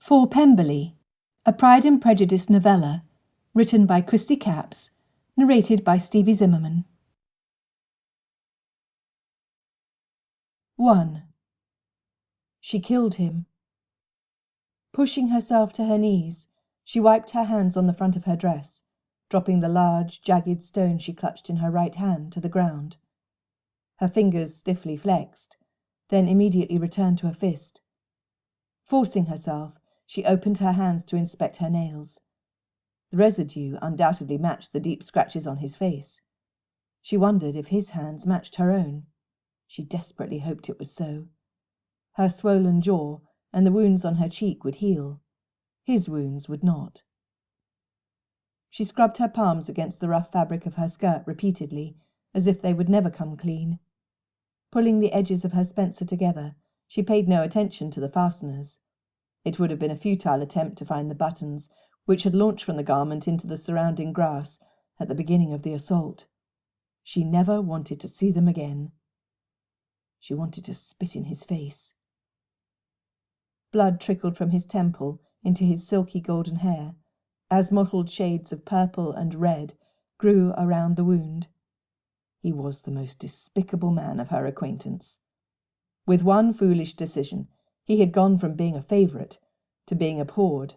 For Pemberley, a Pride and Prejudice novella, written by Christy Capps, narrated by Stevie Zimmerman. 1. She killed him. Pushing herself to her knees, she wiped her hands on the front of her dress, dropping the large, jagged stone she clutched in her right hand to the ground. Her fingers stiffly flexed, then immediately returned to a fist. Forcing herself, she opened her hands to inspect her nails. The residue undoubtedly matched the deep scratches on his face. She wondered if his hands matched her own. She desperately hoped it was so. Her swollen jaw and the wounds on her cheek would heal. His wounds would not. She scrubbed her palms against the rough fabric of her skirt repeatedly, as if they would never come clean. Pulling the edges of her spencer together, she paid no attention to the fasteners. It would have been a futile attempt to find the buttons which had launched from the garment into the surrounding grass at the beginning of the assault. She never wanted to see them again. She wanted to spit in his face. Blood trickled from his temple into his silky golden hair, as mottled shades of purple and red grew around the wound. He was the most despicable man of her acquaintance. With one foolish decision, he had gone from being a favourite to being abhorred,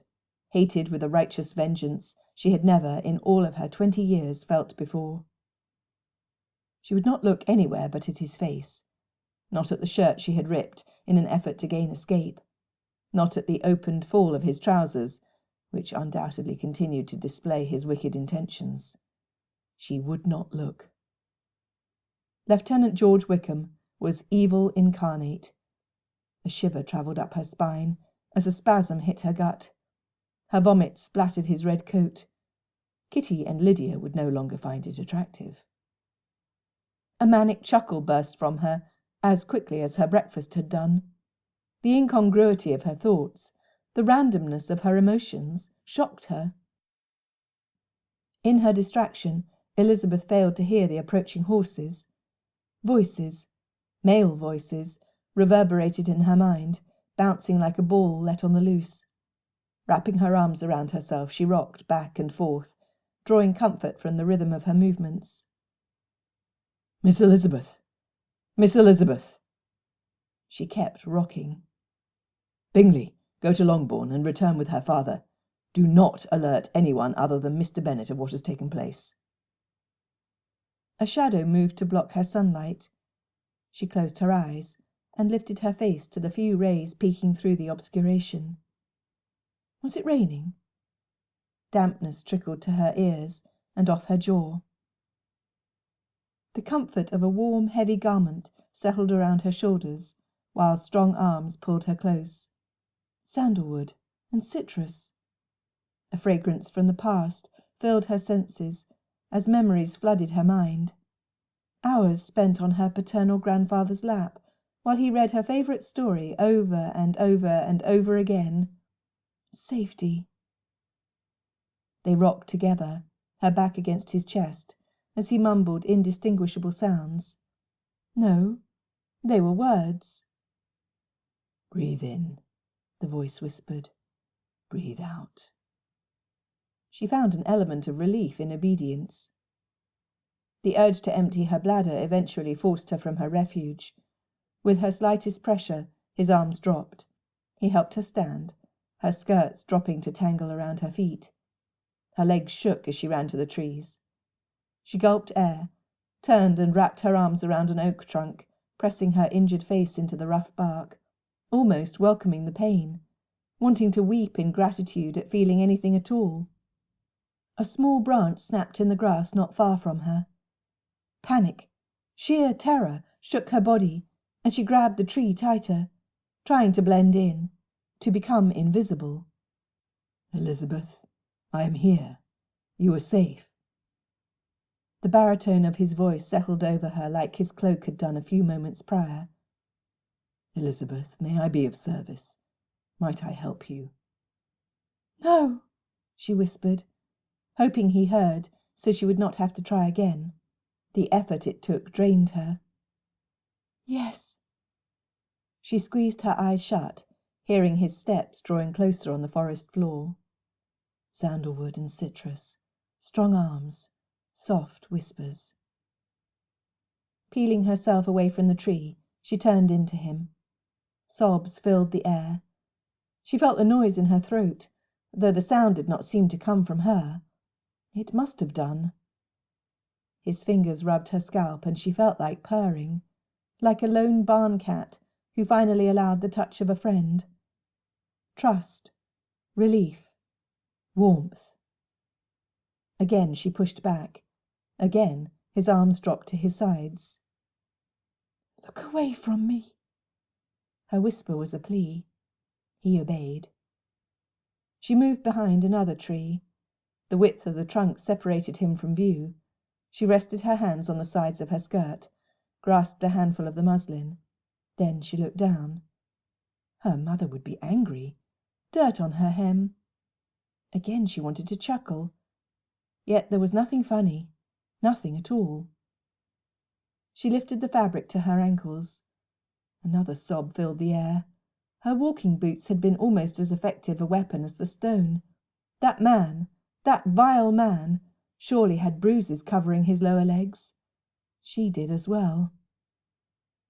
hated with a righteous vengeance she had never, in all of her 20 years, felt before. She would not look anywhere but at his face, not at the shirt she had ripped in an effort to gain escape, not at the opened fall of his trousers, which undoubtedly continued to display his wicked intentions. She would not look. Lieutenant George Wickham was evil incarnate. A shiver travelled up her spine as a spasm hit her gut. Her vomit splattered his red coat. Kitty and Lydia would no longer find it attractive. A manic chuckle burst from her as quickly as her breakfast had done. The incongruity of her thoughts, the randomness of her emotions, shocked her. In her distraction, Elizabeth failed to hear the approaching horses. Voices, male voices, reverberated in her mind, bouncing like a ball let on the loose. Wrapping her arms around herself, she rocked back and forth, drawing comfort from the rhythm of her movements. "Miss Elizabeth! Miss Elizabeth!" She kept rocking. "Bingley, go to Longbourn and return with her father. Do not alert anyone other than Mr. Bennet of what has taken place." A shadow moved to block her sunlight. She closed her eyes and lifted her face to the few rays peeking through the obscuration. Was it raining? Dampness trickled to her ears and off her jaw. The comfort of a warm, heavy garment settled around her shoulders, while strong arms pulled her close. Sandalwood and citrus. A fragrance from the past filled her senses as memories flooded her mind. Hours spent on her paternal grandfather's lap, while he read her favourite story over and over and over again. Safety. They rocked together, her back against his chest, as he mumbled indistinguishable sounds. No, they were words. "Breathe in," the voice whispered. "Breathe out." She found an element of relief in obedience. The urge to empty her bladder eventually forced her from her refuge. With her slightest pressure, his arms dropped. He helped her stand, her skirts dropping to tangle around her feet. Her legs shook as she ran to the trees. She gulped air, turned and wrapped her arms around an oak trunk, pressing her injured face into the rough bark, almost welcoming the pain, wanting to weep in gratitude at feeling anything at all. A small branch snapped in the grass not far from her. Panic, sheer terror, shook her body, and she grabbed the tree tighter, trying to blend in, to become invisible. "Elizabeth, I am here. You are safe." The baritone of his voice settled over her like his cloak had done a few moments prior. "Elizabeth, may I be of service? Might I help you?" "No," she whispered, hoping he heard so she would not have to try again. The effort it took drained her. "Yes." She squeezed her eyes shut, hearing his steps drawing closer on the forest floor. Sandalwood and citrus, strong arms, soft whispers. Peeling herself away from the tree, she turned into him. Sobs filled the air. She felt the noise in her throat, though the sound did not seem to come from her. It must have done. His fingers rubbed her scalp, and she felt like purring, like a lone barn cat who finally allowed the touch of a friend. Trust, relief, warmth. Again she pushed back. Again his arms dropped to his sides. "Look away from me." Her whisper was a plea. He obeyed. She moved behind another tree. The width of the trunk separated him from view. She rested her hands on the sides of her skirt, grasped a handful of the muslin. Then she looked down. Her mother would be angry. Dirt on her hem. Again she wanted to chuckle. Yet there was nothing funny, nothing at all. She lifted the fabric to her ankles. Another sob filled the air. Her walking boots had been almost as effective a weapon as the stone. That man, that vile man, surely had bruises covering his lower legs. She did as well.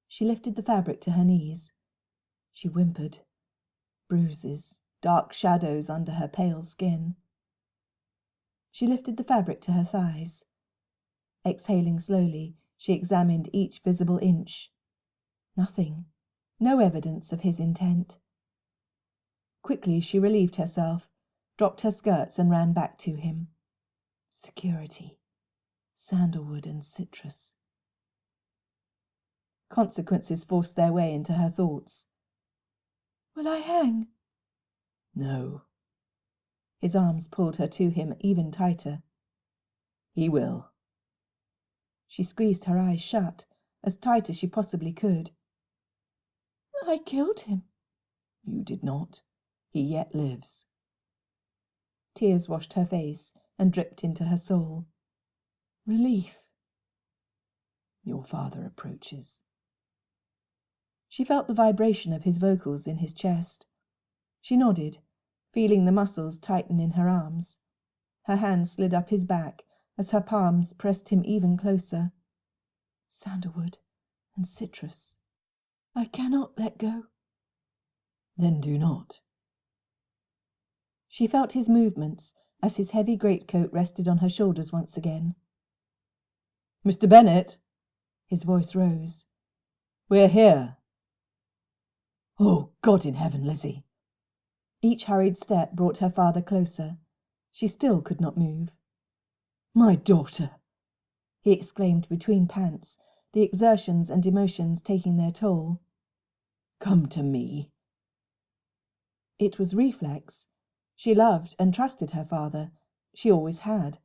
She lifted the fabric to her knees. She whimpered. Bruises, dark shadows under her pale skin. She lifted the fabric to her thighs. Exhaling slowly, she examined each visible inch. Nothing. No evidence of his intent. Quickly she relieved herself, dropped her skirts and ran back to him. Security. Sandalwood and citrus. Consequences forced their way into her thoughts. "Will I hang?" "No." His arms pulled her to him even tighter. "He will." She squeezed her eyes shut, as tight as she possibly could. "I killed him." "You did not. He yet lives." Tears washed her face and dripped into her soul. Relief. "Your father approaches." She felt the vibration of his vocals in his chest. She nodded, feeling the muscles tighten in her arms. Her hands slid up his back as her palms pressed him even closer. Sandalwood and citrus. "I cannot let go." "Then do not." She felt his movements as his heavy greatcoat rested on her shoulders once again. "Mr. Bennet!" His voice rose. "We're here." "Oh, God in heaven, Lizzie!" Each hurried step brought her father closer. She still could not move. "My daughter!" he exclaimed between pants, the exertions and emotions taking their toll. "Come to me." It was reflex. She loved and trusted her father. She always had.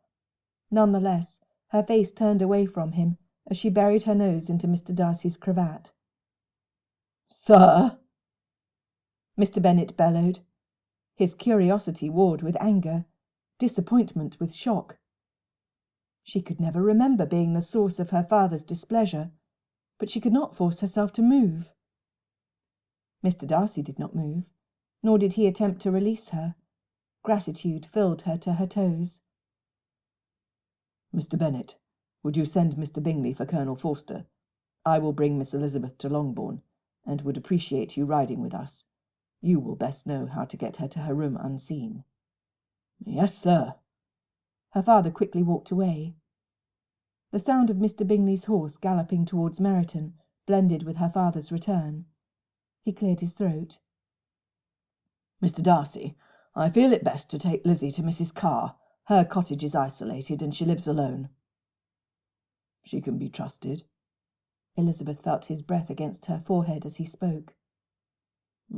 Nonetheless, her face turned away from him as she buried her nose into Mr. Darcy's cravat. "Sir!" Mr. Bennet bellowed. His curiosity warred with anger, disappointment with shock. She could never remember being the source of her father's displeasure, but she could not force herself to move. Mr. Darcy did not move, nor did he attempt to release her. Gratitude filled her to her toes. "Mr. Bennet, would you send Mr. Bingley for Colonel Forster? I will bring Miss Elizabeth to Longbourn, and would appreciate you riding with us. You will best know how to get her to her room unseen." "Yes, sir." Her father quickly walked away. The sound of Mr. Bingley's horse galloping towards Meryton blended with her father's return. He cleared his throat. "Mr. Darcy, I feel it best to take Lizzie to Mrs. Carr. Her cottage is isolated, and she lives alone." "She can be trusted." Elizabeth felt his breath against her forehead as he spoke.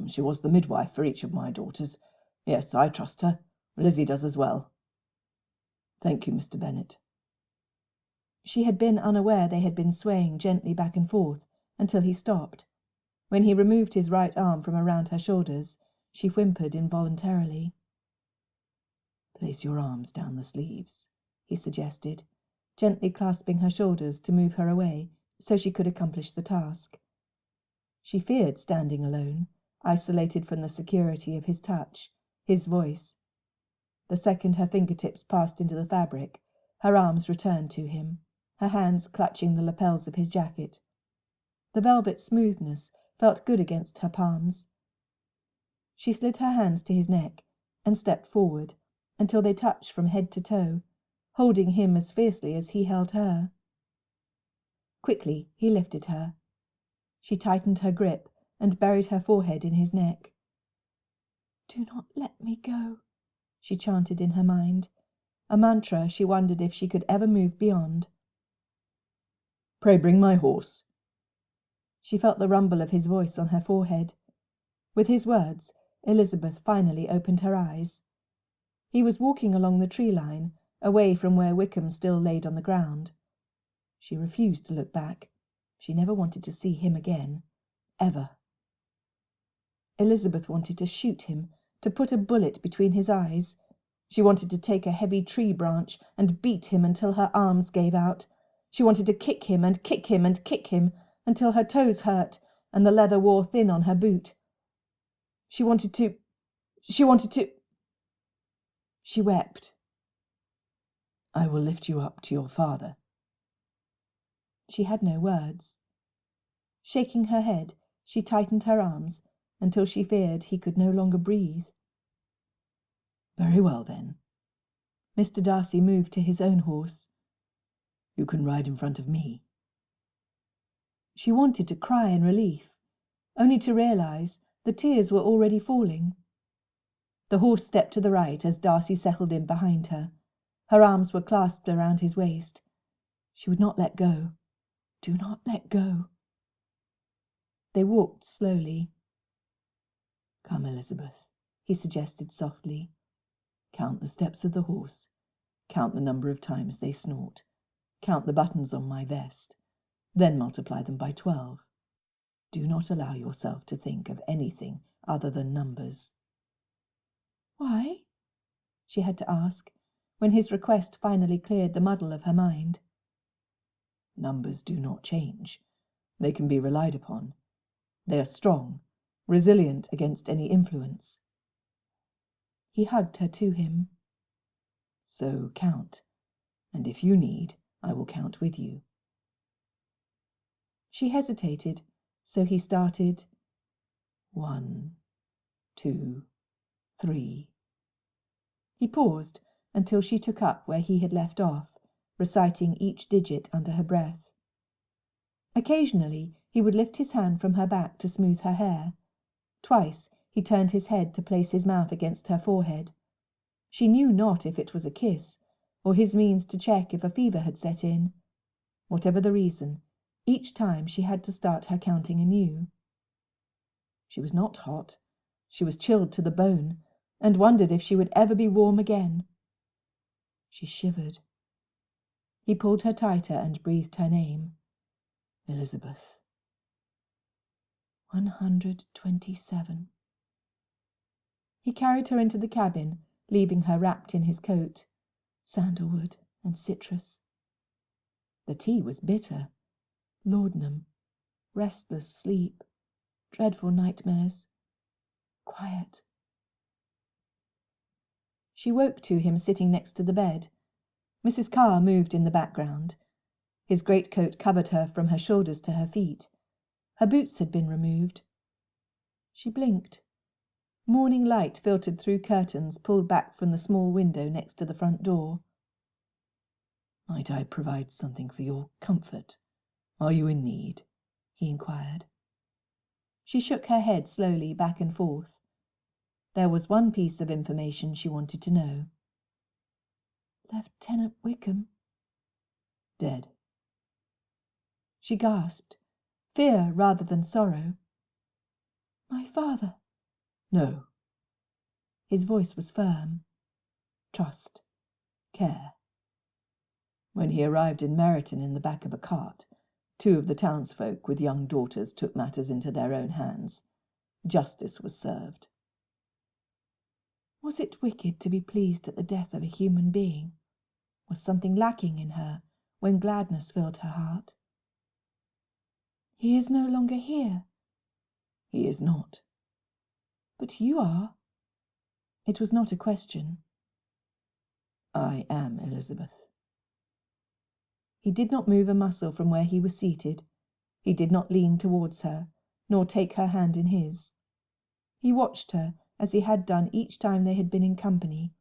"She was the midwife for each of my daughters. Yes, I trust her. Lizzie does as well." "Thank you, Mr. Bennet." She had been unaware they had been swaying gently back and forth until he stopped. When he removed his right arm from around her shoulders, she whimpered involuntarily. "Place your arms down the sleeves," he suggested, gently clasping her shoulders to move her away so she could accomplish the task. She feared standing alone, isolated from the security of his touch, his voice. The second her fingertips passed into the fabric, her arms returned to him, her hands clutching the lapels of his jacket. The velvet smoothness felt good against her palms. She slid her hands to his neck and stepped forward until they touched from head to toe, holding him as fiercely as he held her. Quickly he lifted her. She tightened her grip and buried her forehead in his neck. "Do not let me go," she chanted in her mind, a mantra she wondered if she could ever move beyond. "Pray bring my horse." She felt the rumble of his voice on her forehead. With his words, Elizabeth finally opened her eyes. He was walking along the tree line, away from where Wickham still laid on the ground. She refused to look back. She never wanted to see him again. Ever. Elizabeth wanted to shoot him, to put a bullet between his eyes. She wanted to take a heavy tree branch and beat him until her arms gave out. She wanted to kick him and kick him and kick him until her toes hurt and the leather wore thin on her boot. She wanted to... She wept. "I will lift you up to your father." She had no words. Shaking her head, she tightened her arms until she feared he could no longer breathe. "Very well, then." Mr. Darcy moved to his own horse. "You can ride in front of me." She wanted to cry in relief, only to realise the tears were already falling. The horse stepped to the right as Darcy settled in behind her. Her arms were clasped around his waist. She would not let go. Do not let go. They walked slowly. "Come, Elizabeth," he suggested softly. "Count the steps of the horse. Count the number of times they snort. Count the buttons on my vest. Then multiply them by 12. Do not allow yourself to think of anything other than numbers." "Why?" she had to ask, when his request finally cleared the muddle of her mind. "Numbers do not change. They can be relied upon. They are strong, resilient against any influence." He hugged her to him. "So count, and if you need, I will count with you." She hesitated, so he started. 1, 2, 3. He paused until she took up where he had left off, reciting each digit under her breath. Occasionally he would lift his hand from her back to smooth her hair. Twice he turned his head to place his mouth against her forehead. She knew not if it was a kiss, or his means to check if a fever had set in. Whatever the reason, each time she had to start her counting anew. She was not hot. She was chilled to the bone, and wondered if she would ever be warm again. She shivered. He pulled her tighter and breathed her name. Elizabeth. 127. He carried her into the cabin, leaving her wrapped in his coat. Sandalwood and citrus. The tea was bitter. Laudanum. Restless sleep. Dreadful nightmares. Quiet. She woke to him sitting next to the bed. Mrs. Carr moved in the background. His greatcoat covered her from her shoulders to her feet. Her boots had been removed. She blinked. Morning light filtered through curtains pulled back from the small window next to the front door. "Might I provide something for your comfort? Are you in need?" he inquired. She shook her head slowly back and forth. There was one piece of information she wanted to know. "Lieutenant Wickham." "Dead." She gasped, fear rather than sorrow. "My father." "No." His voice was firm. Trust. Care. When he arrived in Meryton in the back of a cart, 2 of the townsfolk with young daughters took matters into their own hands. Justice was served. Was it wicked to be pleased at the death of a human being? Was something lacking in her when gladness filled her heart? "He is no longer here." "He is not." But you are. It was not a question. I am Elizabeth. He did not move a muscle from where he was seated. He did not lean towards her, nor take her hand in his. He watched her, as he had done each time they had been in company.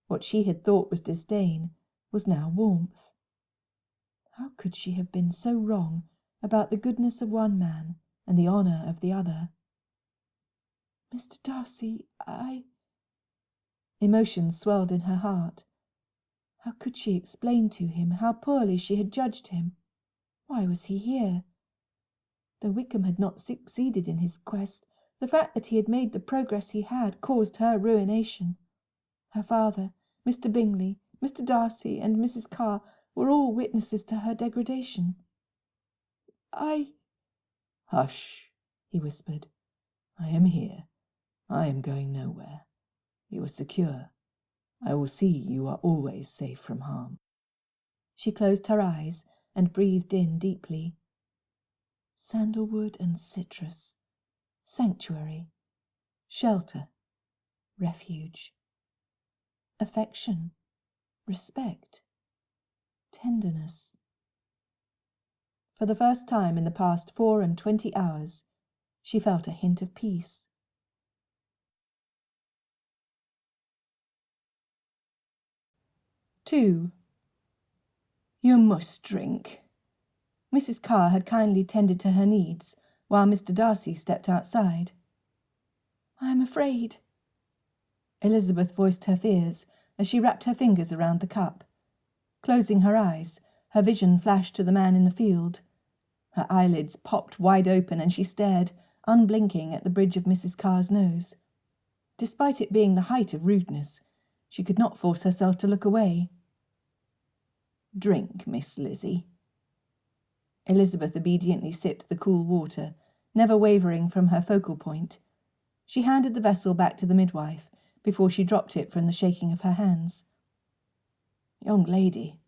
What she had thought was disdain was now warmth. How could she have been so wrong about the goodness of one man and the honour of the other? Mr. Darcy, Emotions swelled in her heart. How could she explain to him how poorly she had judged him? Why was he here? Though Wickham had not succeeded in his quest, the fact that he had made the progress he had caused her ruination. Her father, Mr. Bingley, Mr. Darcy, and Mrs. Carr were all witnesses to her degradation. Hush, he whispered. I am here. I am going nowhere. You are secure. I will see you are always safe from harm. She closed her eyes and breathed in deeply. Sandalwood and citrus. Sanctuary. Shelter. Refuge. Affection. Respect. Tenderness. For the first time in the past 24 hours, she felt a hint of peace. 2. You must drink. Mrs. Carr had kindly tended to her needs, while Mr. Darcy stepped outside. I am afraid. Elizabeth voiced her fears as she wrapped her fingers around the cup. Closing her eyes, her vision flashed to the man in the field. Her eyelids popped wide open and she stared, unblinking, at the bridge of Mrs. Carr's nose. Despite it being the height of rudeness, she could not force herself to look away. Drink, Miss Lizzie. Elizabeth obediently sipped the cool water, never wavering from her focal point. She handed the vessel back to the midwife before she dropped it from the shaking of her hands. Young lady,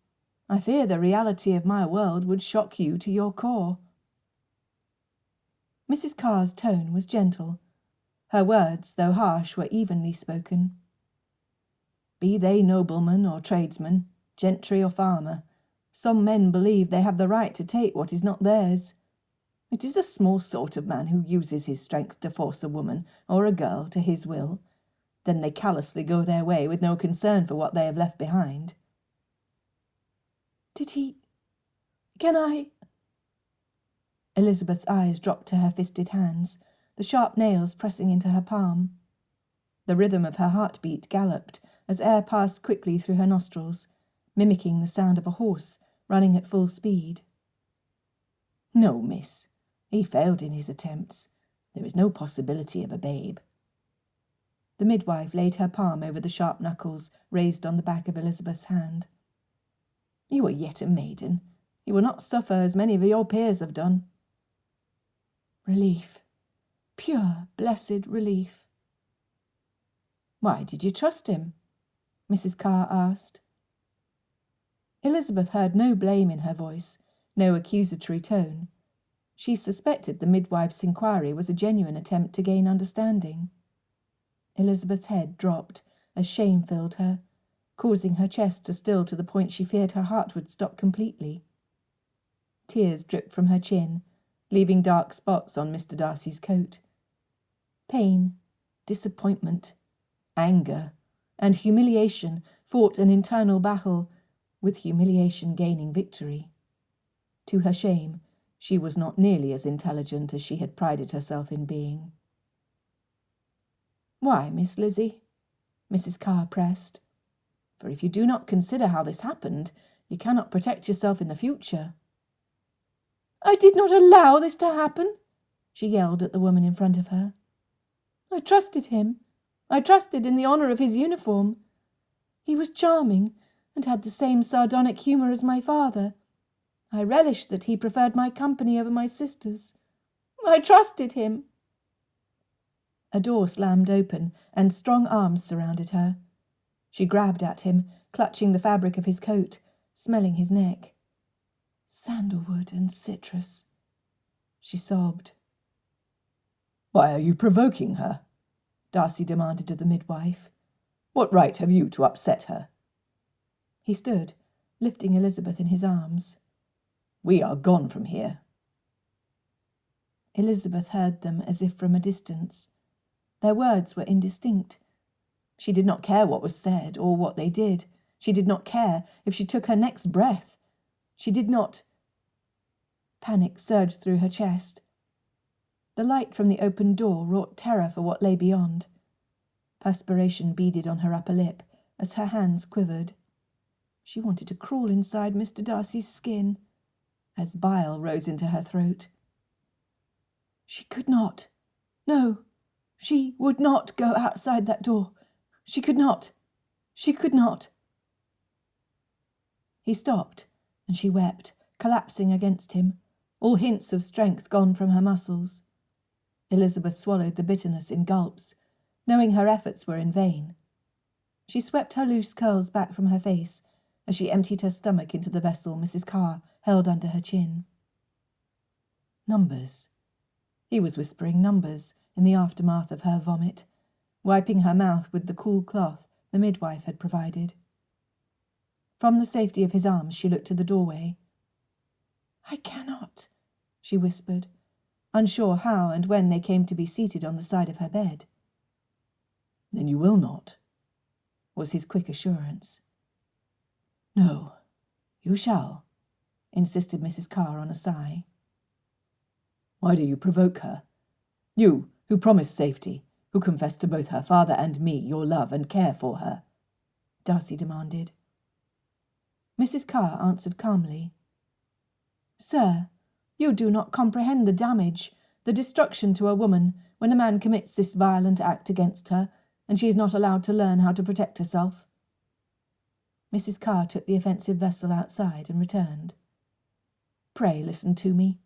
I fear the reality of my world would shock you to your core. Mrs. Carr's tone was gentle. Her words, though harsh, were evenly spoken. Be they nobleman or tradesman, gentry or farmer, some men believe they have the right to take what is not theirs. It is a small sort of man who uses his strength to force a woman or a girl to his will. Then they callously go their way with no concern for what they have left behind. Did he... Can I... Elizabeth's eyes dropped to her fisted hands, the sharp nails pressing into her palm. The rhythm of her heartbeat galloped as air passed quickly through her nostrils, mimicking the sound of a horse running at full speed. No, miss. He failed in his attempts. There is no possibility of a babe. The midwife laid her palm over the sharp knuckles raised on the back of Elizabeth's hand. You are yet a maiden. You will not suffer as many of your peers have done. Relief. Pure, blessed relief. Why did you trust him? Mrs. Carr asked. Elizabeth heard no blame in her voice, no accusatory tone. She suspected the midwife's inquiry was a genuine attempt to gain understanding. Elizabeth's head dropped as shame filled her, causing her chest to still to the point she feared her heart would stop completely. Tears dripped from her chin, leaving dark spots on Mr. Darcy's coat. Pain, disappointment, anger, and humiliation fought an internal battle, with humiliation gaining victory. To her shame, she was not nearly as intelligent as she had prided herself in being. Why, Miss Lizzie? Mrs. Carr pressed. For if you do not consider how this happened, you cannot protect yourself in the future. I did not allow this to happen, she yelled at the woman in front of her. I trusted him. I trusted in the honour of his uniform. He was charming, and had the same sardonic humour as my father. I relished that he preferred my company over my sister's. I trusted him. A door slammed open, and strong arms surrounded her. She grabbed at him, clutching the fabric of his coat, smelling his neck. Sandalwood and citrus, she sobbed. Why are you provoking her? Darcy demanded of the midwife. "What right have you to upset her?" He stood, lifting Elizabeth in his arms. "We are gone from here." Elizabeth heard them as if from a distance. Their words were indistinct. She did not care what was said or what they did. She did not care if she took her next breath. She did not... Panic surged through her chest. The light from the open door wrought terror for what lay beyond. Perspiration beaded on her upper lip as her hands quivered. She wanted to crawl inside Mr. Darcy's skin, as bile rose into her throat. She could not. No, she would not go outside that door. She could not. She could not. He stopped, and she wept, collapsing against him, all hints of strength gone from her muscles. Elizabeth swallowed the bitterness in gulps, knowing her efforts were in vain. She swept her loose curls back from her face as she emptied her stomach into the vessel Mrs. Carr held under her chin. Numbers. He was whispering numbers in the aftermath of her vomit, wiping her mouth with the cool cloth the midwife had provided. From the safety of his arms she looked to the doorway. "I cannot," she whispered, unsure how and when they came to be seated on the side of her bed. "Then you will not," was his quick assurance. "No, you shall," insisted Mrs. Carr on a sigh. "Why do you provoke her? You, who promised safety, who confessed to both her father and me your love and care for her?" Darcy demanded. Mrs. Carr answered calmly. "Sir, you do not comprehend the damage, the destruction to a woman when a man commits this violent act against her, and she is not allowed to learn how to protect herself." Mrs. Carr took the offensive vessel outside and returned. "Pray listen to me."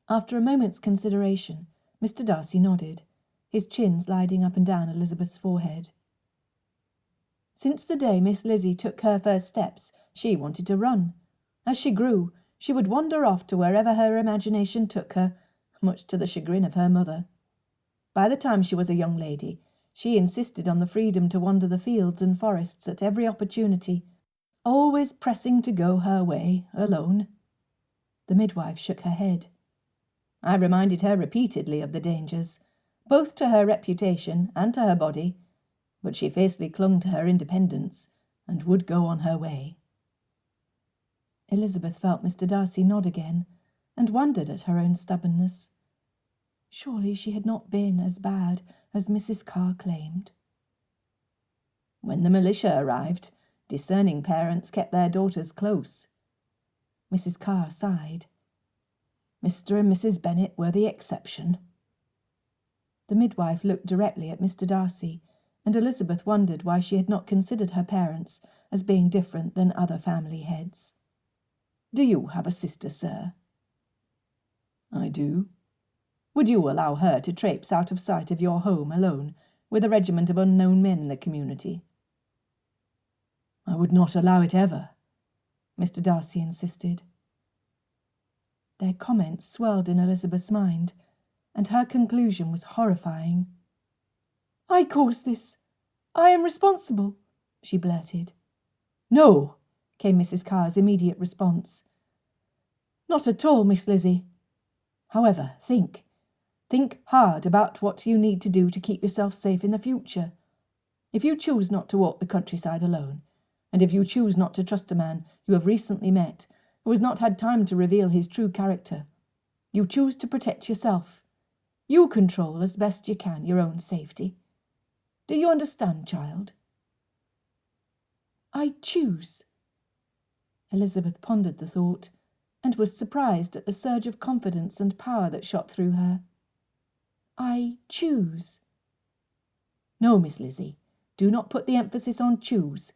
After a moment's consideration, Mr. Darcy nodded, his chin sliding up and down Elizabeth's forehead. "Since the day Miss Lizzie took her first steps, she wanted to run. As she grew, she would wander off to wherever her imagination took her, much to the chagrin of her mother. By the time she was a young lady, she insisted on the freedom to wander the fields and forests at every opportunity, always pressing to go her way, alone." The midwife shook her head. "I reminded her repeatedly of the dangers, both to her reputation and to her body, but she fiercely clung to her independence and would go on her way." Elizabeth felt Mr. Darcy nod again, and wondered at her own stubbornness. Surely she had not been as bad as Mrs. Carr claimed. "When the militia arrived, discerning parents kept their daughters close." Mrs. Carr sighed. "Mr. and Mrs. Bennet were the exception." The midwife looked directly at Mr. Darcy, and Elizabeth wondered why she had not considered her parents as being different than other family heads. "Do you have a sister, sir?" "I do." "Would you allow her to traipse out of sight of your home alone, with a regiment of unknown men in the community?" "I would not allow it ever," Mr. Darcy insisted. Their comments swelled in Elizabeth's mind, and her conclusion was horrifying. "I caused this. I am responsible," she blurted. "No," came Mrs. Carr's immediate response. "Not at all, Miss Lizzie. However, think hard about what you need to do to keep yourself safe in the future. If you choose not to walk the countryside alone, and if you choose not to trust a man you have recently met who has not had time to reveal his true character, you choose to protect yourself. You control as best you can your own safety. Do you understand, child?" "I choose." Elizabeth pondered the thought, and was surprised at the surge of confidence and power that shot through her. "I choose." "No, Miss Lizzie, do not put the emphasis on choose.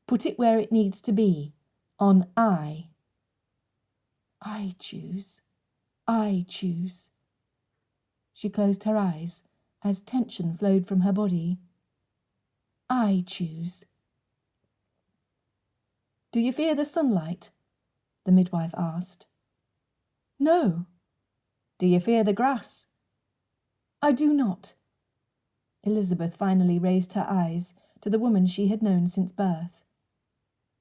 Put it where it needs to be, on I." "I choose. I choose." She closed her eyes as tension flowed from her body. "I choose." "Do you fear the sunlight?" the midwife asked. "No." "Do you fear the grass?" "I do not." Elizabeth finally raised her eyes to the woman she had known since birth.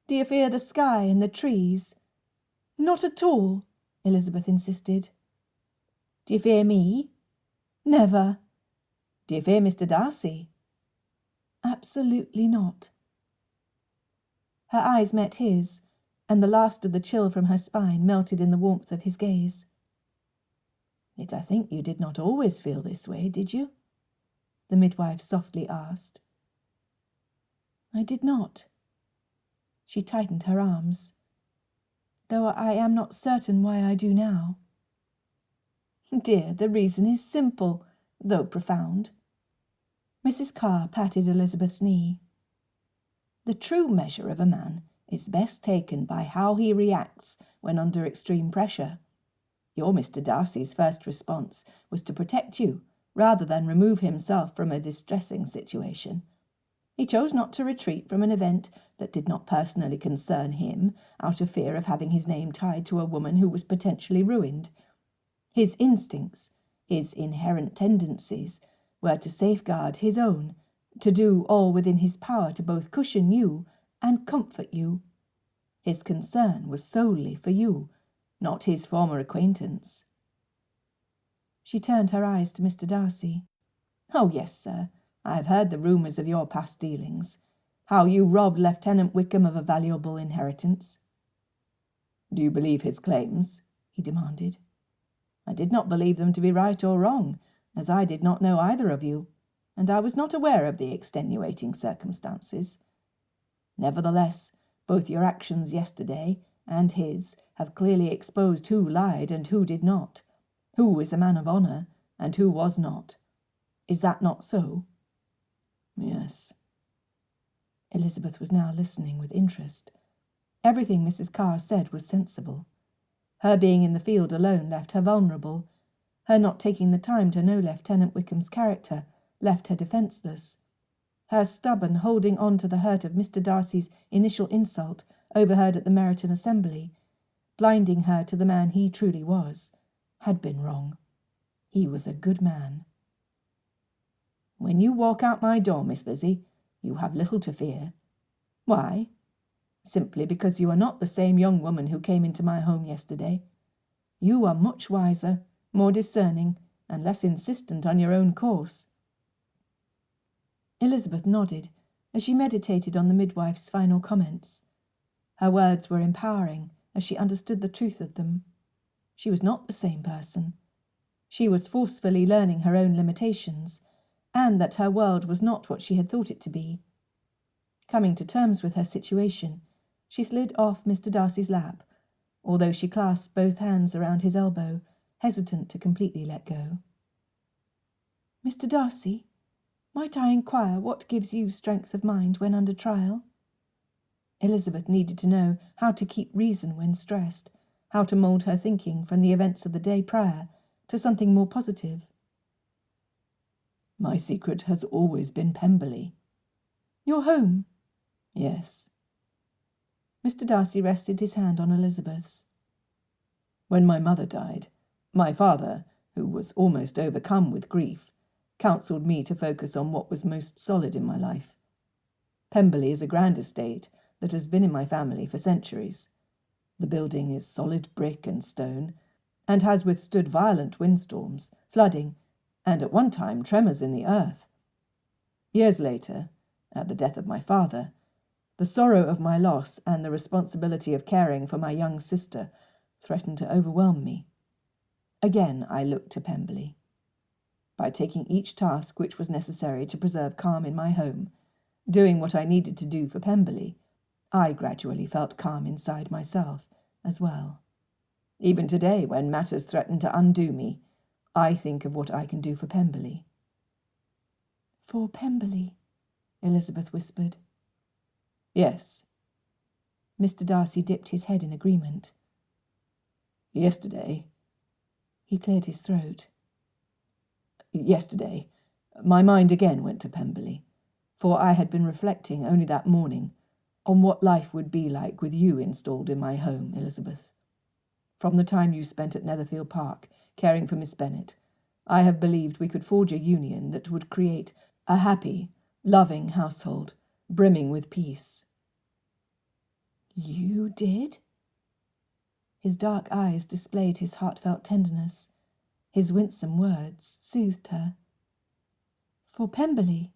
"Do you fear the sky and the trees?" "Not at all," Elizabeth insisted. "Do you fear me?" "Never." "Do you fear Mr. Darcy?" "Absolutely not." Her eyes met his, and the last of the chill from her spine melted in the warmth of his gaze. "Yet I think you did not always feel this way, did you?" the midwife softly asked. "I did not." She tightened her arms. "Though I am not certain why I do now." "Dear, the reason is simple, though profound." Mrs. Carr patted Elizabeth's knee. "The true measure of a man is best taken by how he reacts when under extreme pressure. Your Mr. Darcy's first response was to protect you, rather than remove himself from a distressing situation. He chose not to retreat from an event that did not personally concern him, out of fear of having his name tied to a woman who was potentially ruined. His instincts, his inherent tendencies, were to safeguard his own, to do all within his power to both cushion you and comfort you. His concern was solely for you, not his former acquaintance." She turned her eyes to Mr. Darcy. "Oh, yes, sir, I have heard the rumours of your past dealings, how you robbed Lieutenant Wickham of a valuable inheritance." "Do you believe his claims?" he demanded. "I did not believe them to be right or wrong, as I did not know either of you, and I was not aware of the extenuating circumstances. Nevertheless, both your actions yesterday and his have clearly exposed who lied and who did not, who is a man of honour and who was not. Is that not so?" "Yes." Elizabeth was now listening with interest. Everything Mrs. Carr said was sensible. Her being in the field alone left her vulnerable. Her not taking the time to know Lieutenant Wickham's character left her defenceless. Her stubborn holding on to the hurt of Mr. Darcy's initial insult, overheard at the Meryton Assembly, blinding her to the man he truly was, had been wrong. He was a good man. "When you walk out my door, Miss Lizzie, you have little to fear. Why? Simply because you are not the same young woman who came into my home yesterday. You are much wiser, more discerning, and less insistent on your own course." Elizabeth nodded as she meditated on the midwife's final comments. Her words were empowering as she understood the truth of them. She was not the same person. She was forcefully learning her own limitations, and that her world was not what she had thought it to be. Coming to terms with her situation, she slid off Mr. Darcy's lap, although she clasped both hands around his elbow, hesitant to completely let go. "Mr. Darcy, might I inquire what gives you strength of mind when under trial?" Elizabeth needed to know how to keep reason when stressed, how to mould her thinking from the events of the day prior to something more positive. "My secret has always been Pemberley." "Your home?" "Yes." Mr. Darcy rested his hand on Elizabeth's. "When my mother died, my father, who was almost overcome with grief, counselled me to focus on what was most solid in my life. Pemberley is a grand estate that has been in my family for centuries. The building is solid brick and stone, and has withstood violent windstorms, flooding, and at one time tremors in the earth. Years later, at the death of my father, the sorrow of my loss and the responsibility of caring for my young sister threatened to overwhelm me. Again I looked to Pemberley. By taking each task which was necessary to preserve calm in my home, doing what I needed to do for Pemberley, I gradually felt calm inside myself as well. Even today, when matters threaten to undo me, I think of what I can do for Pemberley." "For Pemberley," Elizabeth whispered. "Yes." Mr. Darcy dipped his head in agreement. "Yesterday," he cleared his throat. "Yesterday, my mind again went to Pemberley, for I had been reflecting only that morning on what life would be like with you installed in my home, Elizabeth. From the time you spent at Netherfield Park, caring for Miss Bennet, I have believed we could forge a union that would create A happy, loving household, brimming with peace. You did? His dark eyes displayed his heartfelt tenderness. His winsome words soothed her. For Pemberley?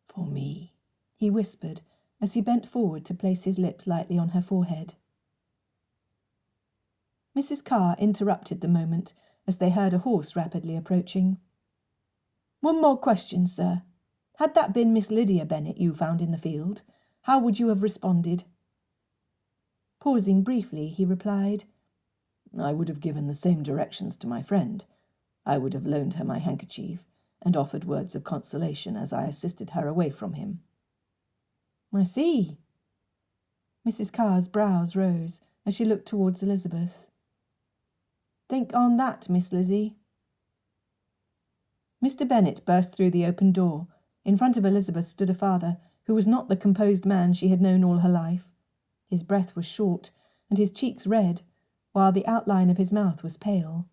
For me, he whispered as he bent forward to place his lips lightly on her forehead. Mrs. Carr interrupted the moment as they heard a horse rapidly approaching. One more question, sir. Had that been Miss Lydia Bennet you found in the field, how would you have responded? Pausing briefly, he replied, I would have given the same directions to my friend. I would have loaned her my handkerchief and offered words of consolation as I assisted her away from him. I see. Mrs. Carr's brows rose as she looked towards Elizabeth. Think on that, Miss Lizzie. Mr. Bennet burst through the open door. In front of Elizabeth stood a father who was not the composed man she had known all her life. His breath was short, and his cheeks red, while the outline of his mouth was pale.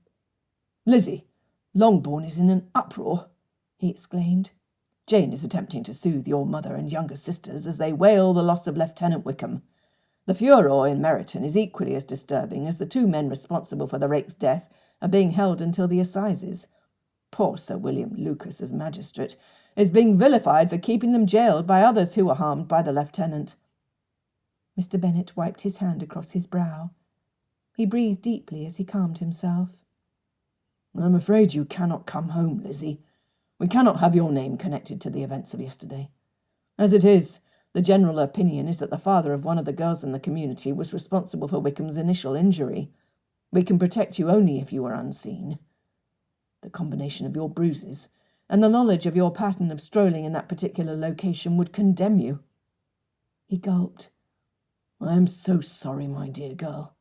Lizzie, Longbourn is in an uproar, he exclaimed. Jane is attempting to soothe your mother and younger sisters as they wail the loss of Lieutenant Wickham. The furor in Meryton is equally as disturbing as the two men responsible for the rake's death are being held until the assizes. Poor Sir William Lucas, as magistrate, is being vilified for keeping them jailed by others who were harmed by the lieutenant. Mr. Bennet wiped his hand across his brow. He breathed deeply as he calmed himself. I'm afraid you cannot come home, Lizzie. We cannot have your name connected to the events of yesterday. As it is, the general opinion is that the father of one of the girls in the community was responsible for Wickham's initial injury. We can protect you only if you are unseen. The combination of your bruises and the knowledge of your pattern of strolling in that particular location would condemn you. He gulped. I am so sorry, my dear girl.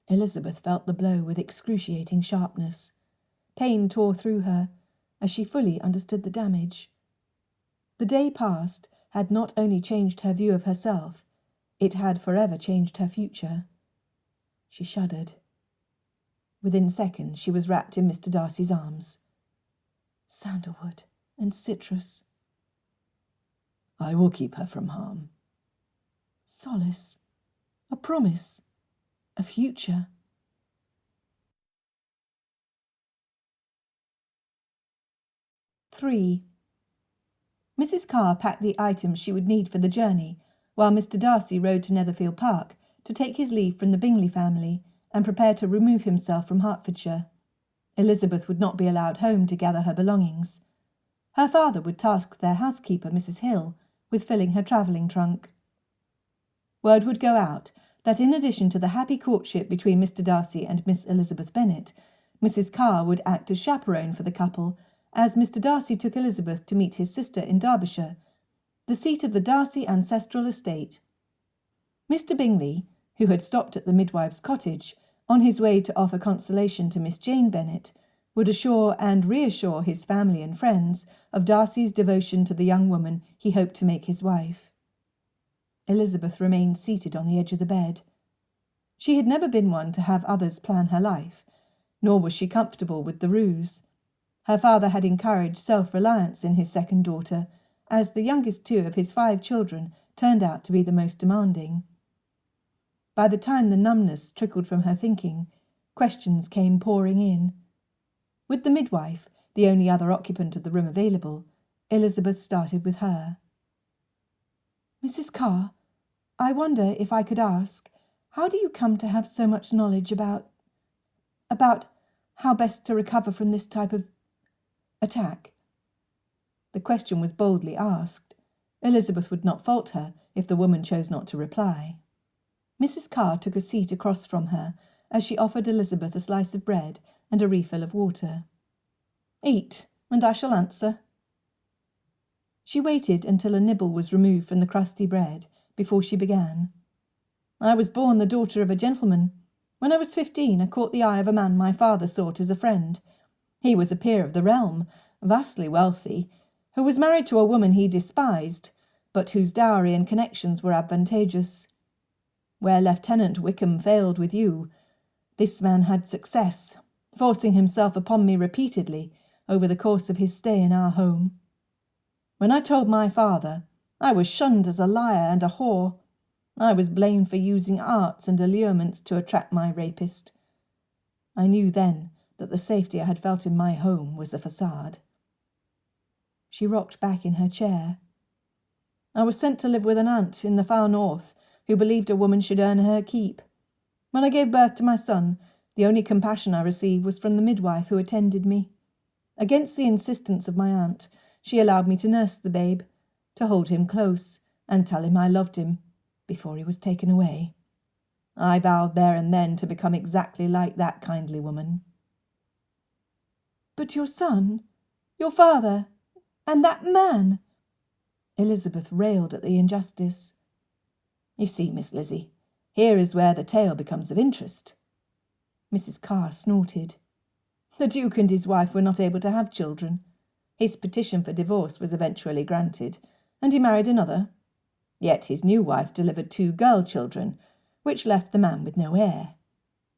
Elizabeth felt the blow with excruciating sharpness. Pain tore through her as she fully understood the damage. The day past had not only changed her view of herself, it had forever changed her future. She shuddered. Within seconds she was wrapped in Mr. Darcy's arms. Sandalwood and citrus. I will keep her from harm. Solace, a promise, a future. Three. Mrs. Carr packed the items she would need for the journey, while Mr. Darcy rode to Netherfield Park to take his leave from the Bingley family and prepare to remove himself from Hertfordshire. Elizabeth would not be allowed home to gather her belongings. Her father would task their housekeeper, Mrs. Hill, with filling her travelling trunk. Word would go out that in addition to the happy courtship between Mr. Darcy and Miss Elizabeth Bennet, Mrs. Carr would act as chaperone for the couple, as Mr. Darcy took Elizabeth to meet his sister in Derbyshire, the seat of the Darcy ancestral estate. Mr. Bingley, who had stopped at the midwife's cottage, on his way to offer consolation to Miss Jane Bennet, would assure and reassure his family and friends of Darcy's devotion to the young woman he hoped to make his wife. Elizabeth remained seated on the edge of the bed. She had never been one to have others plan her life, nor was she comfortable with the ruse. Her father had encouraged self-reliance in his second daughter, as the youngest two of his 5 children turned out to be the most demanding. By the time the numbness trickled from her thinking, questions came pouring in. With the midwife, the only other occupant of the room available, Elizabeth started with her. Mrs. Carr, I wonder if I could ask, how do you come to have so much knowledge about how best to recover from this type of attack? The question was boldly asked. Elizabeth would not fault her if the woman chose not to reply. Mrs. Carr took a seat across from her as she offered Elizabeth a slice of bread and a refill of water. Eat, and I shall answer. She waited until a nibble was removed from the crusty bread before she began. I was born the daughter of a gentleman. When I was 15, I caught the eye of a man my father sought as a friend. He was a peer of the realm, vastly wealthy, who was married to a woman he despised, but whose dowry and connections were advantageous. Where Lieutenant Wickham failed with you, this man had success, forcing himself upon me repeatedly, over the course of his stay in our home. When I told my father, I was shunned as a liar and a whore. I was blamed for using arts and allurements to attract my rapist. I knew then that the safety I had felt in my home was a facade. She rocked back in her chair. I was sent to live with an aunt in the far north who believed a woman should earn her keep. When I gave birth to my son, the only compassion I received was from the midwife who attended me. Against the insistence of my aunt, she allowed me to nurse the babe, to hold him close and tell him I loved him before he was taken away. I vowed there and then to become exactly like that kindly woman. But your son, your father, and that man! Elizabeth railed at the injustice. You see, Miss Lizzie, here is where the tale becomes of interest. Mrs. Carr snorted. The Duke and his wife were not able to have children. His petition for divorce was eventually granted, and he married another. Yet his new wife delivered 2 girl children, which left the man with no heir.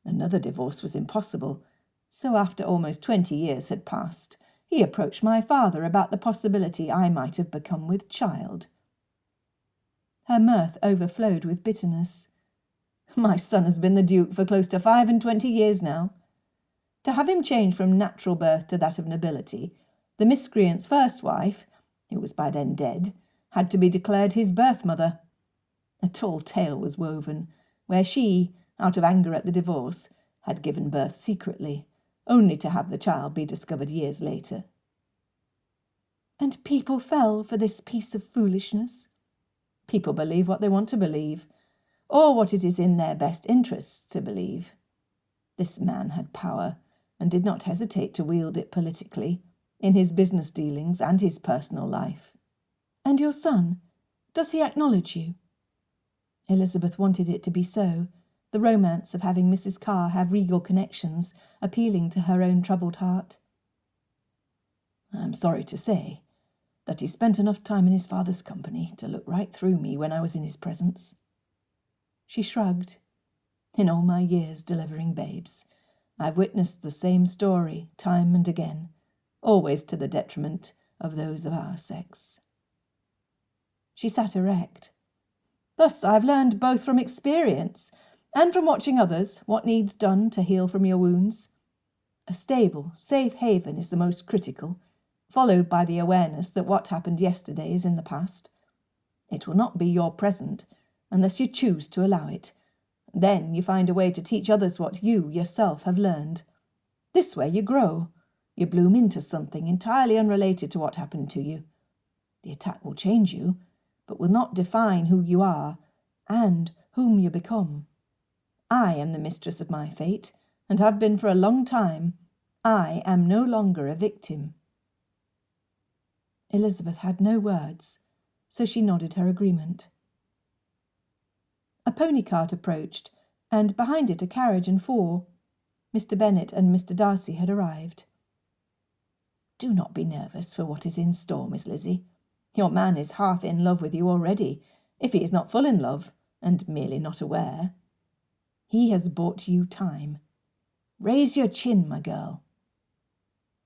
Another divorce was impossible, so after almost 20 years had passed, he approached my father about the possibility I might have become with child. Her mirth overflowed with bitterness. My son has been the Duke for close to 25 years now. To have him change from natural birth to that of nobility, the miscreant's first wife, who was by then dead, had to be declared his birth mother. A tall tale was woven, where she, out of anger at the divorce, had given birth secretly, only to have the child be discovered years later. And people fell for this piece of foolishness? People believe what they want to believe, or what it is in their best interests to believe. This man had power, and did not hesitate to wield it politically, in his business dealings and his personal life. And your son, does he acknowledge you? Elizabeth wanted it to be so, the romance of having Mrs. Carr have regal connections appealing to her own troubled heart. I am sorry to say that he spent enough time in his father's company to look right through me when I was in his presence. She shrugged. In all my years delivering babes, I've witnessed the same story time and again, always to the detriment of those of our sex. She sat erect. Thus I've learned both from experience and from watching others what needs done to heal from your wounds. A stable, safe haven is the most critical, followed by the awareness that what happened yesterday is in the past. It will not be your present unless you choose to allow it. Then you find a way to teach others what you yourself have learned. This way you grow. You bloom into something entirely unrelated to what happened to you. The attack will change you, but will not define who you are and whom you become. I am the mistress of my fate, and have been for a long time. I am no longer a victim. Elizabeth had no words, so she nodded her agreement. A pony cart approached, and behind it a carriage and 4. Mr. Bennet and Mr. Darcy had arrived. Do not be nervous for what is in store, Miss Lizzie. Your man is half in love with you already, if he is not full in love, and merely not aware. He has bought you time. Raise your chin, my girl.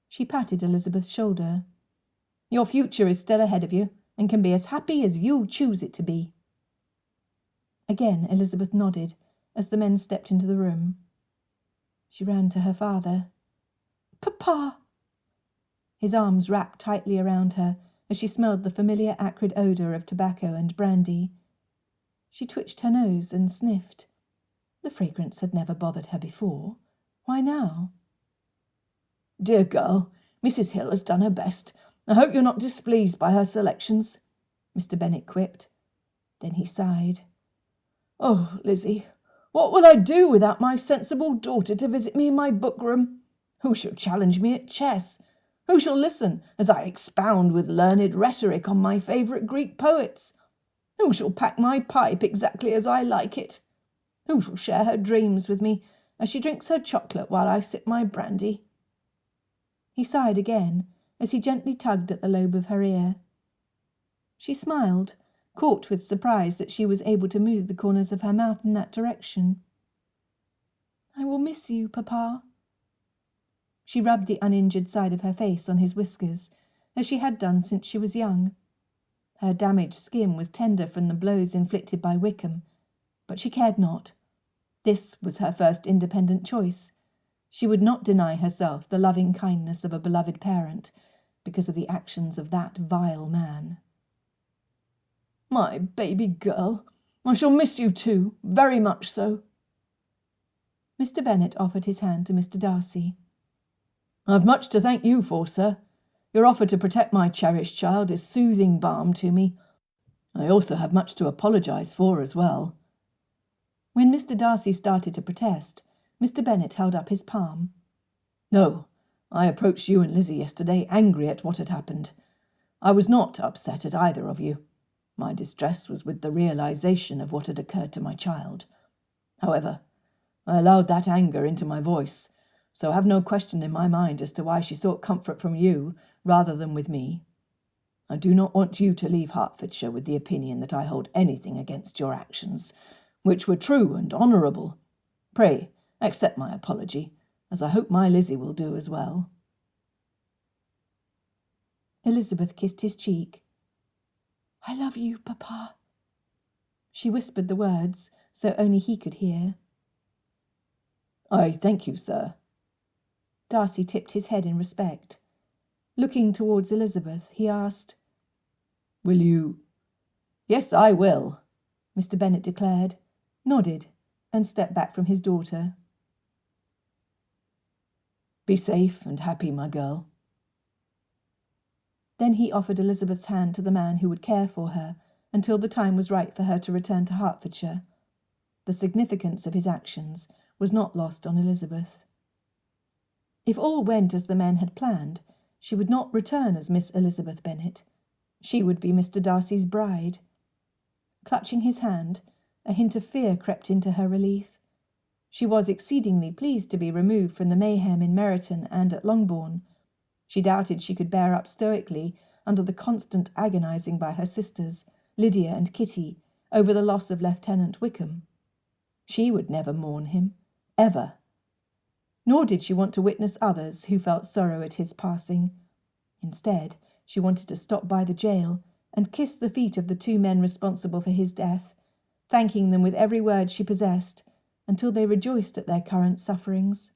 She patted Elizabeth's shoulder. Your future is still ahead of you, and can be as happy as you choose it to be. Again Elizabeth nodded, as the men stepped into the room. She ran to her father. "Papa!" His arms wrapped tightly around her, as she smelled the familiar acrid odour of tobacco and brandy. She twitched her nose and sniffed. The fragrance had never bothered her before. Why now? "Dear girl, Mrs. Hill has done her best. I hope you're not displeased by her selections," Mr. Bennet quipped. Then he sighed. "Oh, Lizzie, what will I do without my sensible daughter to visit me in my book-room? Who shall challenge me at chess? Who shall listen as I expound with learned rhetoric on my favourite Greek poets? Who shall pack my pipe exactly as I like it? Who shall share her dreams with me as she drinks her chocolate while I sip my brandy?" He sighed again, as he gently tugged at the lobe of her ear. She smiled, caught with surprise that she was able to move the corners of her mouth in that direction. "I will miss you, Papa." She rubbed the uninjured side of her face on his whiskers, as she had done since she was young. Her damaged skin was tender from the blows inflicted by Wickham, but she cared not. This was her first independent choice. She would not deny herself the loving kindness of a beloved parent because of the actions of that vile man. "My baby girl, I shall miss you too, very much so." Mr. Bennet offered his hand to Mr. Darcy. "I've much to thank you for, sir. Your offer to protect my cherished child is soothing balm to me. I also have much to apologise for as well." When Mr. Darcy started to protest, Mr. Bennet held up his palm. "No, I approached you and Lizzie yesterday angry at what had happened. I was not upset at either of you. My distress was with the realization of what had occurred to my child. However, I allowed that anger into my voice, so I have no question in my mind as to why she sought comfort from you rather than with me. I do not want you to leave Hertfordshire with the opinion that I hold anything against your actions, which were true and honourable. Pray, accept my apology, as I hope my Lizzie will do as well." Elizabeth kissed his cheek. "I love you, Papa." She whispered the words, so only he could hear. "I thank you, sir." Darcy tipped his head in respect. Looking towards Elizabeth, he asked, "Will you—" "Yes, I will," Mr. Bennet declared, nodded, and stepped back from his daughter. "Be safe and happy, my girl." Then he offered Elizabeth's hand to the man who would care for her until the time was right for her to return to Hertfordshire. The significance of his actions was not lost on Elizabeth. If all went as the men had planned, she would not return as Miss Elizabeth Bennet. She would be Mr. Darcy's bride. Clutching his hand, a hint of fear crept into her relief. She was exceedingly pleased to be removed from the mayhem in Meryton and at Longbourn. She doubted she could bear up stoically under the constant agonizing by her sisters, Lydia and Kitty, over the loss of Lieutenant Wickham. She would never mourn him, ever. Nor did she want to witness others who felt sorrow at his passing. Instead, she wanted to stop by the jail and kiss the feet of the two men responsible for his death, thanking them with every word she possessed, until they rejoiced at their current sufferings.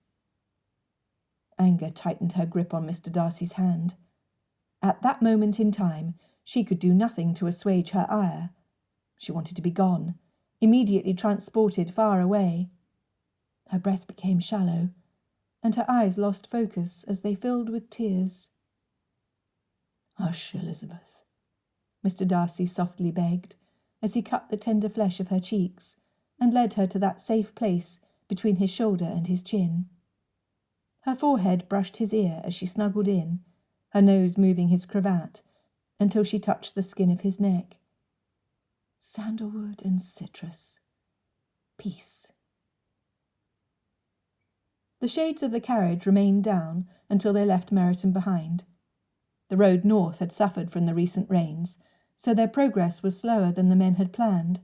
Anger tightened her grip on Mr. Darcy's hand. At that moment in time, she could do nothing to assuage her ire. She wanted to be gone, immediately transported far away. Her breath became shallow, and her eyes lost focus as they filled with tears. "Hush, Elizabeth," Mr. Darcy softly begged, as he cut the tender flesh of her cheeks and led her to that safe place between his shoulder and his chin. Her forehead brushed his ear as she snuggled in, her nose moving his cravat, until she touched the skin of his neck. Sandalwood and citrus. Peace. The shades of the carriage remained down until they left Meryton behind. The road north had suffered from the recent rains, so their progress was slower than the men had planned.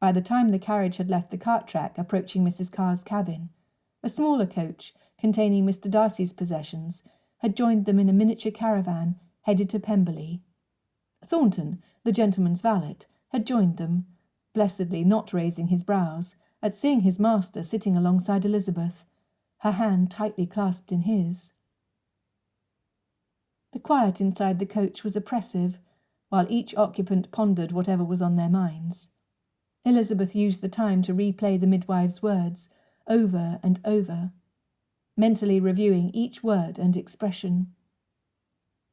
By the time the carriage had left the cart track approaching Mrs. Carr's cabin, a smaller coach, containing Mr. Darcy's possessions, had joined them in a miniature caravan headed to Pemberley. Thornton, the gentleman's valet, had joined them, blessedly not raising his brows at seeing his master sitting alongside Elizabeth, her hand tightly clasped in his. The quiet inside the coach was oppressive, while each occupant pondered whatever was on their minds. Elizabeth used the time to replay the midwife's words over and over, mentally reviewing each word and expression.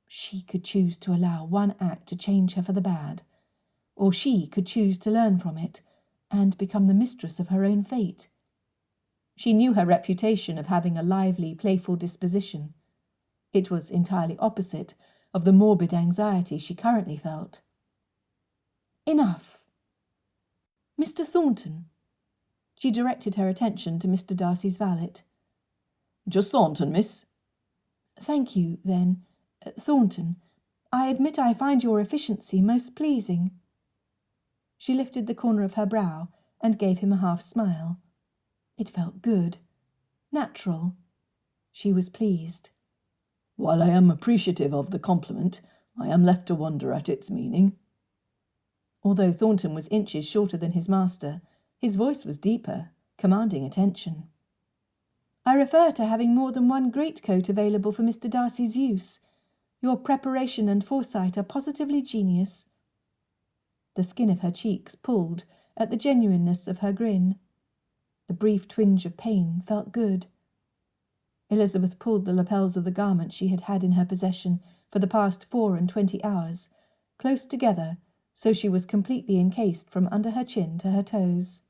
She could choose to allow one act to change her for the bad, or she could choose to learn from it and become the mistress of her own fate. She knew her reputation of having a lively, playful disposition. It was entirely opposite of the morbid anxiety she currently felt. "Enough! Mr. Thornton." She directed her attention to Mr. Darcy's valet. "Just Thornton, miss." "Thank you, then. Thornton, I admit I find your efficiency most pleasing." She lifted the corner of her brow and gave him a half smile. It felt good, natural. She was pleased. While I am appreciative of the compliment, I am left to wonder at its meaning. Although Thornton was inches shorter than his master, his voice was deeper, commanding attention. I refer to having more than one greatcoat available for Mr. Darcy's use. Your preparation and foresight are positively genius. The skin of her cheeks pulled at the genuineness of her grin. The brief twinge of pain felt good. Elizabeth pulled the lapels of the garment she had had in her possession for the past 24 hours, close together, so she was completely encased from under her chin to her toes.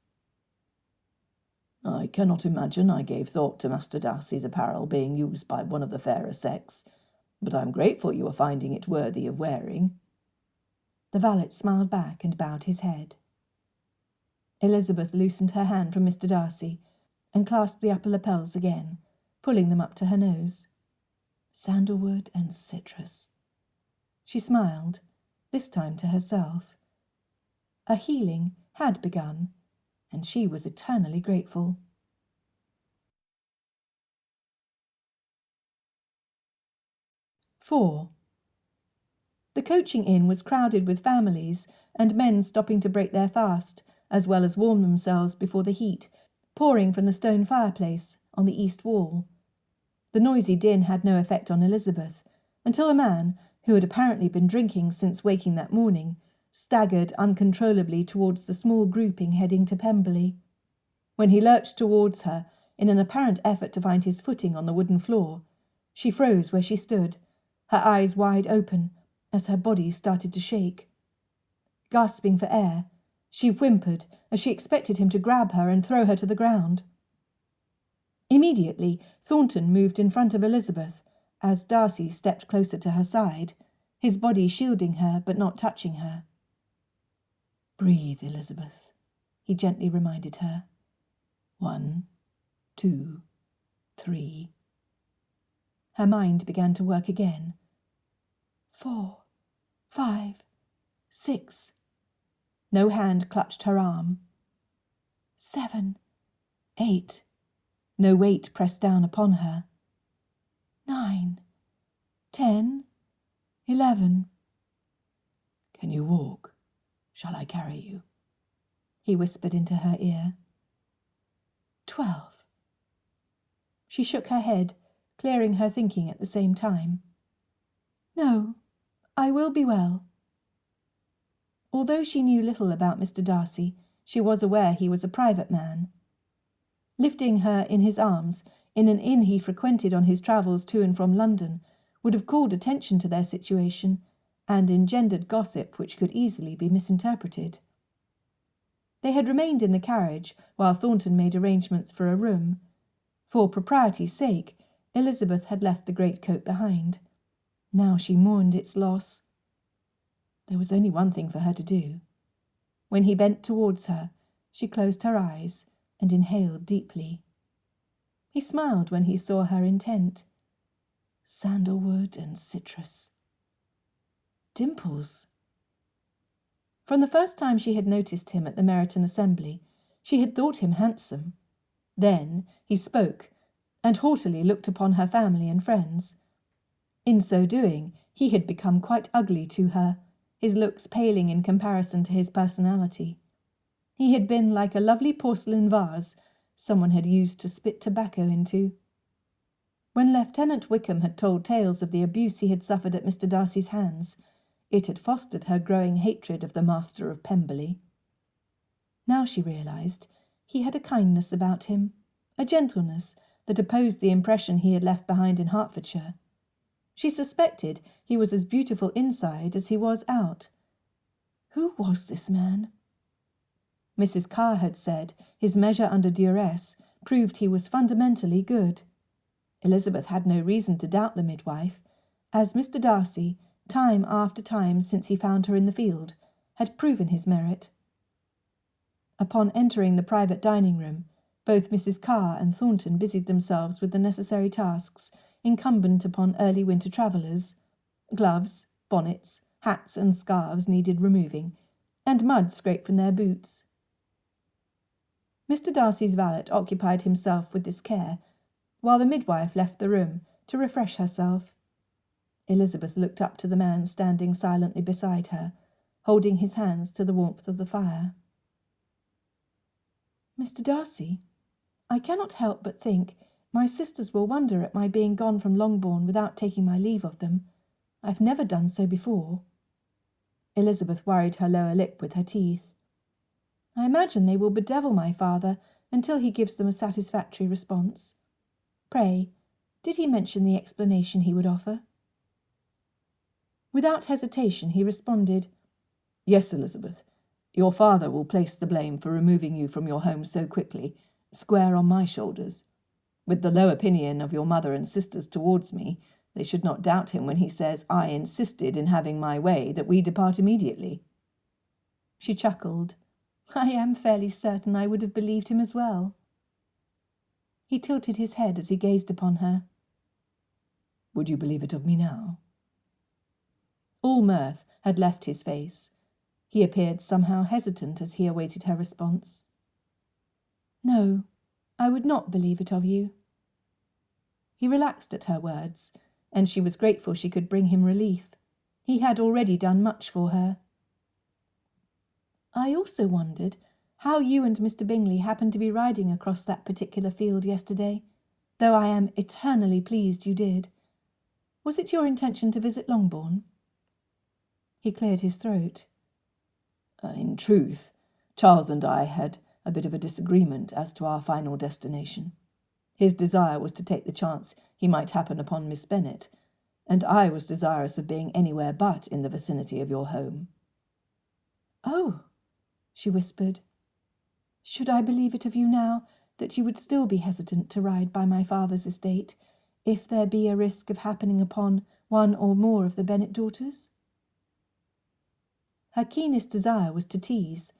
I cannot imagine I gave thought to Master Darcy's apparel being used by one of the fairer sex, but I am grateful you are finding it worthy of wearing. The valet smiled back and bowed his head. Elizabeth loosened her hand from Mr. Darcy and clasped the upper lapels again, pulling them up to her nose. Sandalwood and citrus. She smiled, this time to herself. A healing had begun, and she was eternally grateful. "4. The coaching inn was crowded with families and men stopping to break their fast, as well as warm themselves before the heat, pouring from the stone fireplace on the east wall. The noisy din had no effect on Elizabeth, until a man, who had apparently been drinking since waking that morning, staggered uncontrollably towards the small grouping heading to Pemberley. When he lurched towards her, in an apparent effort to find his footing on the wooden floor, she froze where she stood, her eyes wide open, as her body started to shake. Gasping for air, she whimpered as she expected him to grab her and throw her to the ground. Immediately, Thornton moved in front of Elizabeth, as Darcy stepped closer to her side, his body shielding her but not touching her. "Breathe, Elizabeth," he gently reminded her. 1, 2, 3. Her mind began to work again. 4, 5, 6. No hand clutched her arm. 7, 8. No weight pressed down upon her. 9, 10, 11. "Can you walk? Shall I carry you?" he whispered into her ear. 12. She shook her head, clearing her thinking at the same time. "No, I will be well." Although she knew little about Mr. Darcy, she was aware he was a private man. Lifting her in his arms, in an inn he frequented on his travels to and from London, would have called attention to their situation, and engendered gossip which could easily be misinterpreted. They had remained in the carriage while Thornton made arrangements for a room. For propriety's sake, Elizabeth had left the greatcoat behind. Now she mourned its loss. There was only one thing for her to do. When he bent towards her, she closed her eyes and inhaled deeply. He smiled when he saw her intent. Sandalwood and citrus. Dimples. From the first time she had noticed him at the Meryton Assembly, she had thought him handsome. Then he spoke, and haughtily looked upon her family and friends. In so doing, he had become quite ugly to her, his looks paling in comparison to his personality. He had been like a lovely porcelain vase someone had used to spit tobacco into. When Lieutenant Wickham had told tales of the abuse he had suffered at Mr. Darcy's hands, it had fostered her growing hatred of the master of Pemberley. Now she realized he had a kindness about him, a gentleness that opposed the impression he had left behind in Hertfordshire. She suspected he was as beautiful inside as he was out. Who was this man? Mrs. Carr had said his measure under duress proved he was fundamentally good. Elizabeth had no reason to doubt the midwife, as Mr. Darcy, time after time since he found her in the field, had proven his merit. Upon entering the private dining-room, both Mrs. Carr and Thornton busied themselves with the necessary tasks incumbent upon early winter travellers. Gloves, bonnets, hats and scarves needed removing, and mud scraped from their boots. Mr. Darcy's valet occupied himself with this care, while the midwife left the room to refresh herself. Elizabeth looked up to the man standing silently beside her, holding his hands to the warmth of the fire. "Mr. Darcy, I cannot help but think my sisters will wonder at my being gone from Longbourn without taking my leave of them. I've never done so before." Elizabeth worried her lower lip with her teeth. "I imagine they will bedevil my father until he gives them a satisfactory response. Pray, did he mention the explanation he would offer?" Without hesitation he responded, "Yes, Elizabeth. Your father will place the blame for removing you from your home so quickly square on my shoulders. With the low opinion of your mother and sisters towards me, they should not doubt him when he says I insisted in having my way that we depart immediately." She chuckled. "I am fairly certain I would have believed him as well." He tilted his head as he gazed upon her. "Would you believe it of me now?" All mirth had left his face. He appeared somehow hesitant as he awaited her response. "No, I would not believe it of you." He relaxed at her words, and she was grateful she could bring him relief. He had already done much for her. "I also wondered how you and Mr. Bingley happened to be riding across that particular field yesterday, though I am eternally pleased you did. Was it your intention to visit Longbourn?" He cleared his throat. In truth, Charles and I had a bit of a disagreement as to our final destination. His desire was to take the chance he might happen upon Miss Bennet, and I was desirous of being anywhere but in the vicinity of your home." "Oh," she whispered, "should I believe it of you now that you would still be hesitant to ride by my father's estate, if there be a risk of happening upon one or more of the Bennet daughters?" Her keenest desire was to tease.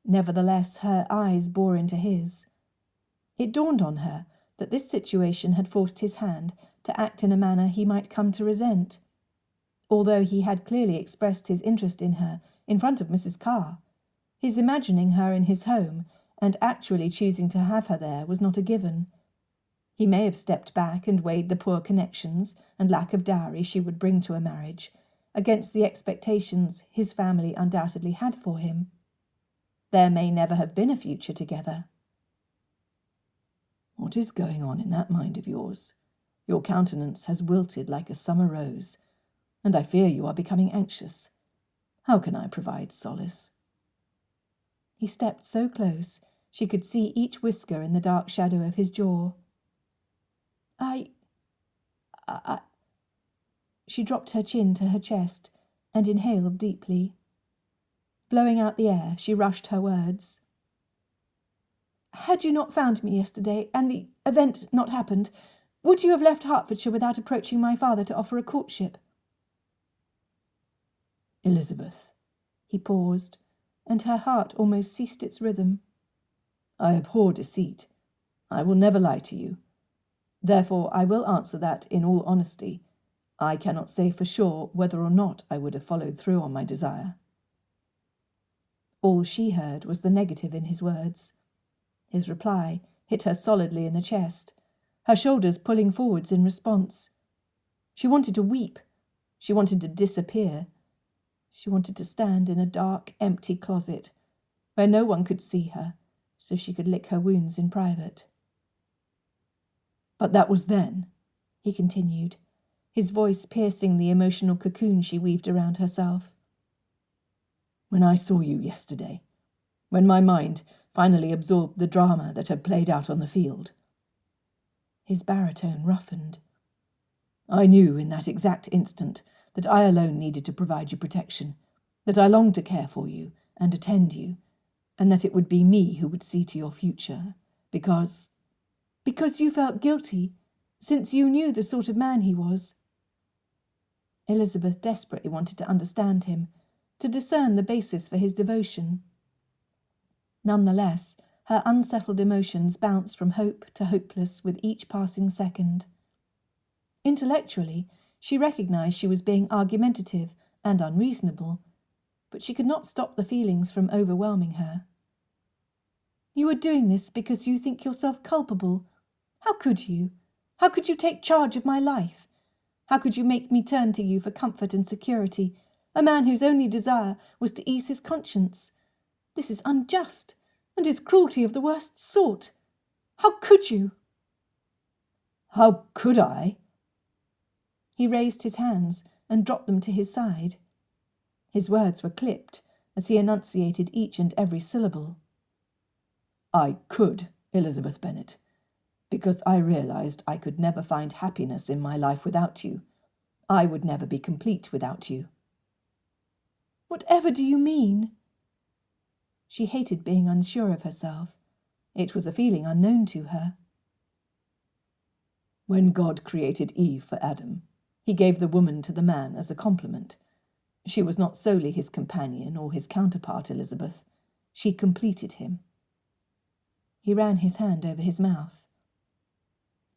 Nevertheless, her eyes bore into his. It dawned on her that this situation had forced his hand to act in a manner he might come to resent. Although he had clearly expressed his interest in her in front of Mrs. Carr, his imagining her in his home and actually choosing to have her there was not a given. He may have stepped back and weighed the poor connections and lack of dowry she would bring to a marriage against the expectations his family undoubtedly had for him. There may never have been a future together. "What is going on in that mind of yours? Your countenance has wilted like a summer rose, and I fear you are becoming anxious. How can I provide solace?" He stepped so close she could see each whisker in the dark shadow of his jaw. I... She dropped her chin to her chest and inhaled deeply. Blowing out the air, she rushed her words. "Had you not found me yesterday, and the event not happened, would you have left Hertfordshire without approaching my father to offer a courtship?" "Elizabeth," he paused, and her heart almost ceased its rhythm. "I abhor deceit. I will never lie to you. Therefore I will answer that, in all honesty, I cannot say for sure whether or not I would have followed through on my desire." All she heard was the negative in his words. His reply hit her solidly in the chest, her shoulders pulling forwards in response. She wanted to weep. She wanted to disappear. She wanted to stand in a dark, empty closet, where no one could see her, so she could lick her wounds in private. "But that was then," he continued, his voice piercing the emotional cocoon she weaved around herself. "When I saw you yesterday, when my mind finally absorbed the drama that had played out on the field." His baritone roughened. "I knew in that exact instant that I alone needed to provide you protection, that I longed to care for you and attend you, and that it would be me who would see to your future, because..." "Because you felt guilty, since you knew the sort of man he was." Elizabeth desperately wanted to understand him, to discern the basis for his devotion. Nonetheless, her unsettled emotions bounced from hope to hopeless with each passing second. Intellectually, she recognized she was being argumentative and unreasonable, but she could not stop the feelings from overwhelming her. "You are doing this because you think yourself culpable. How could you? How could you take charge of my life? How could you make me turn to you for comfort and security, a man whose only desire was to ease his conscience? This is unjust, and is cruelty of the worst sort. How could you?" "How could I?" He raised his hands and dropped them to his side. His words were clipped as he enunciated each and every syllable. "I could, Elizabeth Bennet, because I realized I could never find happiness in my life without you. I would never be complete without you." "Whatever do you mean?" She hated being unsure of herself. It was a feeling unknown to her. "When God created Eve for Adam, he gave the woman to the man as a complement. She was not solely his companion or his counterpart, Elizabeth. She completed him." He ran his hand over his mouth.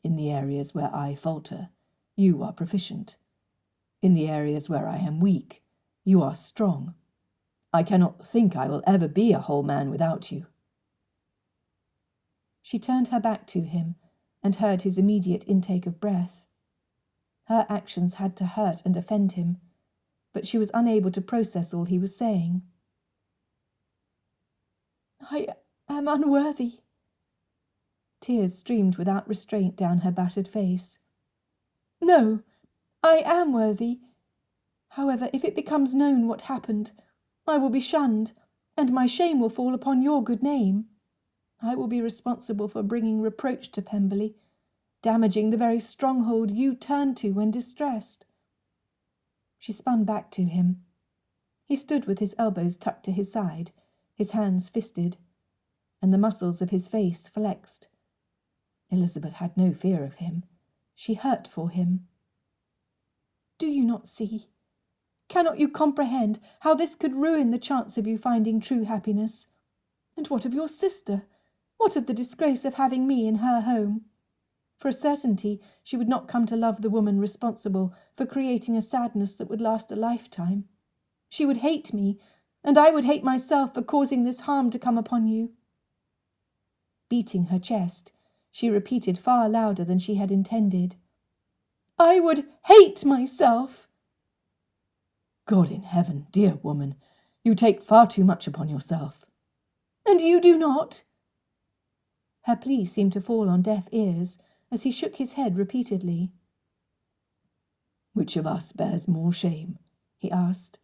"In the areas where I falter, you are proficient. In the areas where I am weak, you are strong. I cannot think I will ever be a whole man without you." She turned her back to him and heard his immediate intake of breath. Her actions had to hurt and offend him, but she was unable to process all he was saying. "I am unworthy." Tears streamed without restraint down her battered face. "No, I am worthy. However, if it becomes known what happened, I will be shunned, and my shame will fall upon your good name. I will be responsible for bringing reproach to Pemberley, damaging the very stronghold you turn to when distressed." She spun back to him. He stood with his elbows tucked to his side, his hands fisted, and the muscles of his face flexed. Elizabeth had no fear of him. She hurt for him. "Do you not see? Cannot you comprehend how this could ruin the chance of you finding true happiness? And what of your sister? What of the disgrace of having me in her home? For a certainty, she would not come to love the woman responsible for creating a sadness that would last a lifetime. She would hate me, and I would hate myself for causing this harm to come upon you." Beating her chest, she repeated far louder than she had intended, "I would hate myself." "God in heaven, dear woman, you take far too much upon yourself." "And you do not?" Her plea seemed to fall on deaf ears as he shook his head repeatedly. "Which of us bears more shame?" he asked.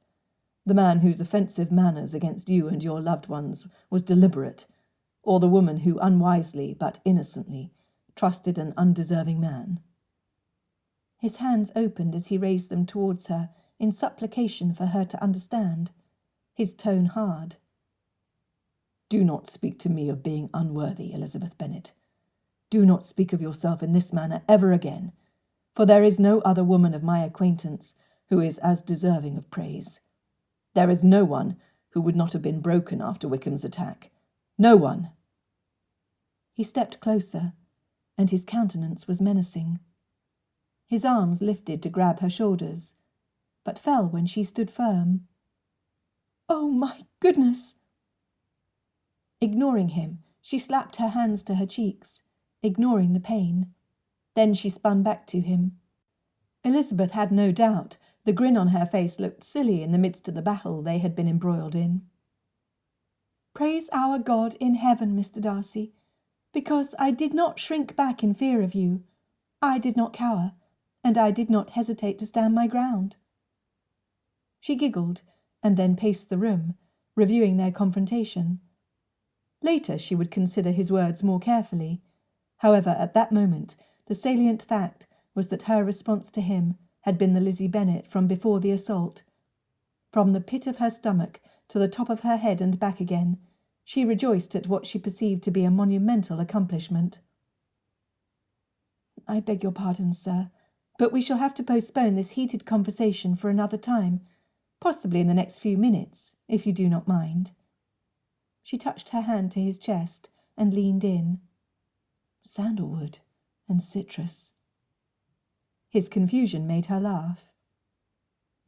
"The man whose offensive manners against you and your loved ones was deliberate, or the woman who unwisely but innocently trusted an undeserving man?" His hands opened as he raised them towards her in supplication for her to understand, his tone hard. "Do not speak to me of being unworthy, Elizabeth Bennet. Do not speak of yourself in this manner ever again, for there is no other woman of my acquaintance who is as deserving of praise. There is no one who would not have been broken after Wickham's attack. No one." He stepped closer, and his countenance was menacing. His arms lifted to grab her shoulders, but fell when she stood firm. "Oh, my goodness!" Ignoring him, she slapped her hands to her cheeks, ignoring the pain. Then she spun back to him. Elizabeth had no doubt the grin on her face looked silly in the midst of the battle they had been embroiled in. "Praise our God in heaven, Mr. Darcy, because I did not shrink back in fear of you. I did not cower, and I did not hesitate to stand my ground." She giggled, and then paced the room, reviewing their confrontation. Later she would consider his words more carefully. However, at that moment, the salient fact was that her response to him had been the Lizzie Bennet from before the assault. From the pit of her stomach to the top of her head and back again, she rejoiced at what she perceived to be a monumental accomplishment. "I beg your pardon, sir, but we shall have to postpone this heated conversation for another time, possibly in the next few minutes, if you do not mind." She touched her hand to his chest and leaned in. Sandalwood and citrus. His confusion made her laugh.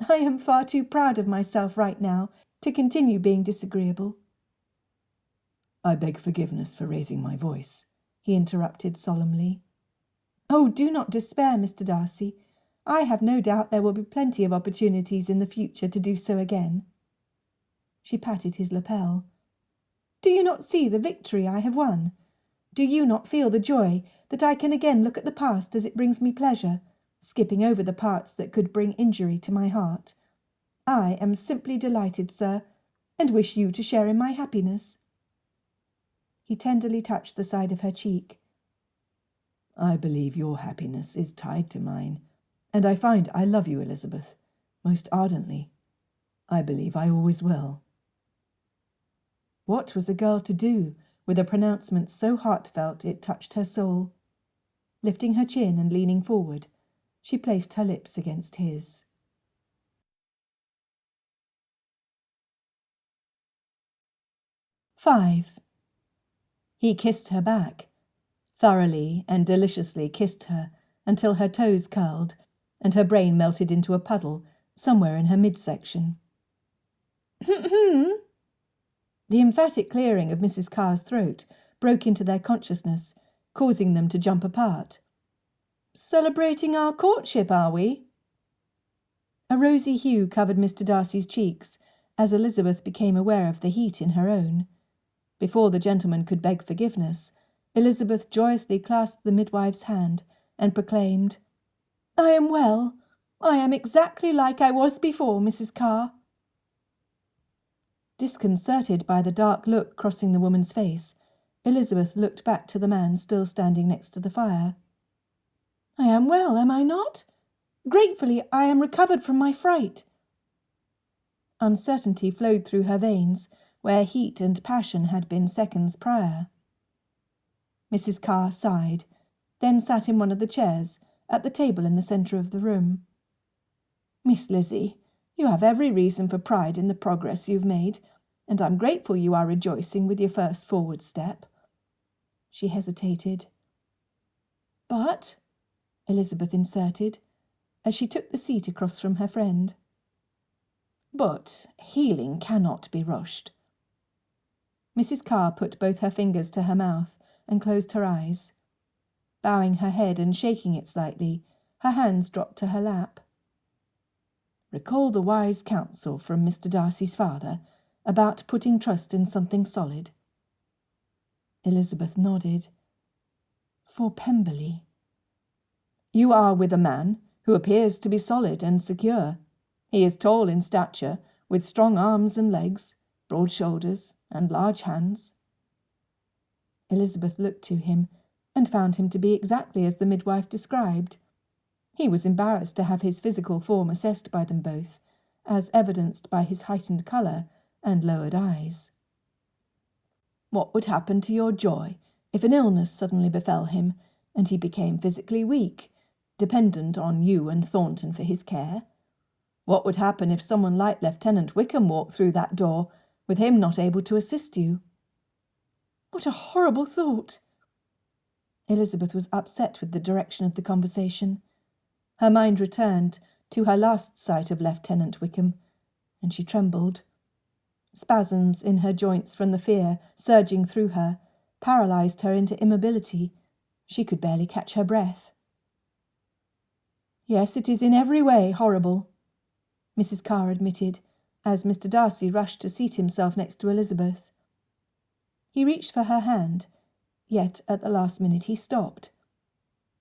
"I am far too proud of myself right now to continue being disagreeable." "I beg forgiveness for raising my voice," he interrupted solemnly. Oh, do not despair, Mr. Darcy. I have no doubt there will be plenty of opportunities in the future to do so again. She patted his lapel. Do you not see the victory I have won? Do you not feel the joy that I can again look at the past as it brings me pleasure, skipping over the parts that could bring injury to my heart? I am simply delighted, sir, and wish you to share in my happiness. He tenderly touched the side of her cheek. I believe your happiness is tied to mine, and I find I love you, Elizabeth, most ardently. I believe I always will. What was a girl to do with a pronouncement so heartfelt it touched her soul? Lifting her chin and leaning forward, she placed her lips against his. 5. He kissed her back, thoroughly and deliciously kissed her until her toes curled and her brain melted into a puddle somewhere in her midsection. The emphatic clearing of Mrs. Carr's throat broke into their consciousness, causing them to jump apart. Celebrating our courtship, are we? A rosy hue covered Mr. Darcy's cheeks as Elizabeth became aware of the heat in her own. Before the gentleman could beg forgiveness, Elizabeth joyously clasped the midwife's hand and proclaimed, I am well. I am exactly like I was before, Mrs. Carr. Disconcerted by the dark look crossing the woman's face, Elizabeth looked back to the man still standing next to the fire. I am well, am I not? Gratefully, I am recovered from my fright. Uncertainty flowed through her veins, where heat and passion had been seconds prior. Mrs. Carr sighed, then sat in one of the chairs at the table in the centre of the room. Miss Lizzie, you have every reason for pride in the progress you've made, and I'm grateful you are rejoicing with your first forward step. She hesitated. But, Elizabeth inserted, as she took the seat across from her friend. But healing cannot be rushed. Mrs. Carr put both her fingers to her mouth and closed her eyes. Bowing her head and shaking it slightly, her hands dropped to her lap. Recall the wise counsel from Mr. Darcy's father about putting trust in something solid. Elizabeth nodded. For Pemberley. You are with a man who appears to be solid and secure. He is tall in stature, with strong arms and legs, broad shoulders, and large hands. Elizabeth looked to him, and found him to be exactly as the midwife described. He was embarrassed to have his physical form assessed by them both, as evidenced by his heightened colour and lowered eyes. What would happen to your joy if an illness suddenly befell him, and he became physically weak, dependent on you and Thornton for his care? What would happen if someone like Lieutenant Wickham walked through that door, with him not able to assist you? What a horrible thought! Elizabeth was upset with the direction of the conversation. Her mind returned to her last sight of Lieutenant Wickham, and she trembled. Spasms in her joints from the fear surging through her paralysed her into immobility. She could barely catch her breath. Yes, it is in every way horrible, Mrs. Carr admitted, as Mr. Darcy rushed to seat himself next to Elizabeth. He reached for her hand, yet at the last minute he stopped.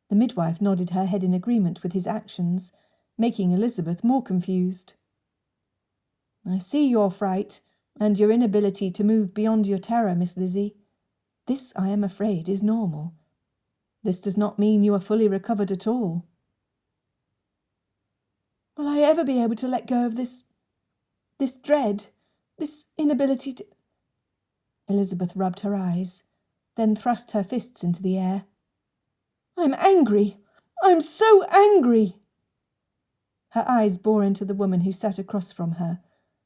The midwife nodded her head in agreement with his actions, making Elizabeth more confused. I see your fright, and your inability to move beyond your terror, Miss Lizzie. This, I am afraid, is normal. This does not mean you are fully recovered at all. Will I ever be able to let go of this dread, this inability to... Elizabeth rubbed her eyes, then thrust her fists into the air. I'm angry! I'm so angry! Her eyes bore into the woman who sat across from her,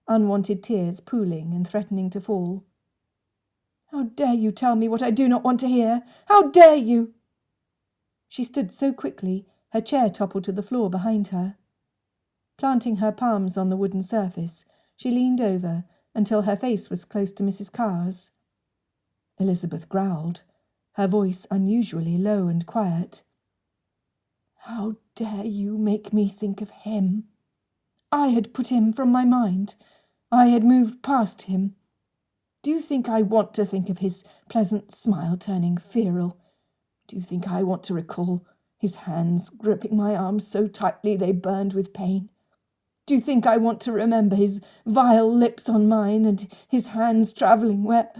unwanted tears pooling and threatening to fall. How dare you tell me what I do not want to hear? How dare you? She stood so quickly, her chair toppled to the floor behind her. Planting her palms on the wooden surface, she leaned over until her face was close to Mrs. Carr's. Elizabeth growled, her voice unusually low and quiet. How dare you make me think of him? I had put him from my mind. I had moved past him. Do you think I want to think of his pleasant smile turning feral? Do you think I want to recall his hands gripping my arms so tightly they burned with pain? Do you think I want to remember his vile lips on mine and his hands travelling where...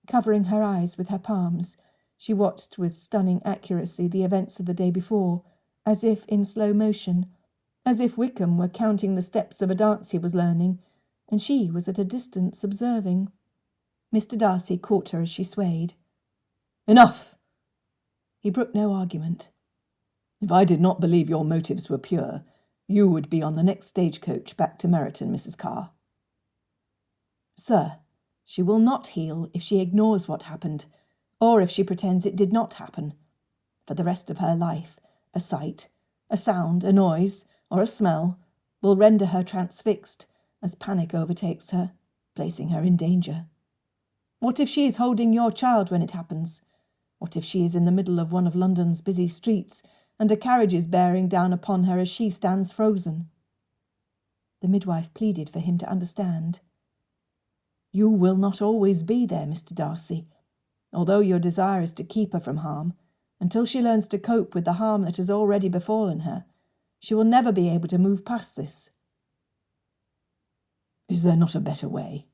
Covering her eyes with her palms, she watched with stunning accuracy the events of the day before, as if in slow motion, as if Wickham were counting the steps of a dance he was learning, and she was at a distance observing. Mr. Darcy caught her as she swayed. "Enough!" He brooked no argument. "If I did not believe your motives were pure, you would be on the next stagecoach back to Meryton, Mrs. Carr." "Sir, she will not heal if she ignores what happened, or if she pretends it did not happen. For the rest of her life, a sight, a sound, a noise, or a smell will render her transfixed as panic overtakes her, placing her in danger. What if she is holding your child when it happens? What if she is in the middle of one of London's busy streets, and a carriage is bearing down upon her as she stands frozen?" The midwife pleaded for him to understand. "You will not always be there, Mr. Darcy. Although your desire is to keep her from harm, until she learns to cope with the harm that has already befallen her, she will never be able to move past this." "Is there not a better way?"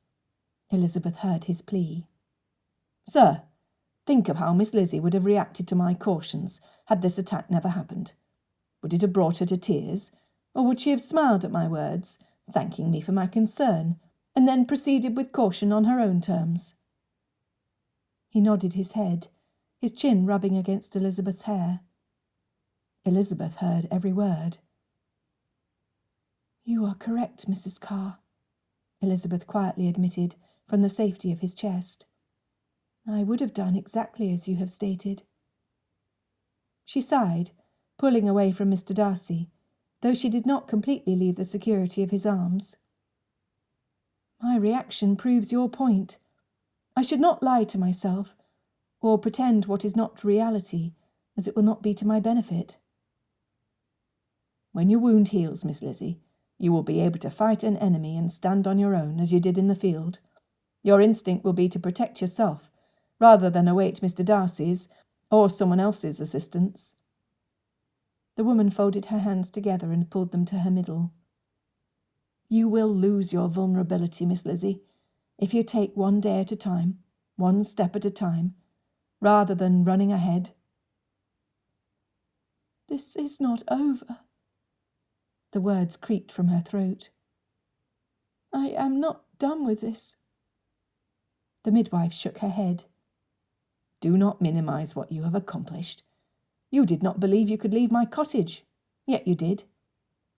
Elizabeth heard his plea. "Sir, think of how Miss Lizzie would have reacted to my cautions had this attack never happened. Would it have brought her to tears, or would she have smiled at my words, thanking me for my concern, and then proceeded with caution on her own terms?" He nodded his head, his chin rubbing against Elizabeth's hair. Elizabeth heard every word. "You are correct, Mrs. Carr," Elizabeth quietly admitted from the safety of his chest. "I would have done exactly as you have stated." She sighed, pulling away from Mr. Darcy, though she did not completely leave the security of his arms. "My reaction proves your point. I should not lie to myself, or pretend what is not reality, as it will not be to my benefit." "When your wound heals, Miss Lizzie, you will be able to fight an enemy and stand on your own, as you did in the field. Your instinct will be to protect yourself, rather than await Mr. Darcy's or someone else's assistance." The woman folded her hands together and pulled them to her middle. "You will lose your vulnerability, Miss Lizzie, if you take one day at a time, one step at a time, rather than running ahead." "This is not over." The words creaked from her throat. "I am not done with this." The midwife shook her head. "Do not minimize what you have accomplished. You did not believe you could leave my cottage, yet you did.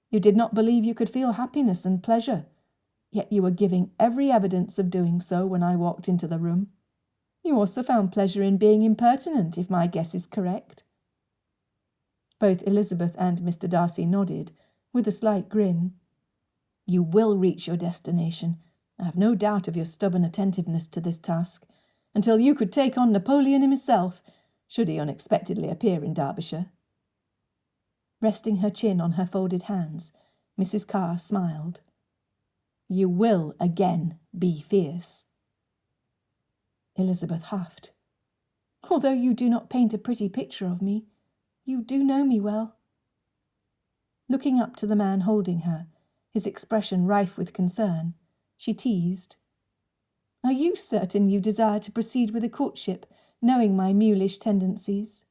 You did not believe you could feel happiness and pleasure, yet you were giving every evidence of doing so when I walked into the room. You also found pleasure in being impertinent, if my guess is correct." Both Elizabeth and Mr. Darcy nodded, with a slight grin. "You will reach your destination. I have no doubt of your stubborn attentiveness to this task, until you could take on Napoleon himself, should he unexpectedly appear in Derbyshire." Resting her chin on her folded hands, Mrs. Carr smiled. "You will again be fierce." Elizabeth huffed. "Although you do not paint a pretty picture of me, you do know me well." Looking up to the man holding her, his expression rife with concern, she teased. "Are you certain you desire to proceed with a courtship, knowing my mulish tendencies?"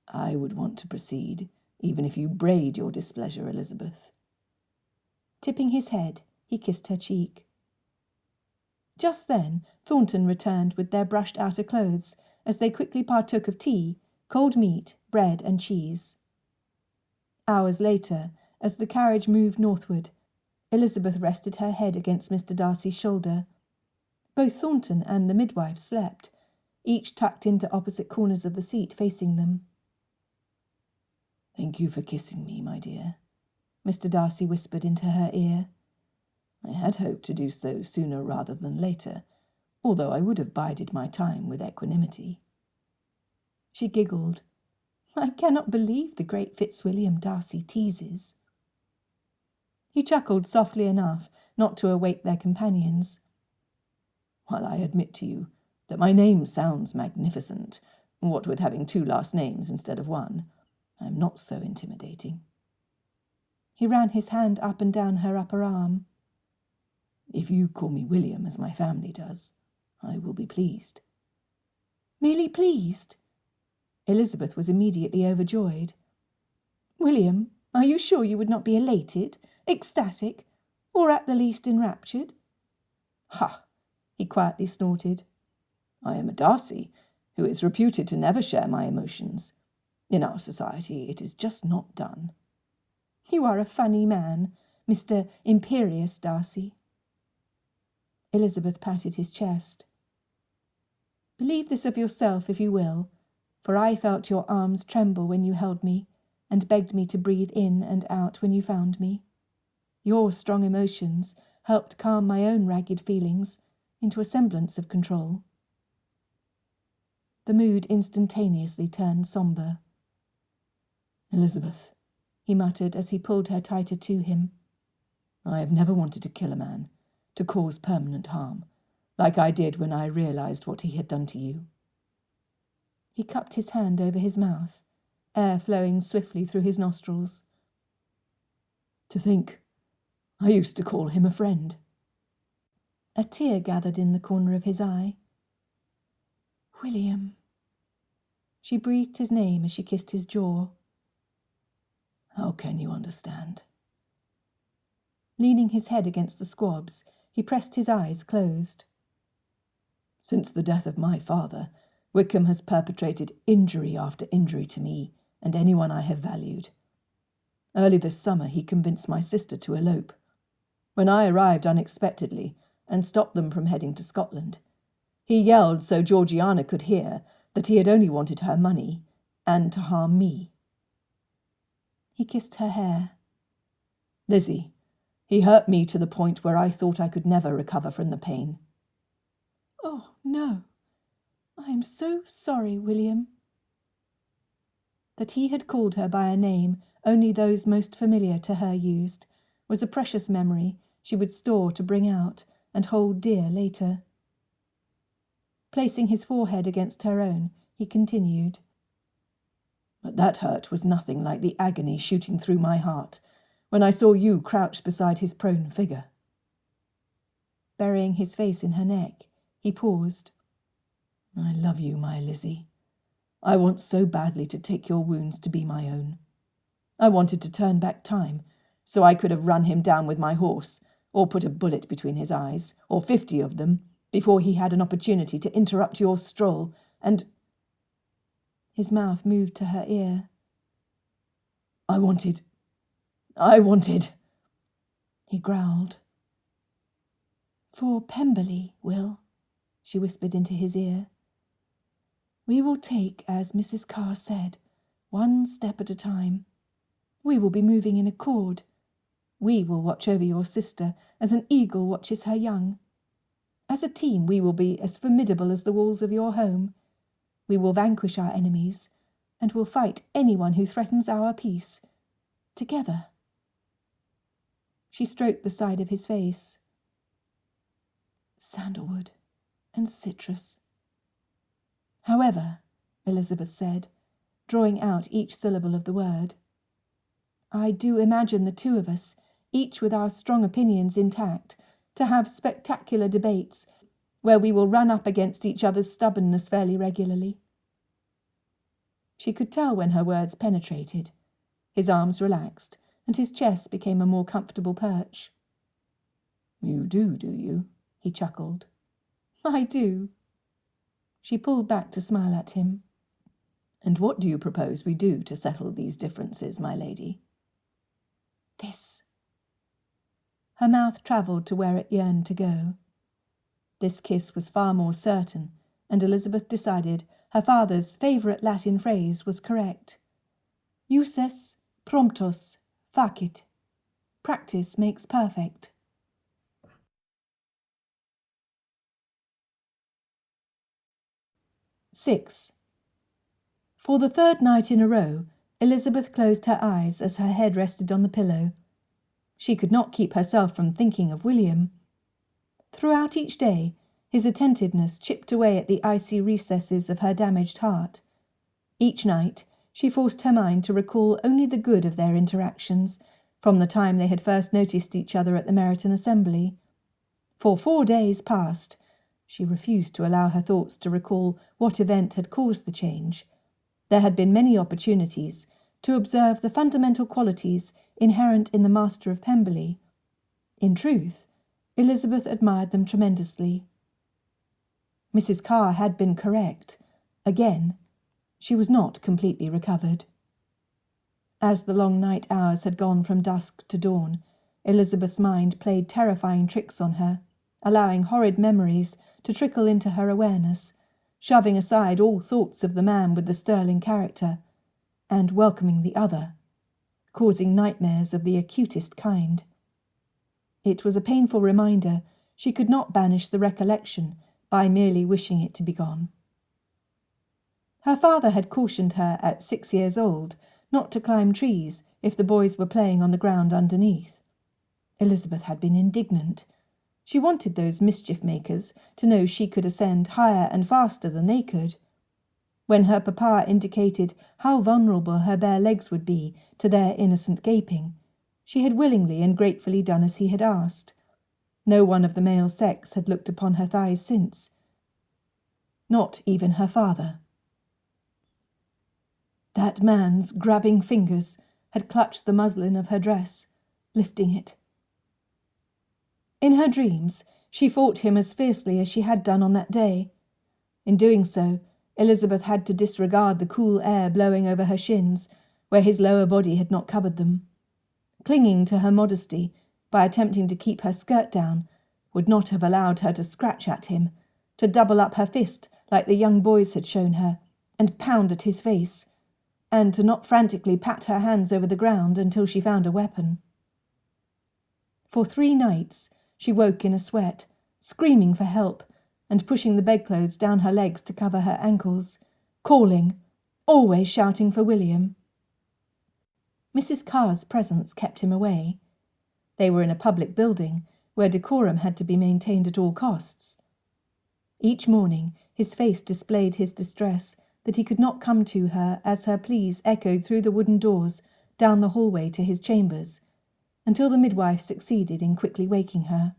"I would want to proceed, even if you braid your displeasure, Elizabeth." Tipping his head, he kissed her cheek. Just then Thornton returned with their brushed outer clothes, as they quickly partook of tea, cold meat, bread and cheese. Hours later, as the carriage moved northward, Elizabeth rested her head against Mr. Darcy's shoulder. Both Thornton and the midwife slept, each tucked into opposite corners of the seat facing them. "Thank you for kissing me, my dear," Mr. Darcy whispered into her ear. "I had hoped to do so sooner rather than later, although I would have bided my time with equanimity." She giggled. I cannot believe the great Fitzwilliam Darcy teases." He chuckled softly enough not to awake their companions. "While I admit to you that my name sounds magnificent, what with having 2 last names instead of 1, I am not so intimidating." He ran his hand up and down her upper arm. "If you call me William, as my family does, I will be pleased." "Merely pleased?" Elizabeth was immediately overjoyed. "William, are you sure you would not be elated, ecstatic, or at the least enraptured?" "Ha!" he quietly snorted. "I am a Darcy, who is reputed to never share my emotions. In our society it is just not done." "You are a funny man, Mr. Imperious Darcy." Elizabeth patted his chest. "Believe this of yourself if you will, for I felt your arms tremble when you held me, and begged me to breathe in and out when you found me. Your strong emotions helped calm my own ragged feelings into a semblance of control." The mood instantaneously turned sombre. "Elizabeth," he muttered as he pulled her tighter to him, "I have never wanted to kill a man, to cause permanent harm, like I did when I realized what he had done to you." He cupped his hand over his mouth, air flowing swiftly through his nostrils. "To think, I used to call him a friend." A tear gathered in the corner of his eye. "William." She breathed his name as she kissed his jaw. "How can you understand?" Leaning his head against the squabs, he pressed his eyes closed. "Since the death of my father, Wickham has perpetrated injury after injury to me and anyone I have valued. Early this summer he convinced my sister to elope. When I arrived unexpectedly and stopped them from heading to Scotland, he yelled so Georgiana could hear that he had only wanted her money and to harm me." He kissed her hair. "Lizzie, he hurt me to the point where I thought I could never recover from the pain." "Oh, no. I am so sorry, William." That he had called her by a name only those most familiar to her used was a precious memory she would store to bring out and hold dear later. Placing his forehead against her own, he continued, "But that hurt was nothing like the agony shooting through my heart when I saw you crouched beside his prone figure." Burying his face in her neck, he paused. "I love you, my Lizzie. I want so badly to take your wounds to be my own. I wanted to turn back time, so I could have run him down with my horse, or put a bullet between his eyes, or 50 of them, before he had an opportunity to interrupt your stroll, and—" His mouth moved to her ear. I wanted, he growled. "For Pemberley, Will," she whispered into his ear. "We will take, as Mrs. Carr said, one step at a time. We will be moving in accord. We will watch over your sister as an eagle watches her young. As a team we will be as formidable as the walls of your home. We will vanquish our enemies, and will fight anyone who threatens our peace. Together." She stroked the side of his face. "Sandalwood and citrus." "However," Elizabeth said, drawing out each syllable of the word, "I do imagine the 2 of us, each with our strong opinions intact, to have spectacular debates where we will run up against each other's stubbornness fairly regularly." She could tell when her words penetrated. His arms relaxed, and his chest became a more comfortable perch. "You do you?" he chuckled. "I do." She pulled back to smile at him. "And what do you propose we do to settle these differences, my lady?" "This." Her mouth travelled to where it yearned to go. This kiss was far more certain, and Elizabeth decided her father's favourite Latin phrase was correct. Usus promptus facit. Practice makes perfect. "6. For the third night in a row, Elizabeth closed her eyes as her head rested on the pillow. She could not keep herself from thinking of William. Throughout each day, his attentiveness chipped away at the icy recesses of her damaged heart. Each night, she forced her mind to recall only the good of their interactions, from the time they had first noticed each other at the Meryton Assembly. For 4 days past, she refused to allow her thoughts to recall what event had caused the change. There had been many opportunities to observe the fundamental qualities inherent in the master of Pemberley. In truth, Elizabeth admired them tremendously. Mrs. Carr had been correct. Again, she was not completely recovered. As the long night hours had gone from dusk to dawn, Elizabeth's mind played terrifying tricks on her, allowing horrid memories to trickle into her awareness, shoving aside all thoughts of the man with the sterling character, and welcoming the other, causing nightmares of the acutest kind. It was a painful reminder she could not banish the recollection by merely wishing it to be gone. Her father had cautioned her at 6 years old not to climb trees if the boys were playing on the ground underneath. Elizabeth had been indignant. She wanted those mischief-makers to know she could ascend higher and faster than they could. When her papa indicated how vulnerable her bare legs would be to their innocent gaping, she had willingly and gratefully done as he had asked. No one of the male sex had looked upon her thighs since. Not even her father. That man's grabbing fingers had clutched the muslin of her dress, lifting it. In her dreams, she fought him as fiercely as she had done on that day. In doing so, Elizabeth had to disregard the cool air blowing over her shins, where his lower body had not covered them. Clinging to her modesty, by attempting to keep her skirt down, would not have allowed her to scratch at him, to double up her fist like the young boys had shown her, and pound at his face, and to not frantically pat her hands over the ground until she found a weapon. For 3 nights, she woke in a sweat, screaming for help, and pushing the bedclothes down her legs to cover her ankles, calling, always shouting for William. Mrs. Carr's presence kept him away. They were in a public building, where decorum had to be maintained at all costs. Each morning his face displayed his distress that he could not come to her as her pleas echoed through the wooden doors down the hallway to his chambers, until the midwife succeeded in quickly waking her.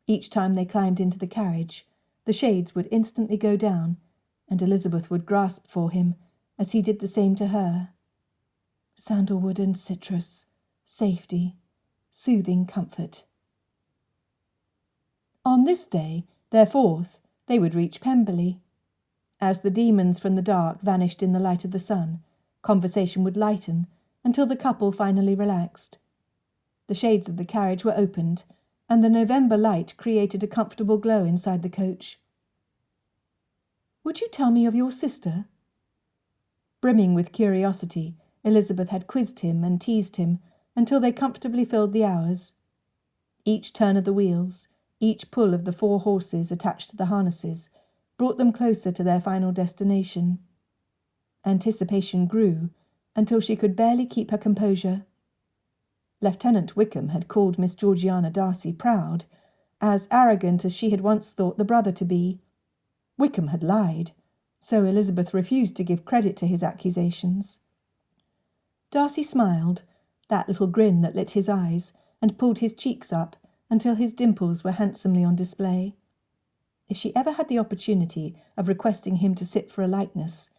Each time they climbed into the carriage, the shades would instantly go down, and Elizabeth would grasp for him as he did the same to her. Sandalwood and citrus, safety, soothing comfort. On this day, their 4th, they would reach Pemberley. As the demons from the dark vanished in the light of the sun, conversation would lighten until the couple finally relaxed. The shades of the carriage were opened, and the November light created a comfortable glow inside the coach. "Would you tell me of your sister?" Brimming with curiosity, Elizabeth had quizzed him and teased him until they comfortably filled the hours. Each turn of the wheels, each pull of the 4 horses attached to the harnesses, brought them closer to their final destination. Anticipation grew until she could barely keep her composure. Lieutenant Wickham had called Miss Georgiana Darcy proud, as arrogant as she had once thought the brother to be. Wickham had lied, so Elizabeth refused to give credit to his accusations. Darcy smiled, that little grin that lit his eyes, and pulled his cheeks up until his dimples were handsomely on display. If she ever had the opportunity of requesting him to sit for a likeness,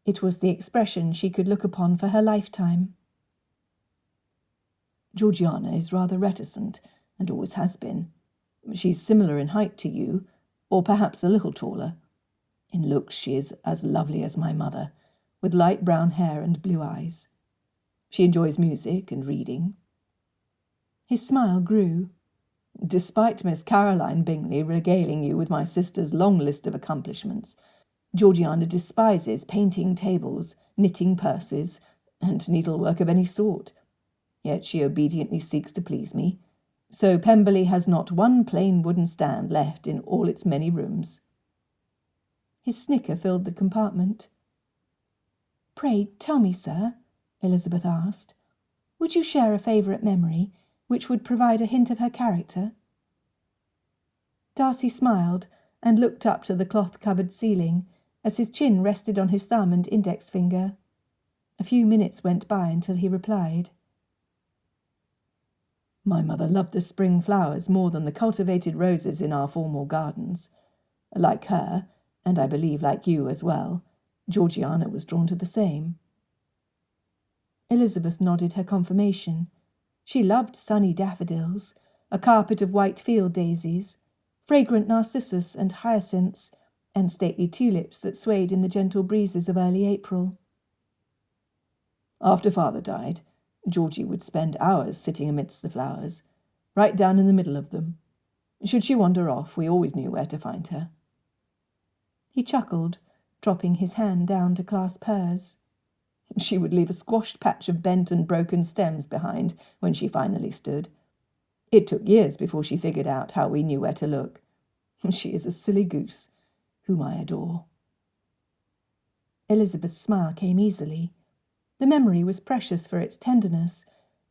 it was the expression she could look upon for her lifetime. "Georgiana is rather reticent, and always has been. She's similar in height to you, or perhaps a little taller. In looks she is as lovely as my mother, with light brown hair and blue eyes. She enjoys music and reading." His smile grew. "Despite Miss Caroline Bingley regaling you with my sister's long list of accomplishments, Georgiana despises painting tables, knitting purses, and needlework of any sort. Yet she obediently seeks to please me, so Pemberley has not one plain wooden stand left in all its many rooms." His snicker filled the compartment. "Pray tell me, sir," Elizabeth asked, "would you share a favourite memory which would provide a hint of her character?" Darcy smiled and looked up to the cloth-covered ceiling as his chin rested on his thumb and index finger. A few minutes went by until he replied. "My mother loved the spring flowers more than the cultivated roses in our formal gardens. Like her, and I believe like you as well, Georgiana was drawn to the same." Elizabeth nodded her confirmation. She loved sunny daffodils, a carpet of white field daisies, fragrant narcissus and hyacinths, and stately tulips that swayed in the gentle breezes of early April. "After father died, Georgie would spend hours sitting amidst the flowers, right down in the middle of them. Should she wander off, we always knew where to find her." He chuckled, dropping his hand down to clasp hers. "She would leave a squashed patch of bent and broken stems behind when she finally stood. It took years before she figured out how we knew where to look. She is a silly goose, whom I adore." Elizabeth's smile came easily. The memory was precious for its tenderness,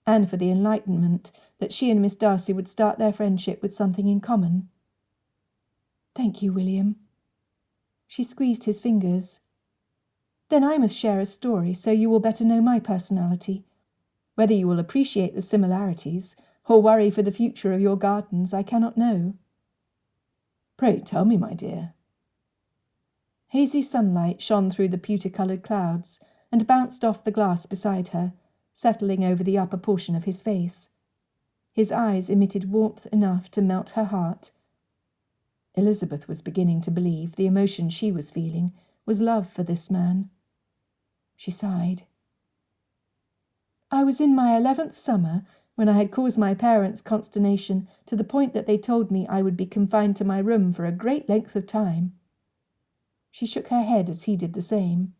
and for the enlightenment that she and Miss Darcy would start their friendship with something in common. "Thank you, William." She squeezed his fingers. "Then I must share a story so you will better know my personality. Whether you will appreciate the similarities or worry for the future of your gardens, I cannot know." "Pray tell me, my dear." Hazy sunlight shone through the pewter-coloured clouds and bounced off the glass beside her, settling over the upper portion of his face. His eyes emitted warmth enough to melt her heart. Elizabeth was beginning to believe the emotion she was feeling was love for this man. She sighed. "I was in my 11th summer when I had caused my parents consternation to the point that they told me I would be confined to my room for a great length of time." She shook her head as he did the same.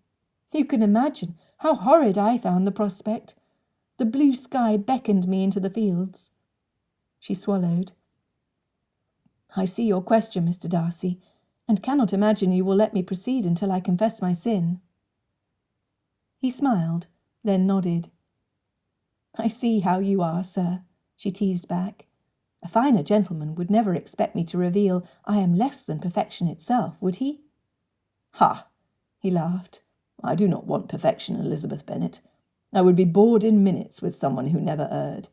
"You can imagine how horrid I found the prospect. The blue sky beckoned me into the fields." She swallowed. "I see your question, Mr. Darcy, and cannot imagine you will let me proceed until I confess my sin." He smiled, then nodded. "I see how you are, sir," she teased back. "A finer gentleman would never expect me to reveal I am less than perfection itself, would he?" "Ha!" he laughed. "I do not want perfection, Elizabeth Bennet. I would be bored in minutes with someone who never erred.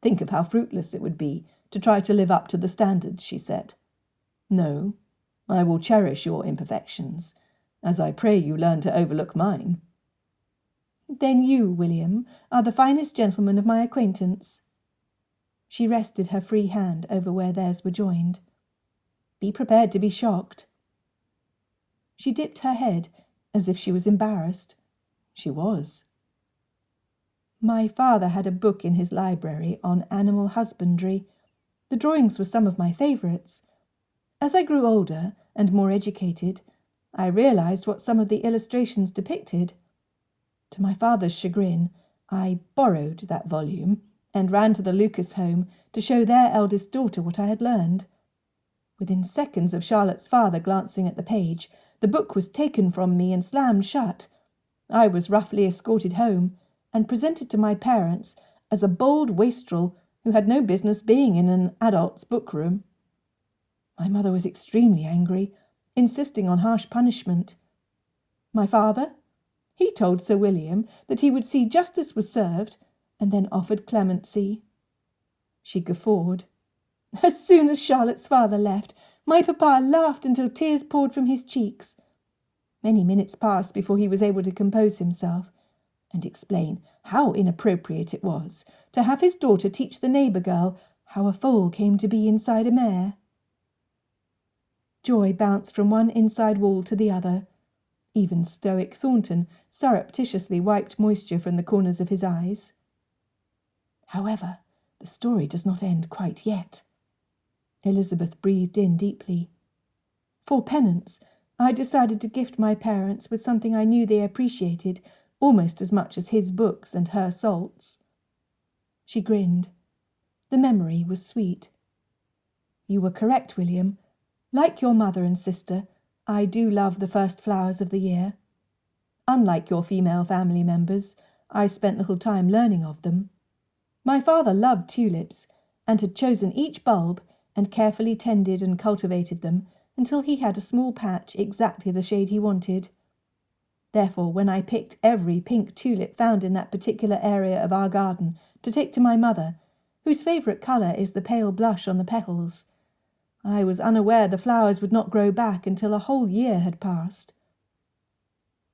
Think of how fruitless it would be to try to live up to the standards she set. No, I will cherish your imperfections, as I pray you learn to overlook mine." "Then you, William, are the finest gentleman of my acquaintance." She rested her free hand over where theirs were joined. "Be prepared to be shocked." She dipped her head as if she was embarrassed. She was. "My father had a book in his library on animal husbandry. The drawings were some of my favourites. As I grew older and more educated, I realised what some of the illustrations depicted. To my father's chagrin, I borrowed that volume and ran to the Lucas home to show their eldest daughter what I had learned. Within seconds of Charlotte's father glancing at the page, the book was taken from me and slammed shut. I was roughly escorted home and presented to my parents as a bold wastrel who had no business being in an adult's book-room. My mother was extremely angry, insisting on harsh punishment. My father? He told Sir William that he would see justice was served, and then offered clemency." She guffawed. "As soon as Charlotte's father left, my papa laughed until tears poured from his cheeks. Many minutes passed before he was able to compose himself and explain how inappropriate it was to have his daughter teach the neighbour girl how a foal came to be inside a mare." Joy bounced from one inside wall to the other. Even stoic Thornton surreptitiously wiped moisture from the corners of his eyes. "However, the story does not end quite yet." Elizabeth breathed in deeply. "For penance, I decided to gift my parents with something I knew they appreciated almost as much as his books and her salts." She grinned. The memory was sweet. "You were correct, William. Like your mother and sister, I do love the first flowers of the year. Unlike your female family members, I spent little time learning of them. My father loved tulips, and had chosen each bulb and carefully tended and cultivated them until he had a small patch exactly the shade he wanted. Therefore, when I picked every pink tulip found in that particular area of our garden to take to my mother, whose favourite colour is the pale blush on the petals, I was unaware the flowers would not grow back until a whole year had passed.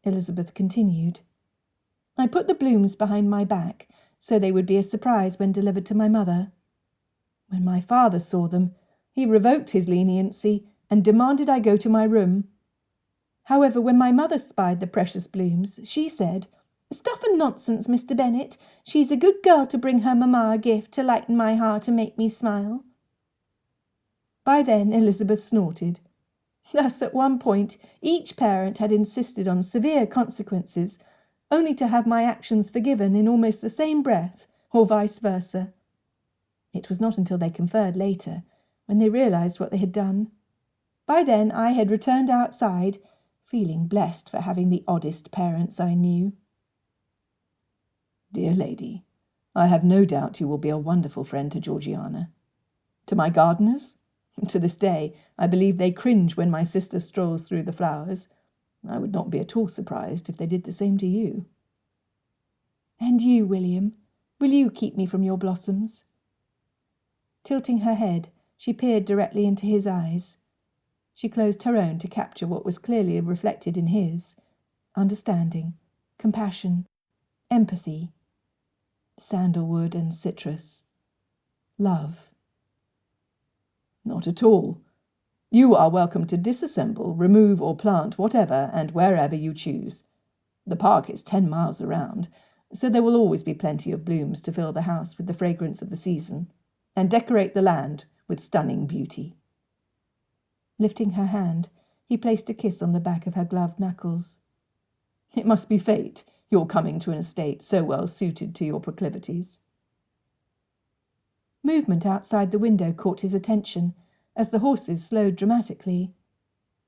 Elizabeth continued. I put the blooms behind my back, so they would be a surprise when delivered to my mother. When my father saw them, he revoked his leniency and demanded I go to my room. However, when my mother spied the precious blooms, she said, "Stuff and nonsense, Mr. Bennet. She's a good girl to bring her mamma a gift to lighten my heart and make me smile." By then Elizabeth snorted. Thus, at one point, each parent had insisted on severe consequences, only to have my actions forgiven in almost the same breath, or vice versa. It was not until they conferred later, when they realized what they had done. By then I had returned outside, feeling blessed for having the oddest parents I knew. Dear lady, I have no doubt you will be a wonderful friend to Georgiana. To my gardeners? To this day, I believe they cringe when my sister strolls through the flowers. I would not be at all surprised if they did the same to you. And you, William, will you keep me from your blossoms? Tilting her head, she peered directly into his eyes. She closed her own to capture what was clearly reflected in his: understanding, compassion, empathy, sandalwood and citrus, love. Not at all. You are welcome to disassemble, remove or plant whatever and wherever you choose. The park is 10 miles around, so there will always be plenty of blooms to fill the house with the fragrance of the season, and decorate the land with stunning beauty. Lifting her hand, he placed a kiss on the back of her gloved knuckles. It must be fate, your coming to an estate so well suited to your proclivities. Movement outside the window caught his attention as the horses slowed dramatically.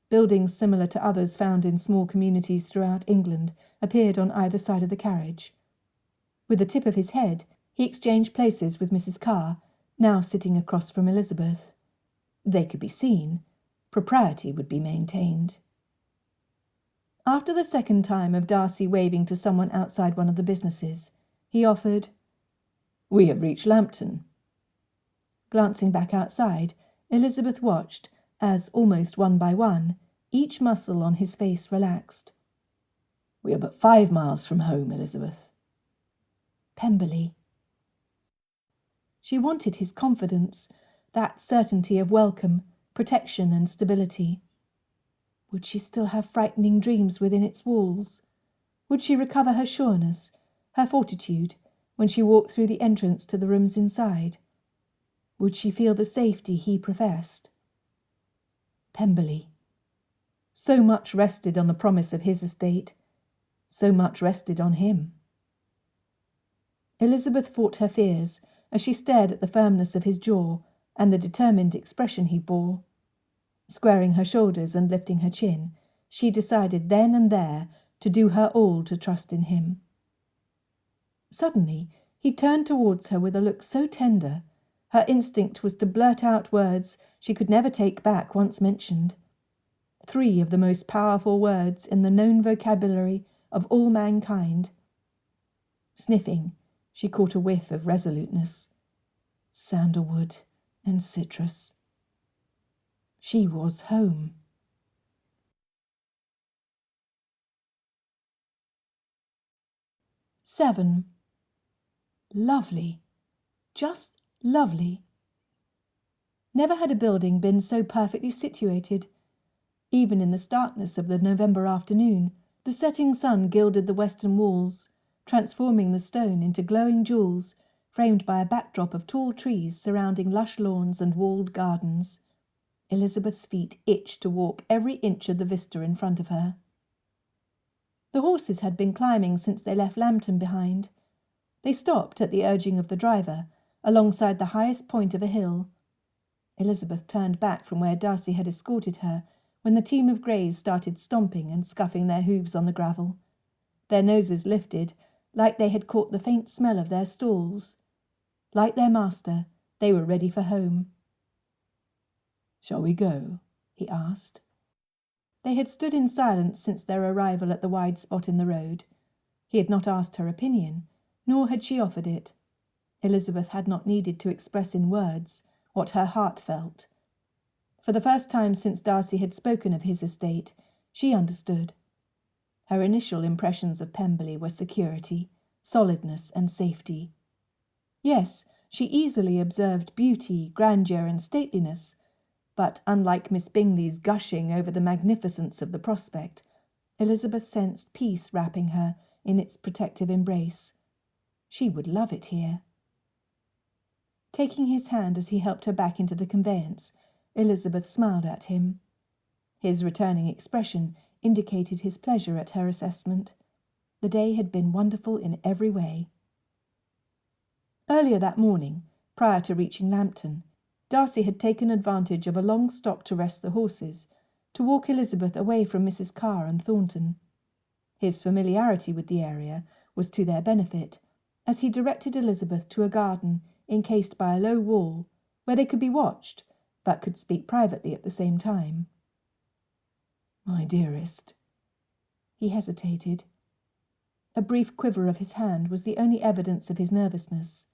Buildings similar to others found in small communities throughout England appeared on either side of the carriage. With the tip of his head, he exchanged places with Mrs. Carr, now sitting across from Elizabeth. They could be seen. Propriety would be maintained. After the second time of Darcy waving to someone outside one of the businesses, he offered, "We have reached Lambton." Glancing back outside, Elizabeth watched as, almost one by one, each muscle on his face relaxed. "We are but 5 miles from home, Elizabeth." Pemberley. She wanted his confidence, that certainty of welcome, protection and stability. Would she still have frightening dreams within its walls? Would she recover her sureness, her fortitude, when she walked through the entrance to the rooms inside? Would she feel the safety he professed? Pemberley. So much rested on the promise of his estate. So much rested on him. Elizabeth fought her fears as she stared at the firmness of his jaw and the determined expression he bore. Squaring her shoulders and lifting her chin, she decided then and there to do her all to trust in him. Suddenly, he turned towards her with a look so tender, her instinct was to blurt out words she could never take back once mentioned. 3 of the most powerful words in the known vocabulary of all mankind. Sniffing, she caught a whiff of resoluteness. Sandalwood and citrus. She was home. Seven. Lovely. Just lovely. Never had a building been so perfectly situated. Even in the starkness of the November afternoon, the setting sun gilded the western walls, transforming the stone into glowing jewels, framed by a backdrop of tall trees surrounding lush lawns and walled gardens. Elizabeth's feet itched to walk every inch of the vista in front of her. The horses had been climbing since they left Lambton behind. They stopped at the urging of the driver, alongside the highest point of a hill. Elizabeth turned back from where Darcy had escorted her when the team of greys started stomping and scuffing their hooves on the gravel. their noses lifted, like they had caught the faint smell of their stalls. Like their master, they were ready for home. "Shall we go?" he asked. They had stood in silence since their arrival at the wide spot in the road. He had not asked her opinion, nor had she offered it. Elizabeth had not needed to express in words what her heart felt. For the first time since Darcy had spoken of his estate, she understood. Her initial impressions of Pemberley were security, solidness, and safety. Yes, she easily observed beauty, grandeur, and stateliness, but unlike Miss Bingley's gushing over the magnificence of the prospect, Elizabeth sensed peace wrapping her in its protective embrace. She would love it here. Taking his hand as he helped her back into the conveyance, Elizabeth smiled at him. His returning expression indicated his pleasure at her assessment. The day had been wonderful in every way. Earlier that morning, prior to reaching Lambton, Darcy had taken advantage of a long stop to rest the horses, to walk Elizabeth away from Mrs. Carr and Thornton. His familiarity with the area was to their benefit, as he directed Elizabeth to a garden encased by a low wall, where they could be watched, but could speak privately at the same time. "My dearest." He hesitated. A brief quiver of his hand was the only evidence of his nervousness.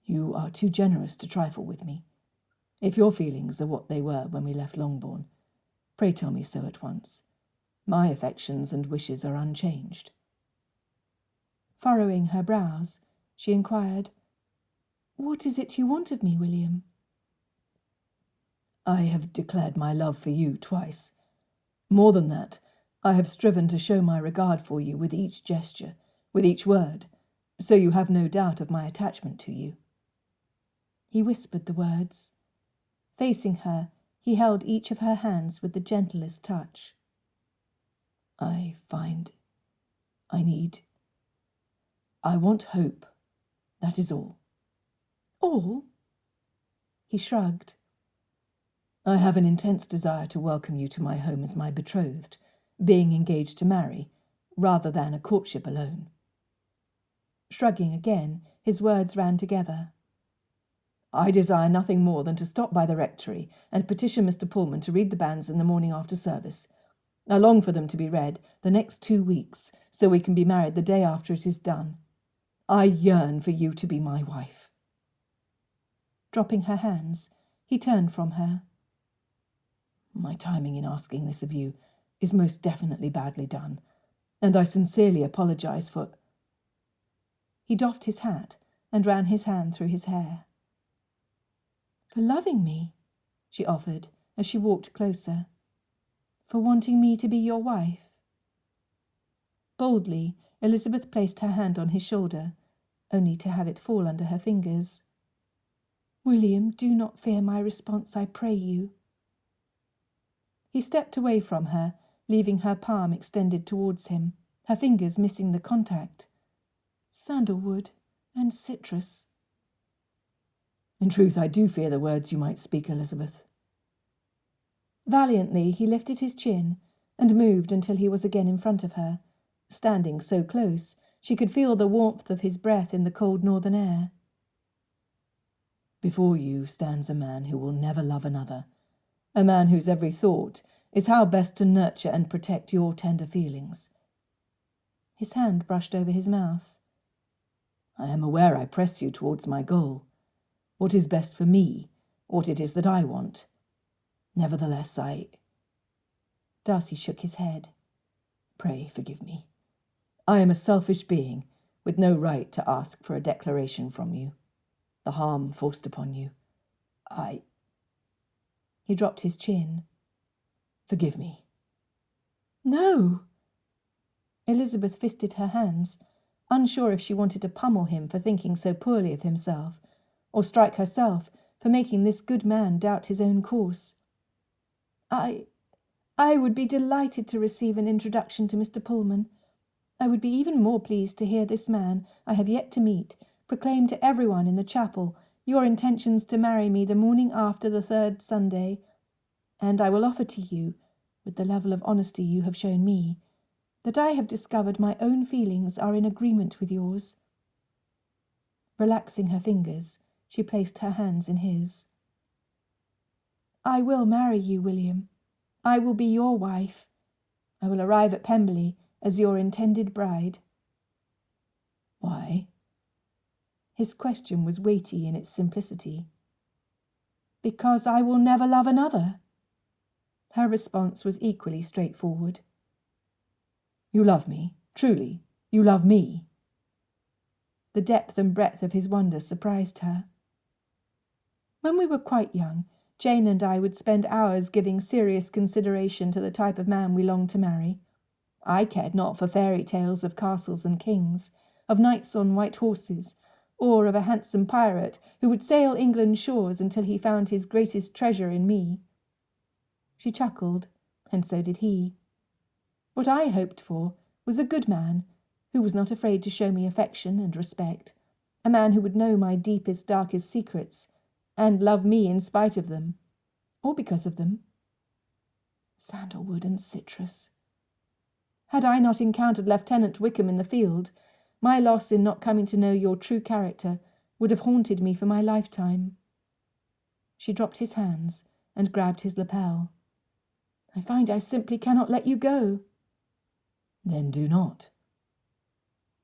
"You are too generous to trifle with me. If your feelings are what they were when we left Longbourn, pray tell me so at once. My affections and wishes are unchanged." Furrowing her brows, she inquired, "What is it you want of me, William?" "I have declared my love for you twice. More than that, I have striven to show my regard for you with each gesture, with each word, so you have no doubt of my attachment to you." He whispered the words. Facing her, he held each of her hands with the gentlest touch. I want hope. That is all." "All?" He shrugged. "I have an intense desire to welcome you to my home as my betrothed, being engaged to marry, rather than a courtship alone." Shrugging again, his words ran together. "I desire nothing more than to stop by the rectory and petition Mr. Pullman to read the banns in the morning after service. I long for them to be read the next 2 weeks, so we can be married the day after it is done. I yearn for you to be my wife." Dropping her hands, he turned from her. "My timing in asking this of you is most definitely badly done, and I sincerely apologize for—" He doffed his hat and ran his hand through his hair. "For loving me," she offered as she walked closer. "For wanting me to be your wife." Boldly, Elizabeth placed her hand on his shoulder, only to have it fall under her fingers. "William, do not fear my response, I pray you." He stepped away from her, leaving her palm extended towards him, her fingers missing the contact. "Sandalwood and citrus." "In truth, I do fear the words you might speak, Elizabeth." Valiantly, he lifted his chin and moved until he was again in front of her, standing so close she could feel the warmth of his breath in the cold northern air. "Before you stands a man who will never love another, a man whose every thought is how best to nurture and protect your tender feelings." His hand brushed over his mouth. "I am aware I press you towards my goal, what is best for me, what it is that I want. Nevertheless, Darcy shook his head. "Pray forgive me. I am a selfish being, with no right to ask for a declaration from you. The harm forced upon you. He dropped his chin. "Forgive me." "No!" Elizabeth fisted her hands, unsure if she wanted to pummel him for thinking so poorly of himself, or strike herself for making this good man doubt his own course. I would be delighted to receive an introduction to Mr. Pullman. I would be even more pleased to hear this man I have yet to meet proclaim to everyone in the chapel your intentions to marry me the morning after the 3rd Sunday, and I will offer to you, with the level of honesty you have shown me, that I have discovered my own feelings are in agreement with yours." Relaxing her fingers, she placed her hands in his. "I will marry you, William. I will be your wife. I will arrive at Pemberley as your intended bride." "Why?" His question was weighty in its simplicity. "Because I will never love another." Her response was equally straightforward. "You love me, truly? You love me?" The depth and breadth of his wonder surprised her. "When we were quite young, Jane and I would spend hours giving serious consideration to the type of man we longed to marry. I cared not for fairy tales of castles and kings, of knights on white horses, or of a handsome pirate who would sail England's shores until he found his greatest treasure in me." She chuckled, and so did he. What I hoped for was a good man, who was not afraid to show me affection and respect, a man who would know my deepest, darkest secrets, and love me in spite of them, or because of them. Sandalwood and citrus. Had I not encountered Lieutenant Wickham in the field, my loss in not coming to know your true character would have haunted me for my lifetime. She dropped his hands and grabbed his lapel. "I find I simply cannot let you go." "Then do not."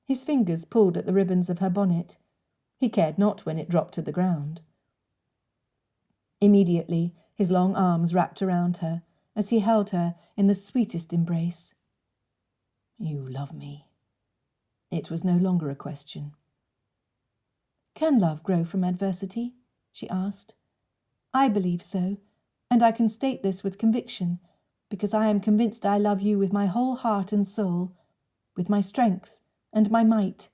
His fingers pulled at the ribbons of her bonnet. He cared not when it dropped to the ground. Immediately, his long arms wrapped around her as he held her in the sweetest embrace. "You love me." It was no longer a question. "Can love grow from adversity?" she asked. "I believe so, and I can state this with conviction, because I am convinced I love you with my whole heart and soul, with my strength and my might.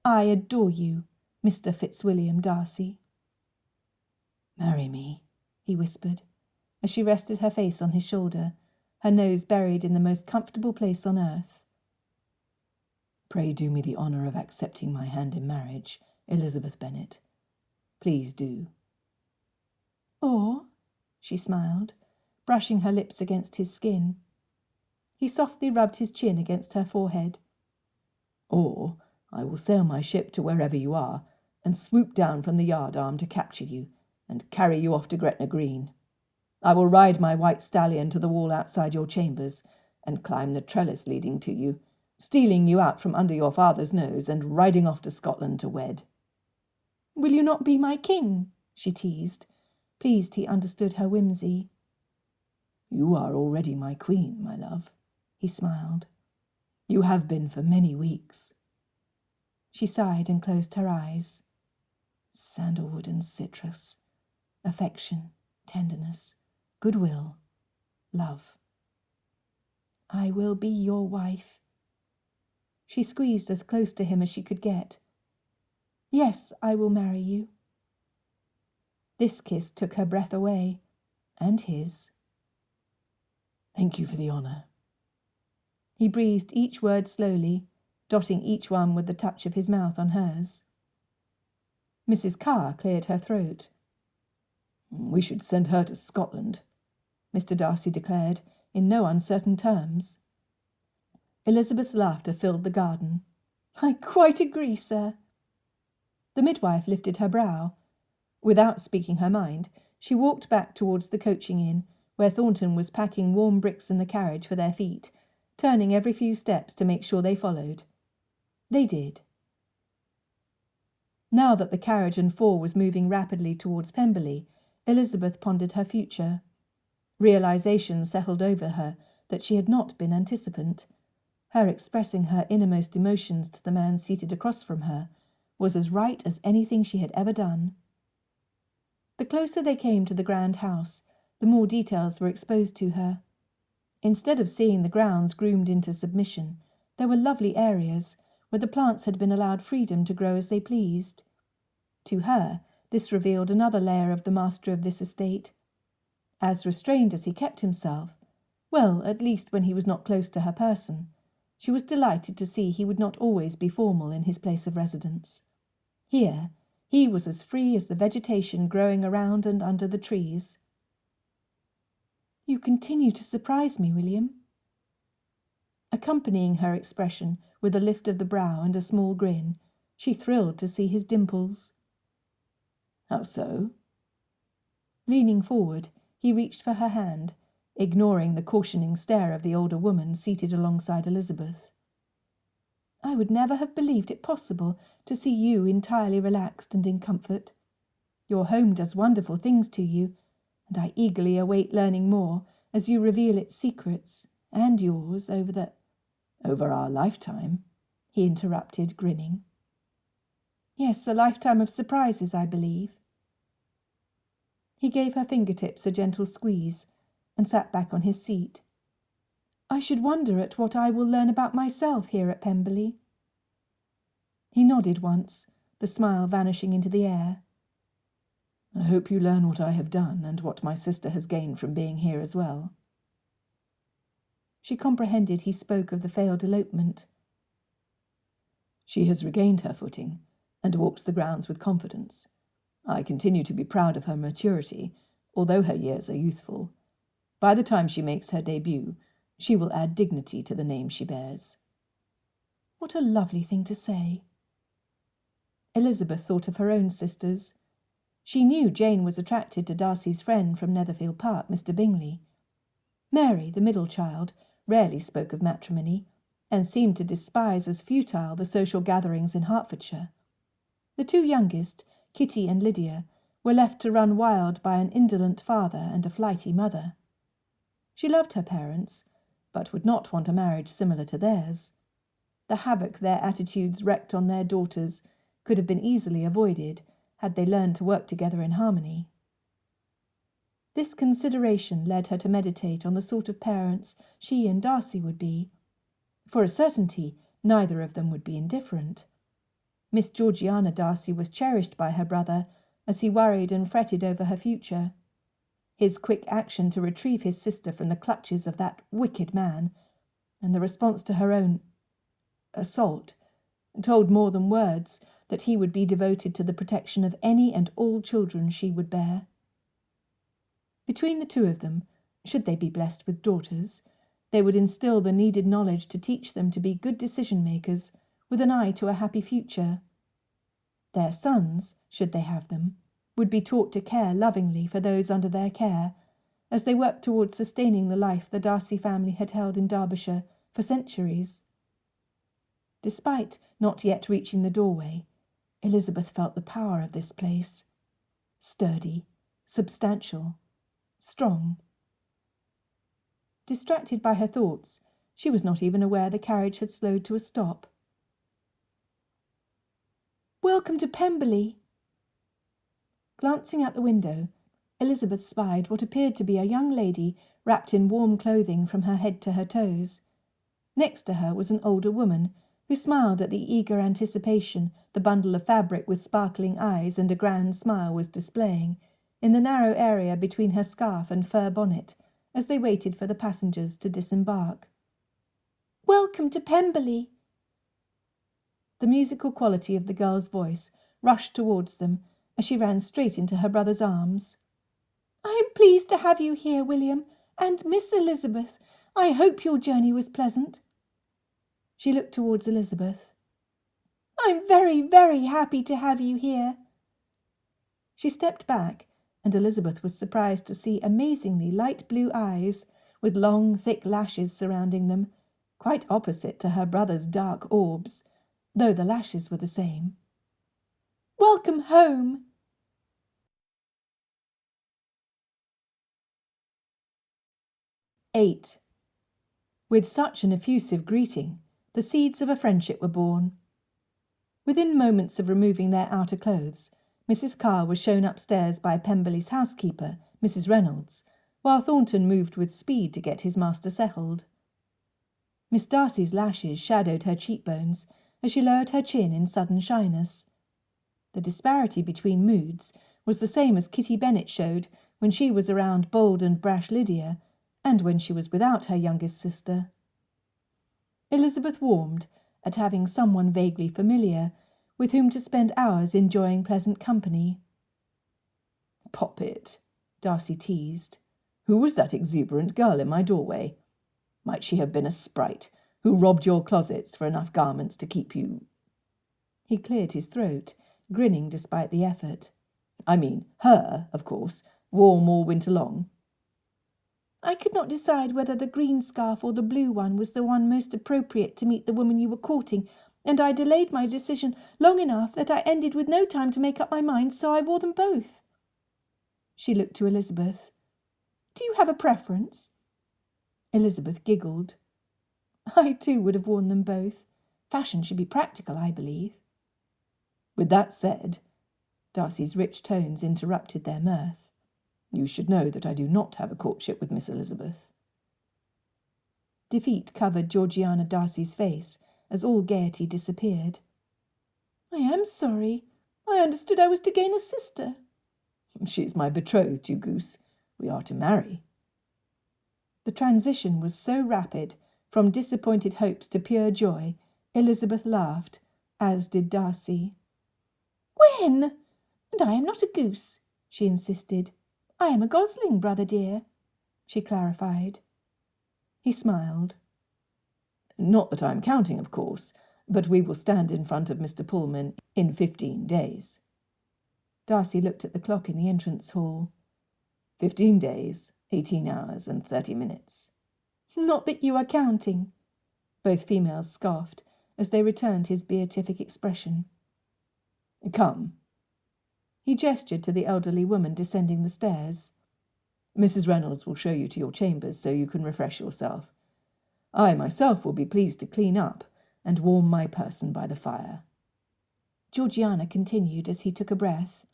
I adore you, Mr. Fitzwilliam Darcy." "Marry me," he whispered, as she rested her face on his shoulder, her nose buried in the most comfortable place on earth. "Pray do me the honour of accepting my hand in marriage, Elizabeth Bennet. Please do." "Or," she smiled, brushing her lips against his skin. He softly rubbed his chin against her forehead. "Or I will sail my ship to wherever you are, and swoop down from the yard arm to capture you, and carry you off to Gretna Green. I will ride my white stallion to the wall outside your chambers, and climb the trellis leading to you, stealing you out from under your father's nose and riding off to Scotland to wed." "Will you not be my king?" she teased, pleased he understood her whimsy. "You are already my queen, my love," he smiled. "You have been for many weeks." She sighed and closed her eyes. Sandalwood and citrus, affection, tenderness, goodwill, love. "I will be your wife." She squeezed as close to him as she could get. "Yes, I will marry you." This kiss took her breath away, and his. "Thank you for the honour." He breathed each word slowly, dotting each one with the touch of his mouth on hers. Mrs. Carr cleared her throat. "We should send her to Scotland," Mr. Darcy declared, in no uncertain terms. Elizabeth's laughter filled the garden. "I quite agree, sir." The midwife lifted her brow. Without speaking her mind, she walked back towards the coaching inn, where Thornton was packing warm bricks in the carriage for their feet, turning every few steps to make sure they followed. They did. Now that the carriage and four was moving rapidly towards Pemberley, Elizabeth pondered her future. Realization settled over her that she had not been anticipant. Her expressing her innermost emotions to the man seated across from her was as right as anything she had ever done. The closer they came to the grand house, the more details were exposed to her. Instead of seeing the grounds groomed into submission, there were lovely areas where the plants had been allowed freedom to grow as they pleased. To her, this revealed another layer of the master of this estate. As restrained as he kept himself, well, at least when he was not close to her person, she was delighted to see he would not always be formal in his place of residence. Here, he was as free as the vegetation growing around and under the trees. "You continue to surprise me, William." Accompanying her expression with a lift of the brow and a small grin, she thrilled to see his dimples. "How so?" Leaning forward, he reached for her hand, ignoring the cautioning stare of the older woman seated alongside Elizabeth. "I would never have believed it possible to see you entirely relaxed and in comfort. Your home does wonderful things to you, and I eagerly await learning more as you reveal its secrets, and yours, over our lifetime," he interrupted, grinning. "Yes, a lifetime of surprises, I believe." He gave her fingertips a gentle squeeze and sat back on his seat. "I should wonder at what I will learn about myself here at Pemberley." He nodded once, the smile vanishing into the air. "I hope you learn what I have done and what my sister has gained from being here as well." She comprehended he spoke of the failed elopement. "She has regained her footing and walks the grounds with confidence. I continue to be proud of her maturity, although her years are youthful. By the time she makes her debut, she will add dignity to the name she bears." What a lovely thing to say. Elizabeth thought of her own sisters. She knew Jane was attracted to Darcy's friend from Netherfield Park, Mr. Bingley. Mary, the middle child, rarely spoke of matrimony, and seemed to despise as futile the social gatherings in Hertfordshire. The two youngest, Kitty and Lydia, were left to run wild by an indolent father and a flighty mother. She loved her parents, but would not want a marriage similar to theirs. The havoc their attitudes wreaked on their daughters could have been easily avoided had they learned to work together in harmony. This consideration led her to meditate on the sort of parents she and Darcy would be. For a certainty, neither of them would be indifferent. Miss Georgiana Darcy was cherished by her brother as he worried and fretted over her future. His quick action to retrieve his sister from the clutches of that wicked man, and the response to her own assault, told more than words that he would be devoted to the protection of any and all children she would bear. Between the two of them, should they be blessed with daughters, they would instill the needed knowledge to teach them to be good decision-makers with an eye to a happy future. Their sons, should they have them, would be taught to care lovingly for those under their care, as they worked towards sustaining the life the Darcy family had held in Derbyshire for centuries. Despite not yet reaching the doorway, Elizabeth felt the power of this place. Sturdy, substantial, strong. Distracted by her thoughts, she was not even aware the carriage had slowed to a stop. "Welcome to Pemberley." Glancing out the window, Elizabeth spied what appeared to be a young lady wrapped in warm clothing from her head to her toes. Next to her was an older woman, who smiled at the eager anticipation the bundle of fabric with sparkling eyes and a grand smile was displaying, in the narrow area between her scarf and fur bonnet, as they waited for the passengers to disembark. "Welcome to Pemberley." The musical quality of the girl's voice rushed towards them as she ran straight into her brother's arms. "I am pleased to have you here, William, and Miss Elizabeth. I hope your journey was pleasant." She looked towards Elizabeth. "I'm very, very happy to have you here." She stepped back, and Elizabeth was surprised to see amazingly light blue eyes, with long, thick lashes surrounding them, quite opposite to her brother's dark orbs, though the lashes were the same. "Welcome home." "8. With such an effusive greeting, the seeds of a friendship were born. Within moments of removing their outer clothes, Mrs. Carr was shown upstairs by Pemberley's housekeeper, Mrs. Reynolds, while Thornton moved with speed to get his master settled. Miss Darcy's lashes shadowed her cheekbones as she lowered her chin in sudden shyness. The disparity between moods was the same as Kitty Bennet showed when she was around bold and brash Lydia, and when she was without her youngest sister. Elizabeth warmed at having someone vaguely familiar, with whom to spend hours enjoying pleasant company. "Poppet," Darcy teased. "Who was that exuberant girl in my doorway? Might she have been a sprite, who robbed your closets for enough garments to keep you—" He cleared his throat, grinning despite the effort. "I mean, her, of course, warm all winter long." "I could not decide whether the green scarf or the blue one was the one most appropriate to meet the woman you were courting, and I delayed my decision long enough that I ended with no time to make up my mind, so I wore them both." She looked to Elizabeth. "Do you have a preference?" Elizabeth giggled. "I too would have worn them both. Fashion should be practical, I believe." "With that said," Darcy's rich tones interrupted their mirth, "you should know that I do not have a courtship with Miss Elizabeth." Defeat covered Georgiana Darcy's face as all gaiety disappeared. "I am sorry. I understood I was to gain a sister." "She is my betrothed, you goose. We are to marry." The transition was so rapid, from disappointed hopes to pure joy, Elizabeth laughed, as did Darcy. "When? And I am not a goose," she insisted. "I am a gosling, brother dear," she clarified. He smiled. "Not that I am counting, of course, but we will stand in front of Mr. Pullman in 15 days. Darcy looked at the clock in the entrance hall. 15 days, 18 hours and 30 minutes. "Not that you are counting." Both females scoffed as they returned his beatific expression. "Come." He gestured to the elderly woman descending the stairs. "Mrs. Reynolds will show you to your chambers so you can refresh yourself. I myself will be pleased to clean up and warm my person by the fire." Georgiana continued as he took a breath.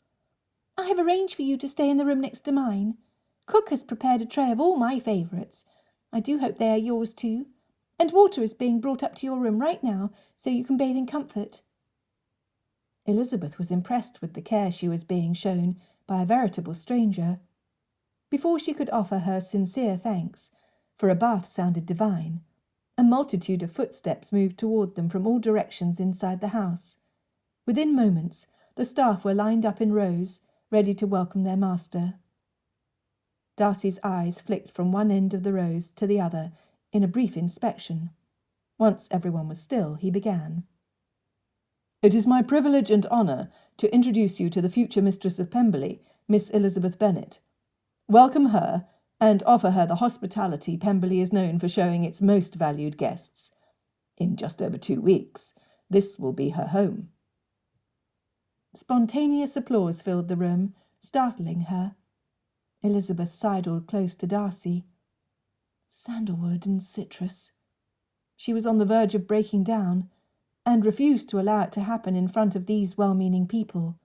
"I have arranged for you to stay in the room next to mine. Cook has prepared a tray of all my favourites. I do hope they are yours too. And water is being brought up to your room right now, so you can bathe in comfort." Elizabeth was impressed with the care she was being shown by a veritable stranger. Before she could offer her sincere thanks, for a bath sounded divine, a multitude of footsteps moved toward them from all directions inside the house. Within moments, the staff were lined up in rows, ready to welcome their master. Darcy's eyes flicked from one end of the rows to the other in a brief inspection. Once everyone was still, he began. "It is my privilege and honour to introduce you to the future mistress of Pemberley, Miss Elizabeth Bennet. Welcome her, and offer her the hospitality Pemberley is known for showing its most valued guests. In just over 2 weeks, this will be her home." Spontaneous applause filled the room, startling her. Elizabeth sidled close to Darcy. Sandalwood and citrus. She was on the verge of breaking down, and refused to allow it to happen in front of these well-meaning people.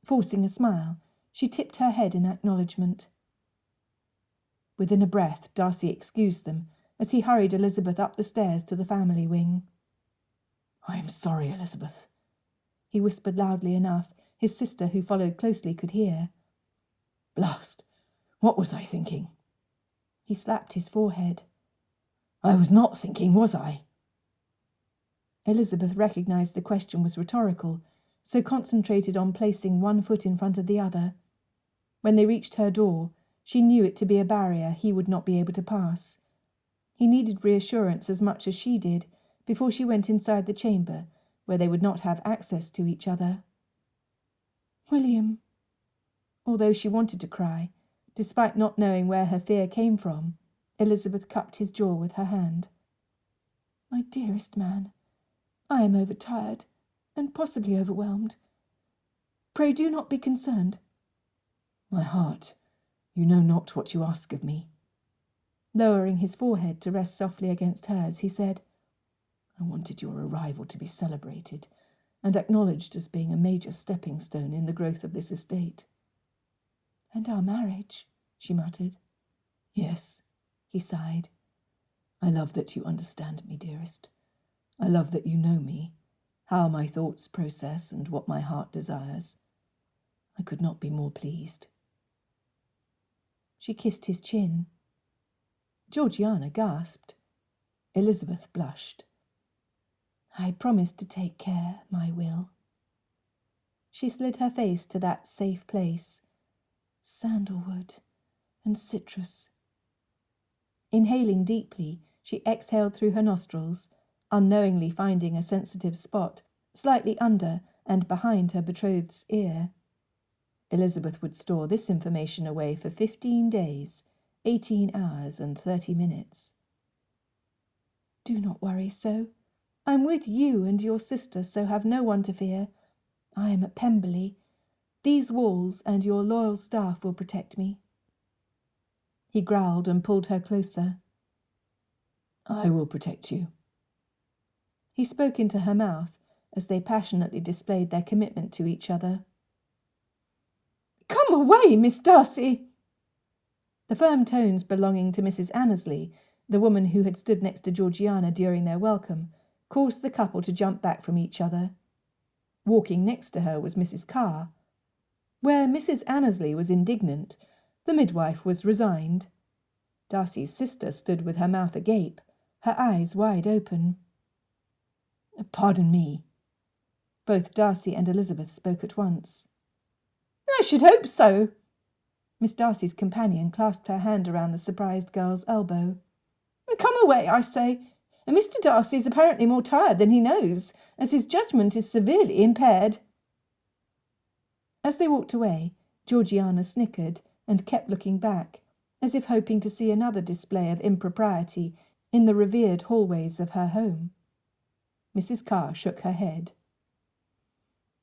Forcing a smile, she tipped her head in acknowledgement. Within a breath, Darcy excused them as he hurried Elizabeth up the stairs to the family wing. "I am sorry, Elizabeth," he whispered loudly enough his sister, who followed closely, could hear. "Blast! What was I thinking?" He slapped his forehead. "I was not thinking, was I?" Elizabeth recognised the question was rhetorical, so concentrated on placing one foot in front of the other. When they reached her door, she knew it to be a barrier he would not be able to pass. He needed reassurance as much as she did before she went inside the chamber, where they would not have access to each other. "William." Although she wanted to cry, despite not knowing where her fear came from, Elizabeth cupped his jaw with her hand. "My dearest man, I am overtired, and possibly overwhelmed. Pray do not be concerned." "My heart, you know not what you ask of me." Lowering his forehead to rest softly against hers, he said, "I wanted your arrival to be celebrated and acknowledged as being a major stepping stone in the growth of this estate." "And our marriage," she muttered. "Yes," he sighed. "I love that you understand me, dearest. I love that you know me, how my thoughts process and what my heart desires. I could not be more pleased." She kissed his chin. Georgiana gasped. Elizabeth blushed. "I promise to take care, my Will." She slid her face to that safe place. Sandalwood and citrus. Inhaling deeply, She exhaled through her nostrils, unknowingly finding a sensitive spot slightly under and behind her betrothed's ear. Elizabeth would store this information away for 15 days, 18 hours and 30 minutes. "Do not worry so. I'm with you and your sister, so have no one to fear. I am at Pemberley. These walls and your loyal staff will protect me." He growled and pulled her closer. "I will protect you." He spoke into her mouth as they passionately displayed their commitment to each other. "Come away, Miss Darcy!" The firm tones belonging to Mrs. Annesley, the woman who had stood next to Georgiana during their welcome, caused the couple to jump back from each other. Walking next to her was Mrs. Carr. Where Mrs. Annesley was indignant, the midwife was resigned. Darcy's sister stood with her mouth agape, her eyes wide open. "Pardon me." Both Darcy and Elizabeth spoke at once. "I should hope so." Miss Darcy's companion clasped her hand around the surprised girl's elbow. "Come away, I say. And Mr. Darcy is apparently more tired than he knows, as his judgment is severely impaired." As they walked away, Georgiana snickered and kept looking back, as if hoping to see another display of impropriety in the revered hallways of her home. Mrs. Carr shook her head.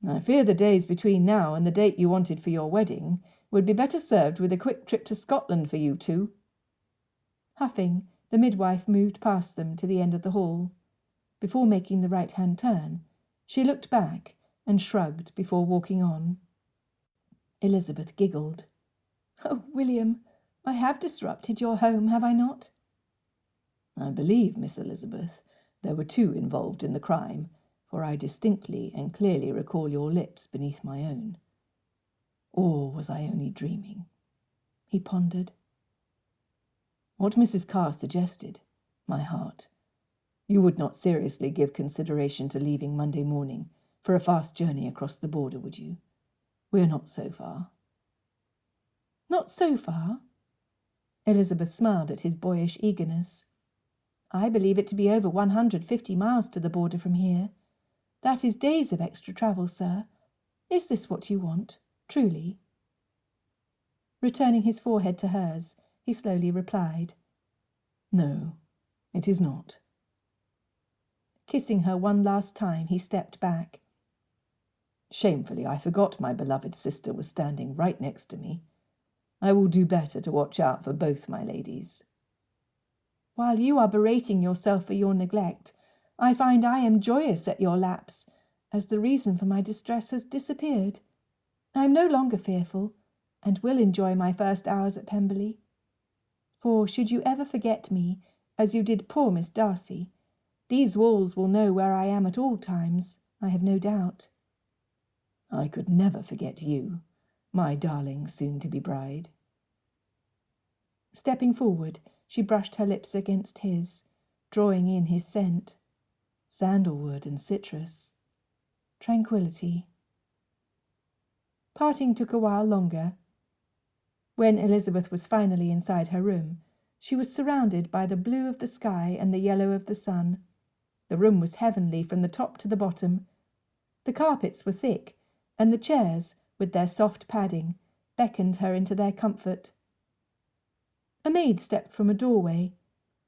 "I fear the days between now and the date you wanted for your wedding would be better served with a quick trip to Scotland for you two." Huffing, the midwife moved past them to the end of the hall. Before making the right-hand turn, she looked back and shrugged before walking on. Elizabeth giggled. "Oh, William, I have disrupted your home, have I not?" "I believe, Miss Elizabeth, there were two involved in the crime, for I distinctly and clearly recall your lips beneath my own. Or was I only dreaming?" He pondered. "What Mrs. Carr suggested, my heart, you would not seriously give consideration to leaving Monday morning for a fast journey across the border, would you? We are not so far." "Not so far?" Elizabeth smiled at his boyish eagerness. "I believe it to be over 150 miles to the border from here. That is days of extra travel, sir. Is this what you want, truly?" Returning his forehead to hers, he slowly replied, "No, it is not." Kissing her one last time, he stepped back. "Shamefully, I forgot my beloved sister was standing right next to me. I will do better to watch out for both my ladies." "While you are berating yourself for your neglect, I find I am joyous at your lapse, as the reason for my distress has disappeared. I am no longer fearful, and will enjoy my first hours at Pemberley. For should you ever forget me, as you did poor Miss Darcy, these walls will know where I am at all times, I have no doubt." "I could never forget you, my darling soon-to-be bride." Stepping forward, she brushed her lips against his, drawing in his scent. Sandalwood and citrus. Tranquility. Parting took a while longer. When Elizabeth was finally inside her room, she was surrounded by the blue of the sky and the yellow of the sun. The room was heavenly from the top to the bottom. The carpets were thick, and the chairs, with their soft padding, beckoned her into their comfort. A maid stepped from a doorway.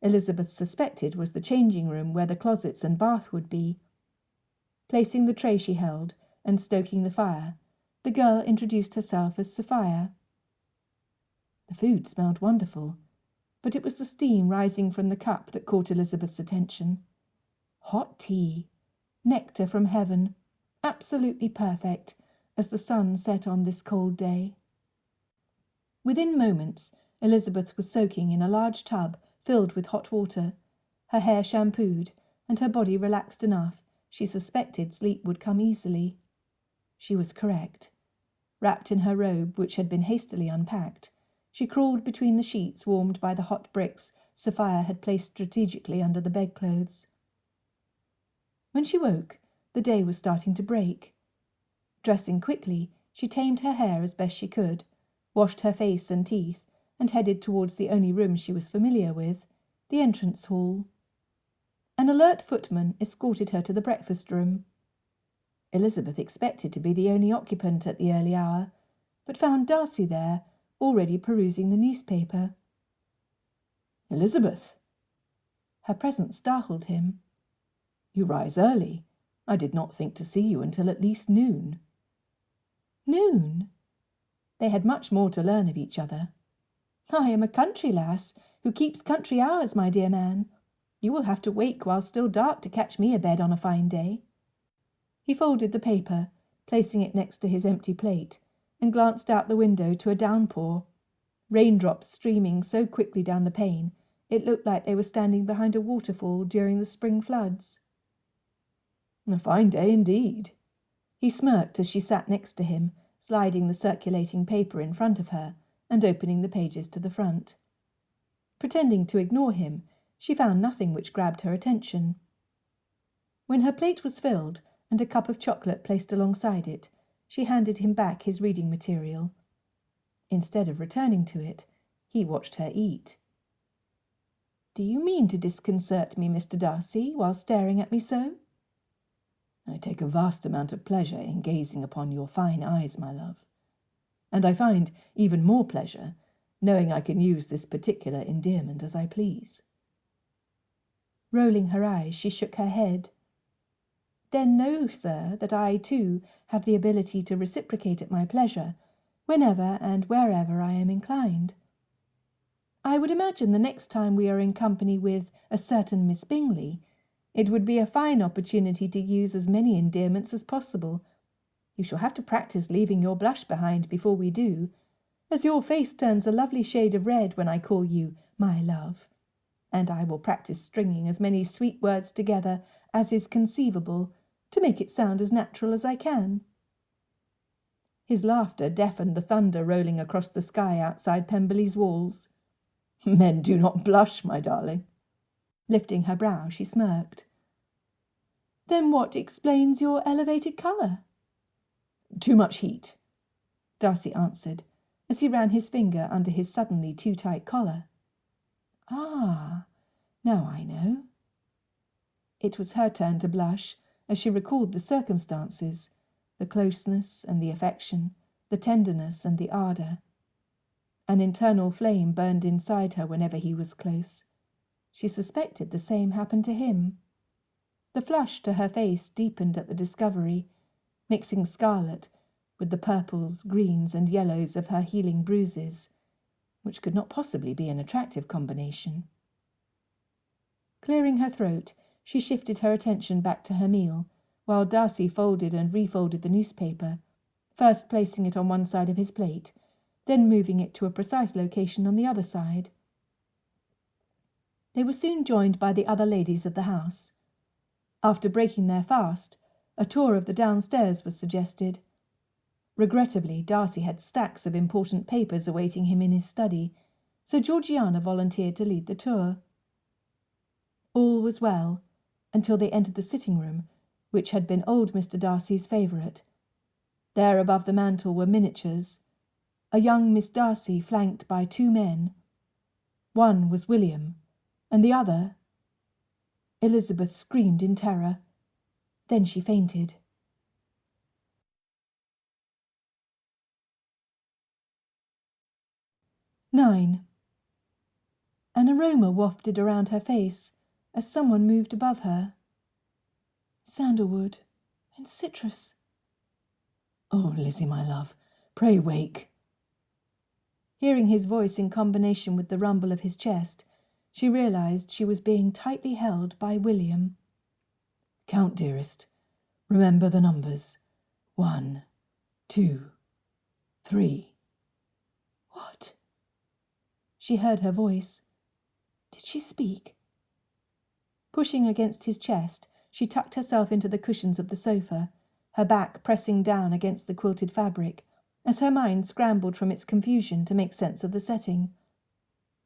Elizabeth suspected was the changing-room where the closets and bath would be. Placing the tray she held, and stoking the fire, the girl introduced herself as Sophia. The food smelled wonderful, but it was the steam rising from the cup that caught Elizabeth's attention. Hot tea, nectar from heaven, absolutely perfect, as the sun set on this cold day. Within moments, Elizabeth was soaking in a large tub filled with hot water, her hair shampooed, and her body relaxed enough she suspected sleep would come easily. She was correct. Wrapped in her robe, which had been hastily unpacked, she crawled between the sheets warmed by the hot bricks Sophia had placed strategically under the bedclothes. When she woke, the day was starting to break. Dressing quickly, she tamed her hair as best she could, washed her face and teeth, and headed towards the only room she was familiar with, The entrance hall. An alert footman escorted her to the breakfast room. Elizabeth expected to be the only occupant at the early hour, but found Darcy there, already perusing the newspaper. "Elizabeth!" Her presence startled him. "You rise early. I did not think to see you until at least noon." Noon? They had much more to learn of each other. I am a country lass who keeps country hours, my dear man. You will have to wake while still dark to catch me abed on a fine day. He folded the paper, placing it next to his empty plate, and glanced out the window to a downpour, raindrops streaming so quickly down the pane it looked like they were standing behind a waterfall during the spring floods. "A fine day indeed." He smirked as she sat next to him, sliding the circulating paper in front of her and opening the pages to the front. Pretending to ignore him, she found nothing which grabbed her attention. When her plate was filled and a cup of chocolate placed alongside it, she handed him back his reading material. Instead of returning to it, he watched her eat. "Do you mean to disconcert me, Mr. Darcy, while staring at me so?" "I take a vast amount of pleasure in gazing upon your fine eyes, my love. And I find even more pleasure knowing I can use this particular endearment as I please." Rolling her eyes, she shook her head. "Then know, sir, that I, too, have the ability to reciprocate at my pleasure, whenever and wherever I am inclined. I would imagine the next time we are in company with a certain Miss Bingley, it would be a fine opportunity to use as many endearments as possible. You shall have to practise leaving your blush behind before we do, as your face turns a lovely shade of red when I call you my love, and I will practise stringing as many sweet words together as is conceivable, to make it sound as natural as I can." His laughter deafened the thunder rolling across the sky outside Pemberley's walls. "Men do not blush, my darling." Lifting her brow, she smirked. "Then what explains your elevated colour?" "Too much heat," Darcy answered, as he ran his finger under his suddenly too tight collar. "Ah, now I know." It was her turn to blush as she recalled the circumstances, the closeness and the affection, the tenderness and the ardour. An internal flame burned inside her whenever he was close. She suspected the same happened to him. The flush to her face deepened at the discovery, mixing scarlet with the purples, greens, and yellows of her healing bruises, which could not possibly be an attractive combination. Clearing her throat, she shifted her attention back to her meal, while Darcy folded and refolded the newspaper, first placing it on one side of his plate, then moving it to a precise location on the other side. They were soon joined by the other ladies of the house. After breaking their fast, a tour of the downstairs was suggested. Regrettably, Darcy had stacks of important papers awaiting him in his study, so Georgiana volunteered to lead the tour. All was well, until they entered the sitting-room, which had been old Mr. Darcy's favourite. There above the mantel were miniatures. A young Miss Darcy flanked by two men. One was William, and the other... Elizabeth screamed in terror. Then she fainted. "9. An aroma wafted around her face as someone moved above her. Sandalwood and citrus. "Oh, Lizzie, my love, pray wake." Hearing his voice in combination with the rumble of his chest, she realized she was being tightly held by William. "Count, dearest. Remember the numbers. 1, 2, 3. "What?" She heard her voice. Did she speak? Pushing against his chest, she tucked herself into the cushions of the sofa, her back pressing down against the quilted fabric, as her mind scrambled from its confusion to make sense of the setting.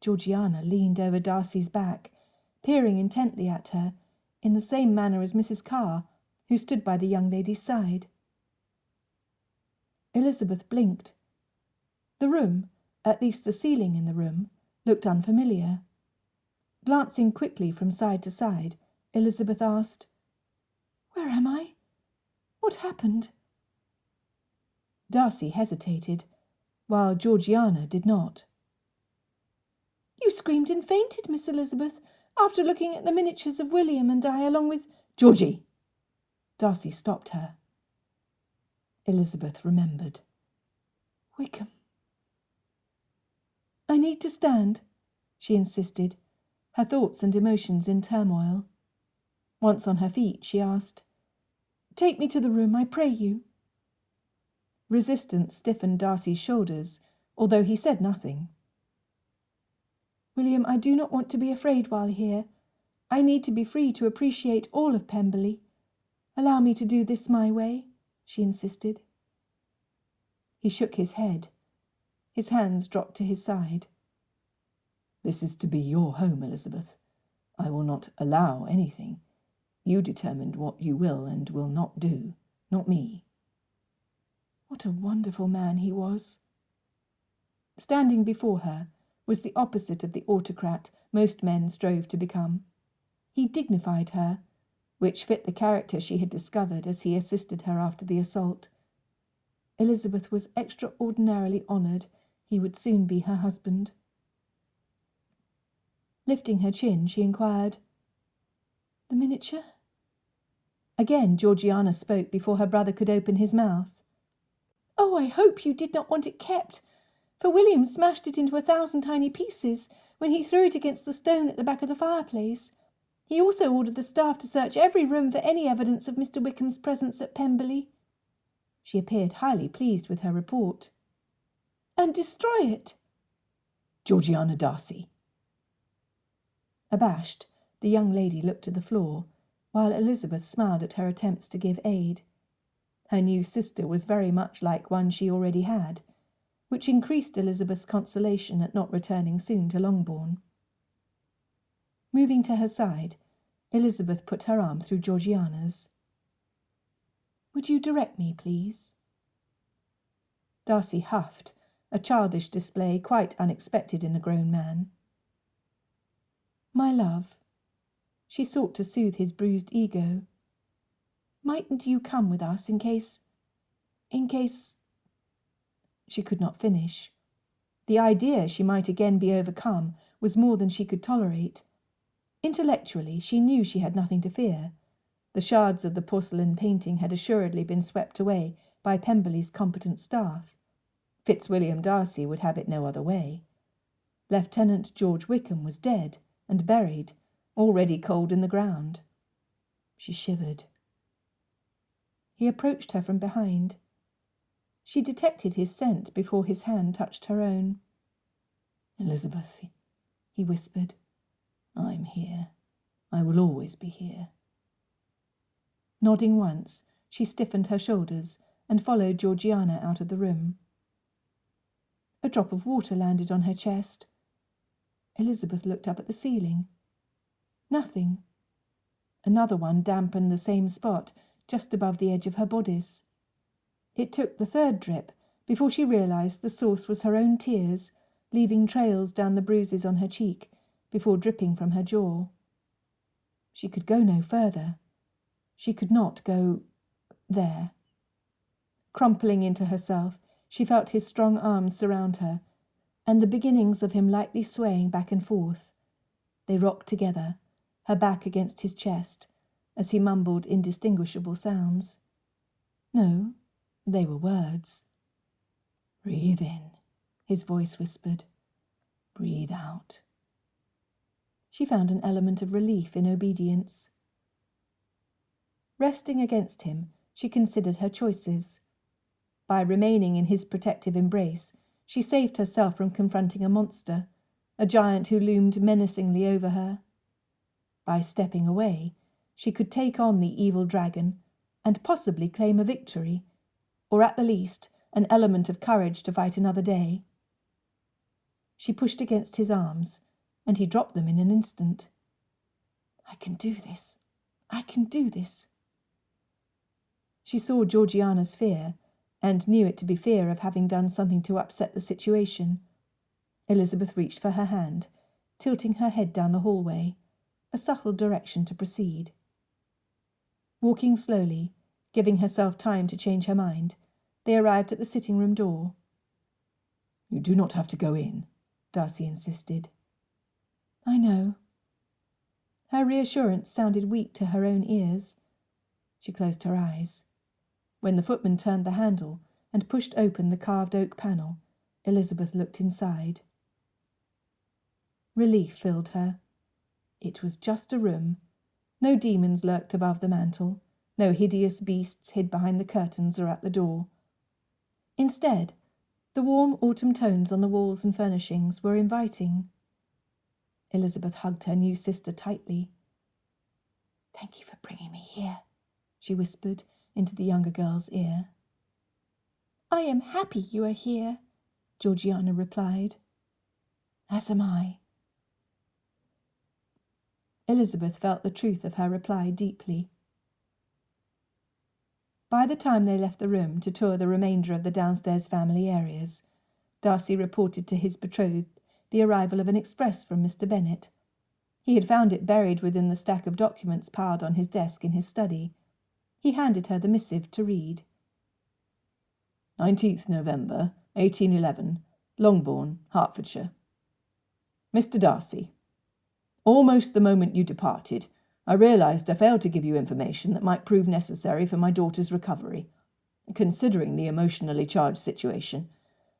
Georgiana leaned over Darcy's back, peering intently at her, in the same manner as Mrs. Carr, who stood by the young lady's side. Elizabeth blinked. The room, at least the ceiling in the room, looked unfamiliar. Glancing quickly from side to side, Elizabeth asked, "Where am I? What happened?" Darcy hesitated, while Georgiana did not. "You screamed and fainted, Miss Elizabeth, after looking at the miniatures of William and I, along with—" "Georgie!" Darcy stopped her. Elizabeth remembered. "Wickham." "I need to stand," she insisted, her thoughts and emotions in turmoil. Once on her feet, she asked, "Take me to the room, I pray you." Resistance stiffened Darcy's shoulders, although he said nothing. "William, I do not want to be afraid while here. I need to be free to appreciate all of Pemberley. Allow me to do this my way," she insisted. He shook his head. His hands dropped to his side. "This is to be your home, Elizabeth. I will not allow anything. You determined what you will and will not do, not me." What a wonderful man he was. Standing before her was the opposite of the autocrat most men strove to become. He dignified her, which fit the character she had discovered as he assisted her after the assault. Elizabeth was extraordinarily honoured he would soon be her husband. Lifting her chin, she inquired, "The miniature?" Again Georgiana spoke before her brother could open his mouth. "Oh, I hope you did not want it kept, for William smashed it into 1,000 tiny pieces when he threw it against the stone at the back of the fireplace. He also ordered the staff to search every room for any evidence of Mr. Wickham's presence at Pemberley." She appeared highly pleased with her report. "And destroy it." "Georgiana Darcy." Abashed, the young lady looked to the floor, while Elizabeth smiled at her attempts to give aid. Her new sister was very much like one she already had, which increased Elizabeth's consolation at not returning soon to Longbourn. Moving to her side, Elizabeth put her arm through Georgiana's. "Would you direct me, please?" Darcy huffed, a childish display quite unexpected in a grown man. "My love," she sought to soothe his bruised ego, "mightn't you come with us in case... She could not finish. The idea she might again be overcome was more than she could tolerate. Intellectually, she knew she had nothing to fear. The shards of the porcelain painting had assuredly been swept away by Pemberley's competent staff. Fitzwilliam Darcy would have it no other way. Lieutenant George Wickham was dead and buried, already cold in the ground. She shivered. He approached her from behind. She detected his scent before his hand touched her own. "Elizabeth," he whispered, "I'm here. I will always be here." Nodding once, she stiffened her shoulders and followed Georgiana out of the room. A drop of water landed on her chest. Elizabeth looked up at the ceiling. Nothing. Another one dampened the same spot just above the edge of her bodice. It took the third drip before she realised the source was her own tears, leaving trails down the bruises on her cheek before dripping from her jaw. She could go no further. She could not go there. Crumpling into herself, she felt his strong arms surround her, and the beginnings of him lightly swaying back and forth. They rocked together, her back against his chest, as he mumbled indistinguishable sounds. No, they were words. "Breathe in," his voice whispered. "Breathe out." She found an element of relief in obedience. Resting against him, she considered her choices. By remaining in his protective embrace, she saved herself from confronting a monster, a giant who loomed menacingly over her. By stepping away, she could take on the evil dragon and possibly claim a victory, or at the least an element of courage to fight another day. She pushed against his arms, and he dropped them in an instant. "I can do this. I can do this." She saw Georgiana's fear, and knew it to be fear of having done something to upset the situation. Elizabeth reached for her hand, tilting her head down the hallway, a subtle direction to proceed. Walking slowly, giving herself time to change her mind, they arrived at the sitting-room door. "You do not have to go in," Darcy insisted. "I know." Her reassurance sounded weak to her own ears. She closed her eyes. When the footman turned the handle and pushed open the carved oak panel, Elizabeth looked inside. Relief filled her. It was just a room. No demons lurked above the mantel. No hideous beasts hid behind the curtains or at the door. Instead, the warm autumn tones on the walls and furnishings were inviting. Elizabeth hugged her new sister tightly. "Thank you for bringing me here," she whispered into the younger girl's ear. "I am happy you are here," Georgiana replied. "As am I." Elizabeth felt the truth of her reply deeply. By the time they left the room to tour the remainder of the downstairs family areas, Darcy reported to his betrothed the arrival of an express from Mr. Bennet. He had found it buried within the stack of documents piled on his desk in his study. He handed her the missive to read. 19th November, 1811, Longbourn, Hertfordshire. Mr. Darcy, almost the moment you departed, I realised I failed to give you information that might prove necessary for my daughter's recovery. Considering the emotionally charged situation,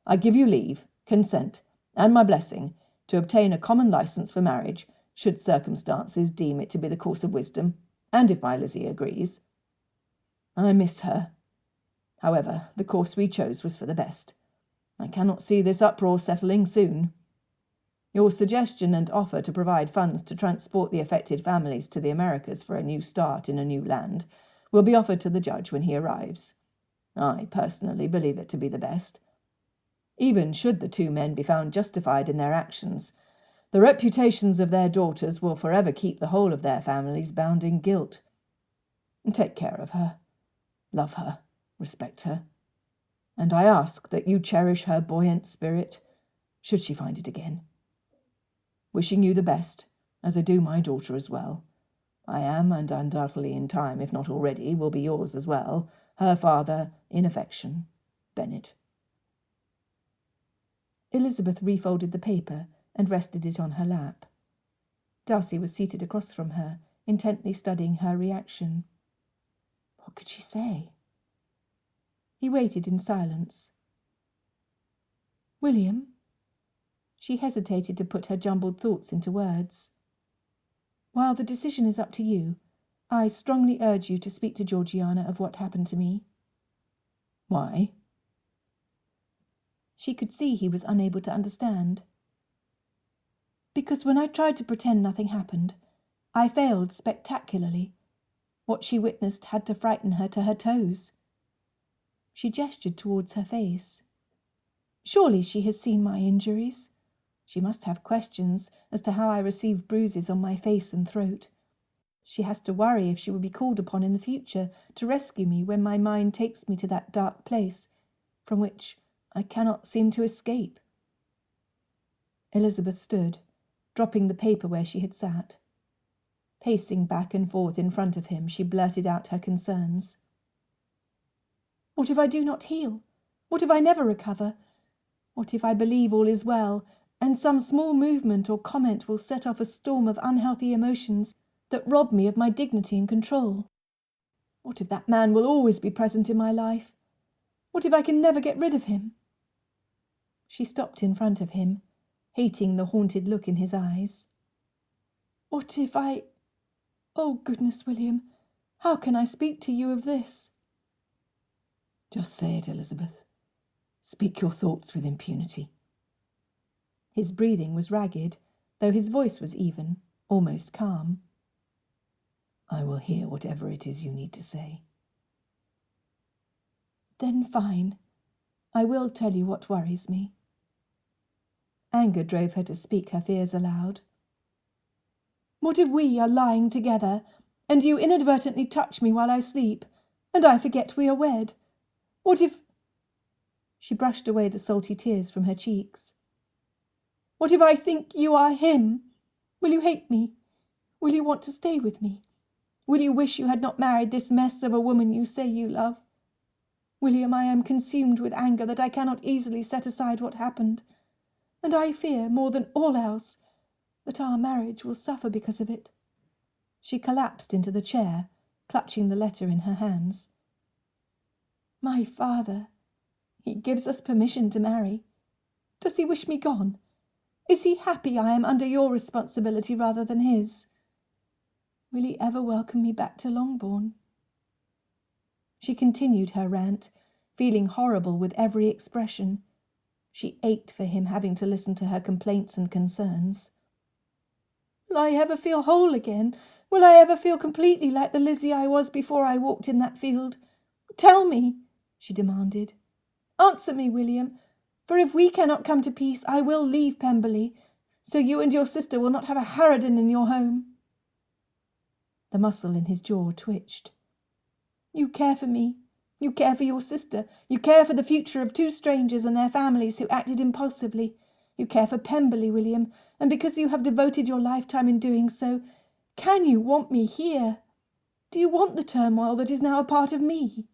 I give you leave, consent, and my blessing to obtain a common licence for marriage, should circumstances deem it to be the course of wisdom, and if my Lizzie agrees. I miss her. However, the course we chose was for the best. I cannot see this uproar settling soon. Your suggestion and offer to provide funds to transport the affected families to the Americas for a new start in a new land will be offered to the judge when he arrives. I personally believe it to be the best. Even should the two men be found justified in their actions, the reputations of their daughters will forever keep the whole of their families bound in guilt. Take care of her, love her, respect her, and I ask that you cherish her buoyant spirit, should she find it again. Wishing you the best, as I do my daughter as well. I am, and undoubtedly in time, if not already, will be yours as well, her father, in affection, Bennet. Elizabeth refolded the paper and rested it on her lap. Darcy was seated across from her, intently studying her reaction. What could she say? He waited in silence. "William?" She hesitated to put her jumbled thoughts into words. "While the decision is up to you, I strongly urge you to speak to Georgiana of what happened to me." "Why?" She could see he was unable to understand. "Because when I tried to pretend nothing happened, I failed spectacularly. What she witnessed had to frighten her to her toes." She gestured towards her face. "Surely she has seen my injuries. She must have questions as to how I received bruises on my face and throat. She has to worry if she will be called upon in the future to rescue me when my mind takes me to that dark place, from which I cannot seem to escape." Elizabeth stood, dropping the paper where she had sat. Pacing back and forth in front of him, she blurted out her concerns. "What if I do not heal? What if I never recover? What if I believe all is well, and some small movement or comment will set off a storm of unhealthy emotions that rob me of my dignity and control? What if that man will always be present in my life? What if I can never get rid of him?" She stopped in front of him, hating the haunted look in his eyes. "What if I... Oh, goodness, William, how can I speak to you of this?" "Just say it, Elizabeth. Speak your thoughts with impunity." His breathing was ragged, though his voice was even, almost calm. "I will hear whatever it is you need to say." "Then fine. I will tell you what worries me." Anger drove her to speak her fears aloud. "What if we are lying together, and you inadvertently touch me while I sleep, and I forget we are wed? What if—" She brushed away the salty tears from her cheeks. "What if I think you are him, Will you hate me? Will you want to stay with me? Will you wish you had not married this mess of a woman you say you love? William, I am consumed with anger that I cannot easily set aside what happened, and I fear, more than all else, that our marriage will suffer because of it." She collapsed into the chair, clutching the letter in her hands. "My father, he gives us permission to marry. Does he wish me gone? Is he happy I am under your responsibility rather than his? Will he ever welcome me back to Longbourn?" She continued her rant, feeling horrible with every expression. She ached for him having to listen to her complaints and concerns. "Will I ever feel whole again? Will I ever feel completely like the Lizzie I was before I walked in that field? Tell me," she demanded. "Answer me, William, for if we cannot come to peace, I will leave Pemberley, so you and your sister will not have a harridan in your home." The muscle in his jaw twitched. "You care for me. You care for your sister. You care for the future of two strangers and their families who acted impulsively. You care for Pemberley, William, and because you have devoted your lifetime in doing so, can you want me here? Do you want the turmoil that is now a part of me?"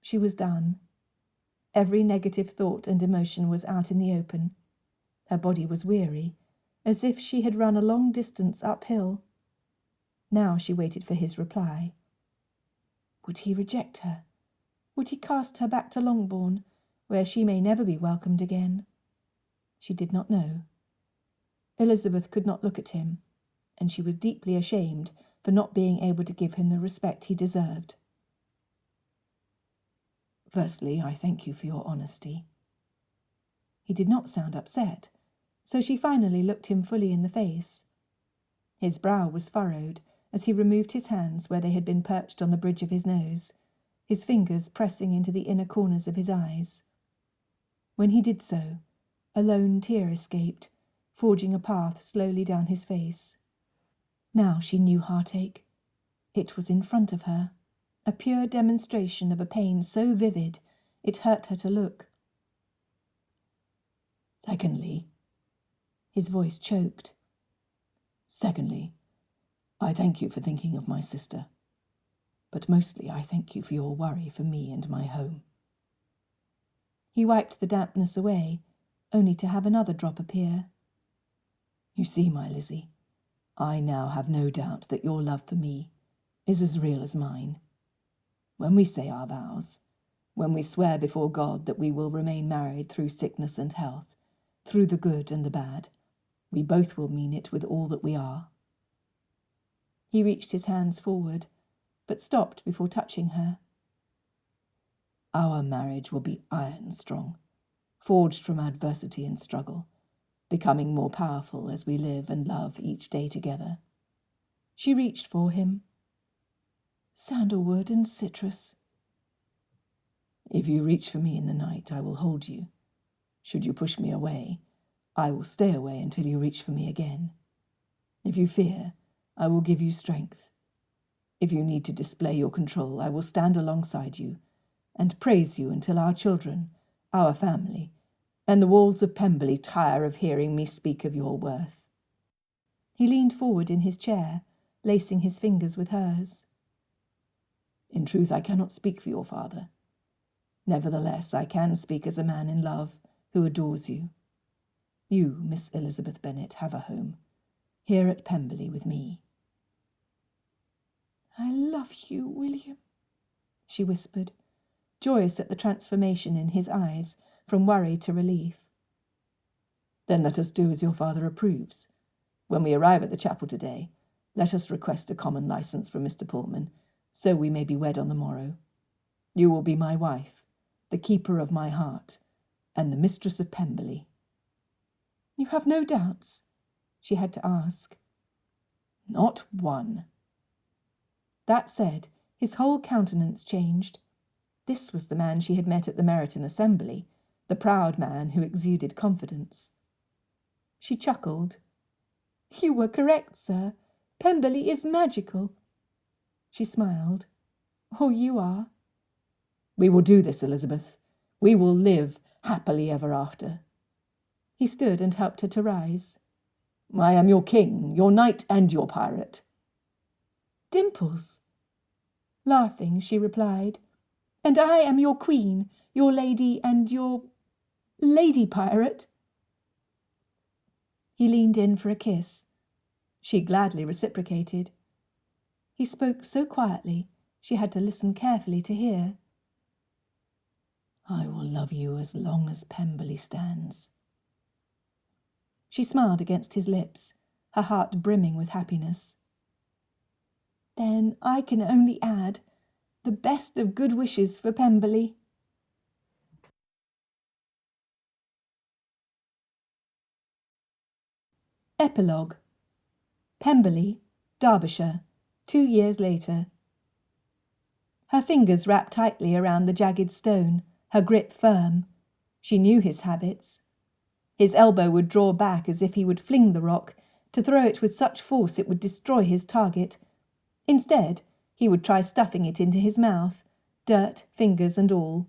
She was done. Every negative thought and emotion was out in the open. Her body was weary, as if she had run a long distance uphill. Now she waited for his reply. Would he reject her? Would he cast her back to Longbourn, where she may never be welcomed again? She did not know. Elizabeth could not look at him, and she was deeply ashamed for not being able to give him the respect he deserved. "Firstly, I thank you for your honesty." He did not sound upset, so she finally looked him fully in the face. His brow was furrowed as he removed his hands where they had been perched on the bridge of his nose, his fingers pressing into the inner corners of his eyes. When he did so, a lone tear escaped, forging a path slowly down his face. Now she knew heartache. It was in front of her, a pure demonstration of a pain so vivid it hurt her to look. "Secondly," his voice choked. "Secondly, I thank you for thinking of my sister, but mostly I thank you for your worry for me and my home." He wiped the dampness away, only to have another drop appear. "You see, my Lizzie, I now have no doubt that your love for me is as real as mine. When we say our vows, when we swear before God that we will remain married through sickness and health, through the good and the bad, we both will mean it with all that we are." He reached his hands forward, but stopped before touching her. "Our marriage will be iron strong, forged from adversity and struggle, becoming more powerful as we live and love each day together." She reached for him. "Sandalwood and citrus." "If you reach for me in the night, I will hold you. Should you push me away, I will stay away until you reach for me again. If you fear, I will give you strength. If you need to display your control, I will stand alongside you and praise you until our children, our family, and the walls of Pemberley tire of hearing me speak of your worth." He leaned forward in his chair, lacing his fingers with hers. "In truth, I cannot speak for your father. Nevertheless, I can speak as a man in love who adores you. You, Miss Elizabeth Bennet, have a home, here at Pemberley with me." "I love you, William," she whispered, joyous at the transformation in his eyes from worry to relief. "Then let us do as your father approves. When we arrive at the chapel today, let us request a common licence from Mr. Pullman, so we may be wed on the morrow. You will be my wife, the keeper of my heart, and the mistress of Pemberley." "You have no doubts?" she had to ask. "Not one." That said, his whole countenance changed. This was the man she had met at the Meryton Assembly, the proud man who exuded confidence. She chuckled. "You were correct, sir. Pemberley is magical." She smiled. "Oh, you are." "We will do this, Elizabeth. We will live happily ever after." He stood and helped her to rise. I am your king, your knight and your pirate. Dimples. Laughing, she replied, and I am your queen, your lady and your lady pirate. He leaned in for a kiss. She gladly reciprocated. He spoke so quietly, she had to listen carefully to hear. I will love you as long as Pemberley stands. She smiled against his lips, her heart brimming with happiness. Then I can only add the best of good wishes for Pemberley. Epilogue. Pemberley, Derbyshire, 2 years later. Her fingers wrapped tightly around the jagged stone, her grip firm. She knew his habits. His elbow would draw back as if he would fling the rock, to throw it with such force it would destroy his target. Instead, he would try stuffing it into his mouth, dirt, fingers and all.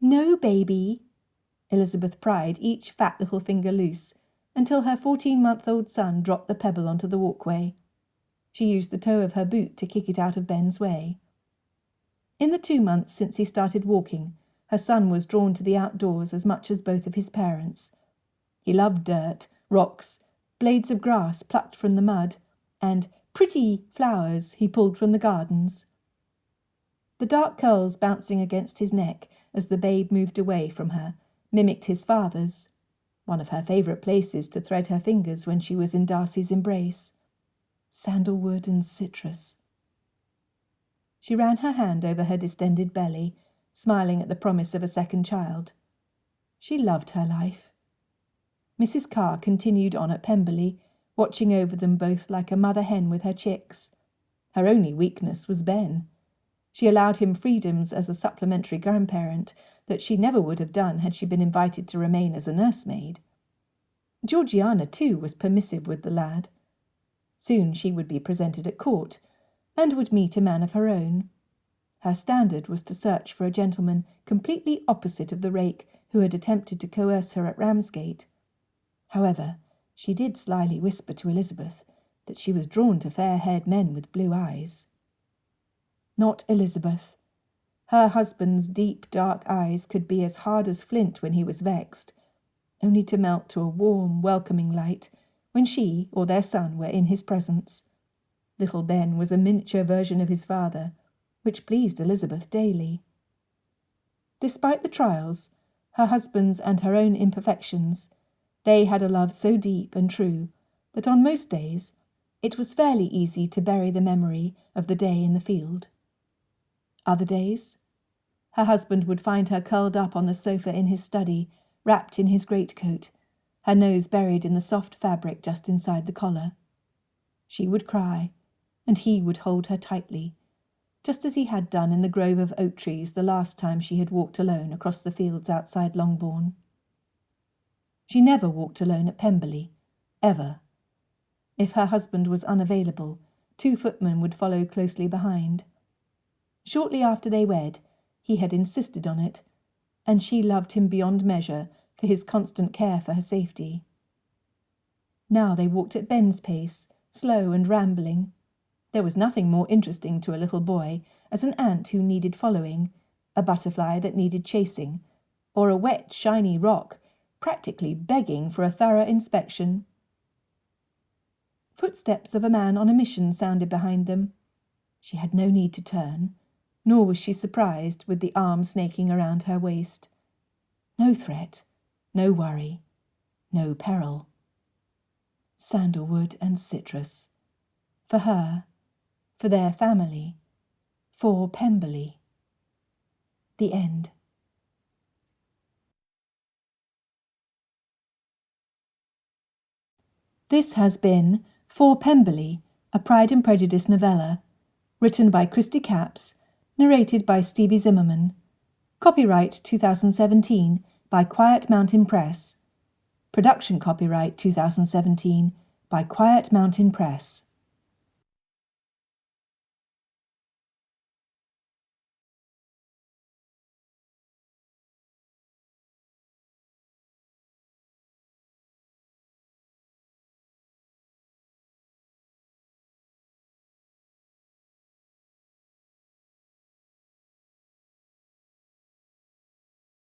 No, baby. Elizabeth pried each fat little finger loose, until her 14-month-old son dropped the pebble onto the walkway. She used the toe of her boot to kick it out of Ben's way. In the 2 months since he started walking, her son was drawn to the outdoors as much as both of his parents. He loved dirt, rocks, blades of grass plucked from the mud, and pretty flowers he pulled from the gardens. The dark curls bouncing against his neck as the babe moved away from her mimicked his father's, one of her favourite places to thread her fingers when she was in Darcy's embrace. Sandalwood and citrus. She ran her hand over her distended belly, smiling at the promise of a second child. She loved her life. Mrs. Carr continued on at Pemberley, watching over them both like a mother hen with her chicks. Her only weakness was Ben. She allowed him freedoms as a supplementary grandparent that she never would have done had she been invited to remain as a nursemaid. Georgiana, too, was permissive with the lad. Soon she would be presented at court, and would meet a man of her own. Her standard was to search for a gentleman completely opposite of the rake who had attempted to coerce her at Ramsgate. However, she did slyly whisper to Elizabeth that she was drawn to fair-haired men with blue eyes. Not Elizabeth. Her husband's deep, dark eyes could be as hard as flint when he was vexed, only to melt to a warm, welcoming light when she or their son were in his presence. Little Ben was a miniature version of his father, which pleased Elizabeth daily. Despite the trials, her husband's and her own imperfections, they had a love so deep and true that on most days it was fairly easy to bury the memory of the day in the field. Other days, her husband would find her curled up on the sofa in his study, wrapped in his greatcoat, her nose buried in the soft fabric just inside the collar. She would cry, and he would hold her tightly, just as he had done in the grove of oak trees the last time she had walked alone across the fields outside Longbourn. She never walked alone at Pemberley, ever. If her husband was unavailable, 2 footmen would follow closely behind. Shortly after they wed, he had insisted on it, and she loved him beyond measure for his constant care for her safety. Now they walked at Ben's pace, slow and rambling. There was nothing more interesting to a little boy as an ant who needed following, a butterfly that needed chasing, or a wet, shiny rock, practically begging for a thorough inspection. Footsteps of a man on a mission sounded behind them. She had no need to turn, nor was she surprised with the arm snaking around her waist. No threat, no worry, no peril. Sandalwood and citrus. For her, for their family, for Pemberley. The end. This has been For Pemberley, a Pride and Prejudice novella, written by Christy Capps, narrated by Stevie Zimmerman. Copyright 2017 by Quiet Mountain Press. Production copyright 2017 by Quiet Mountain Press.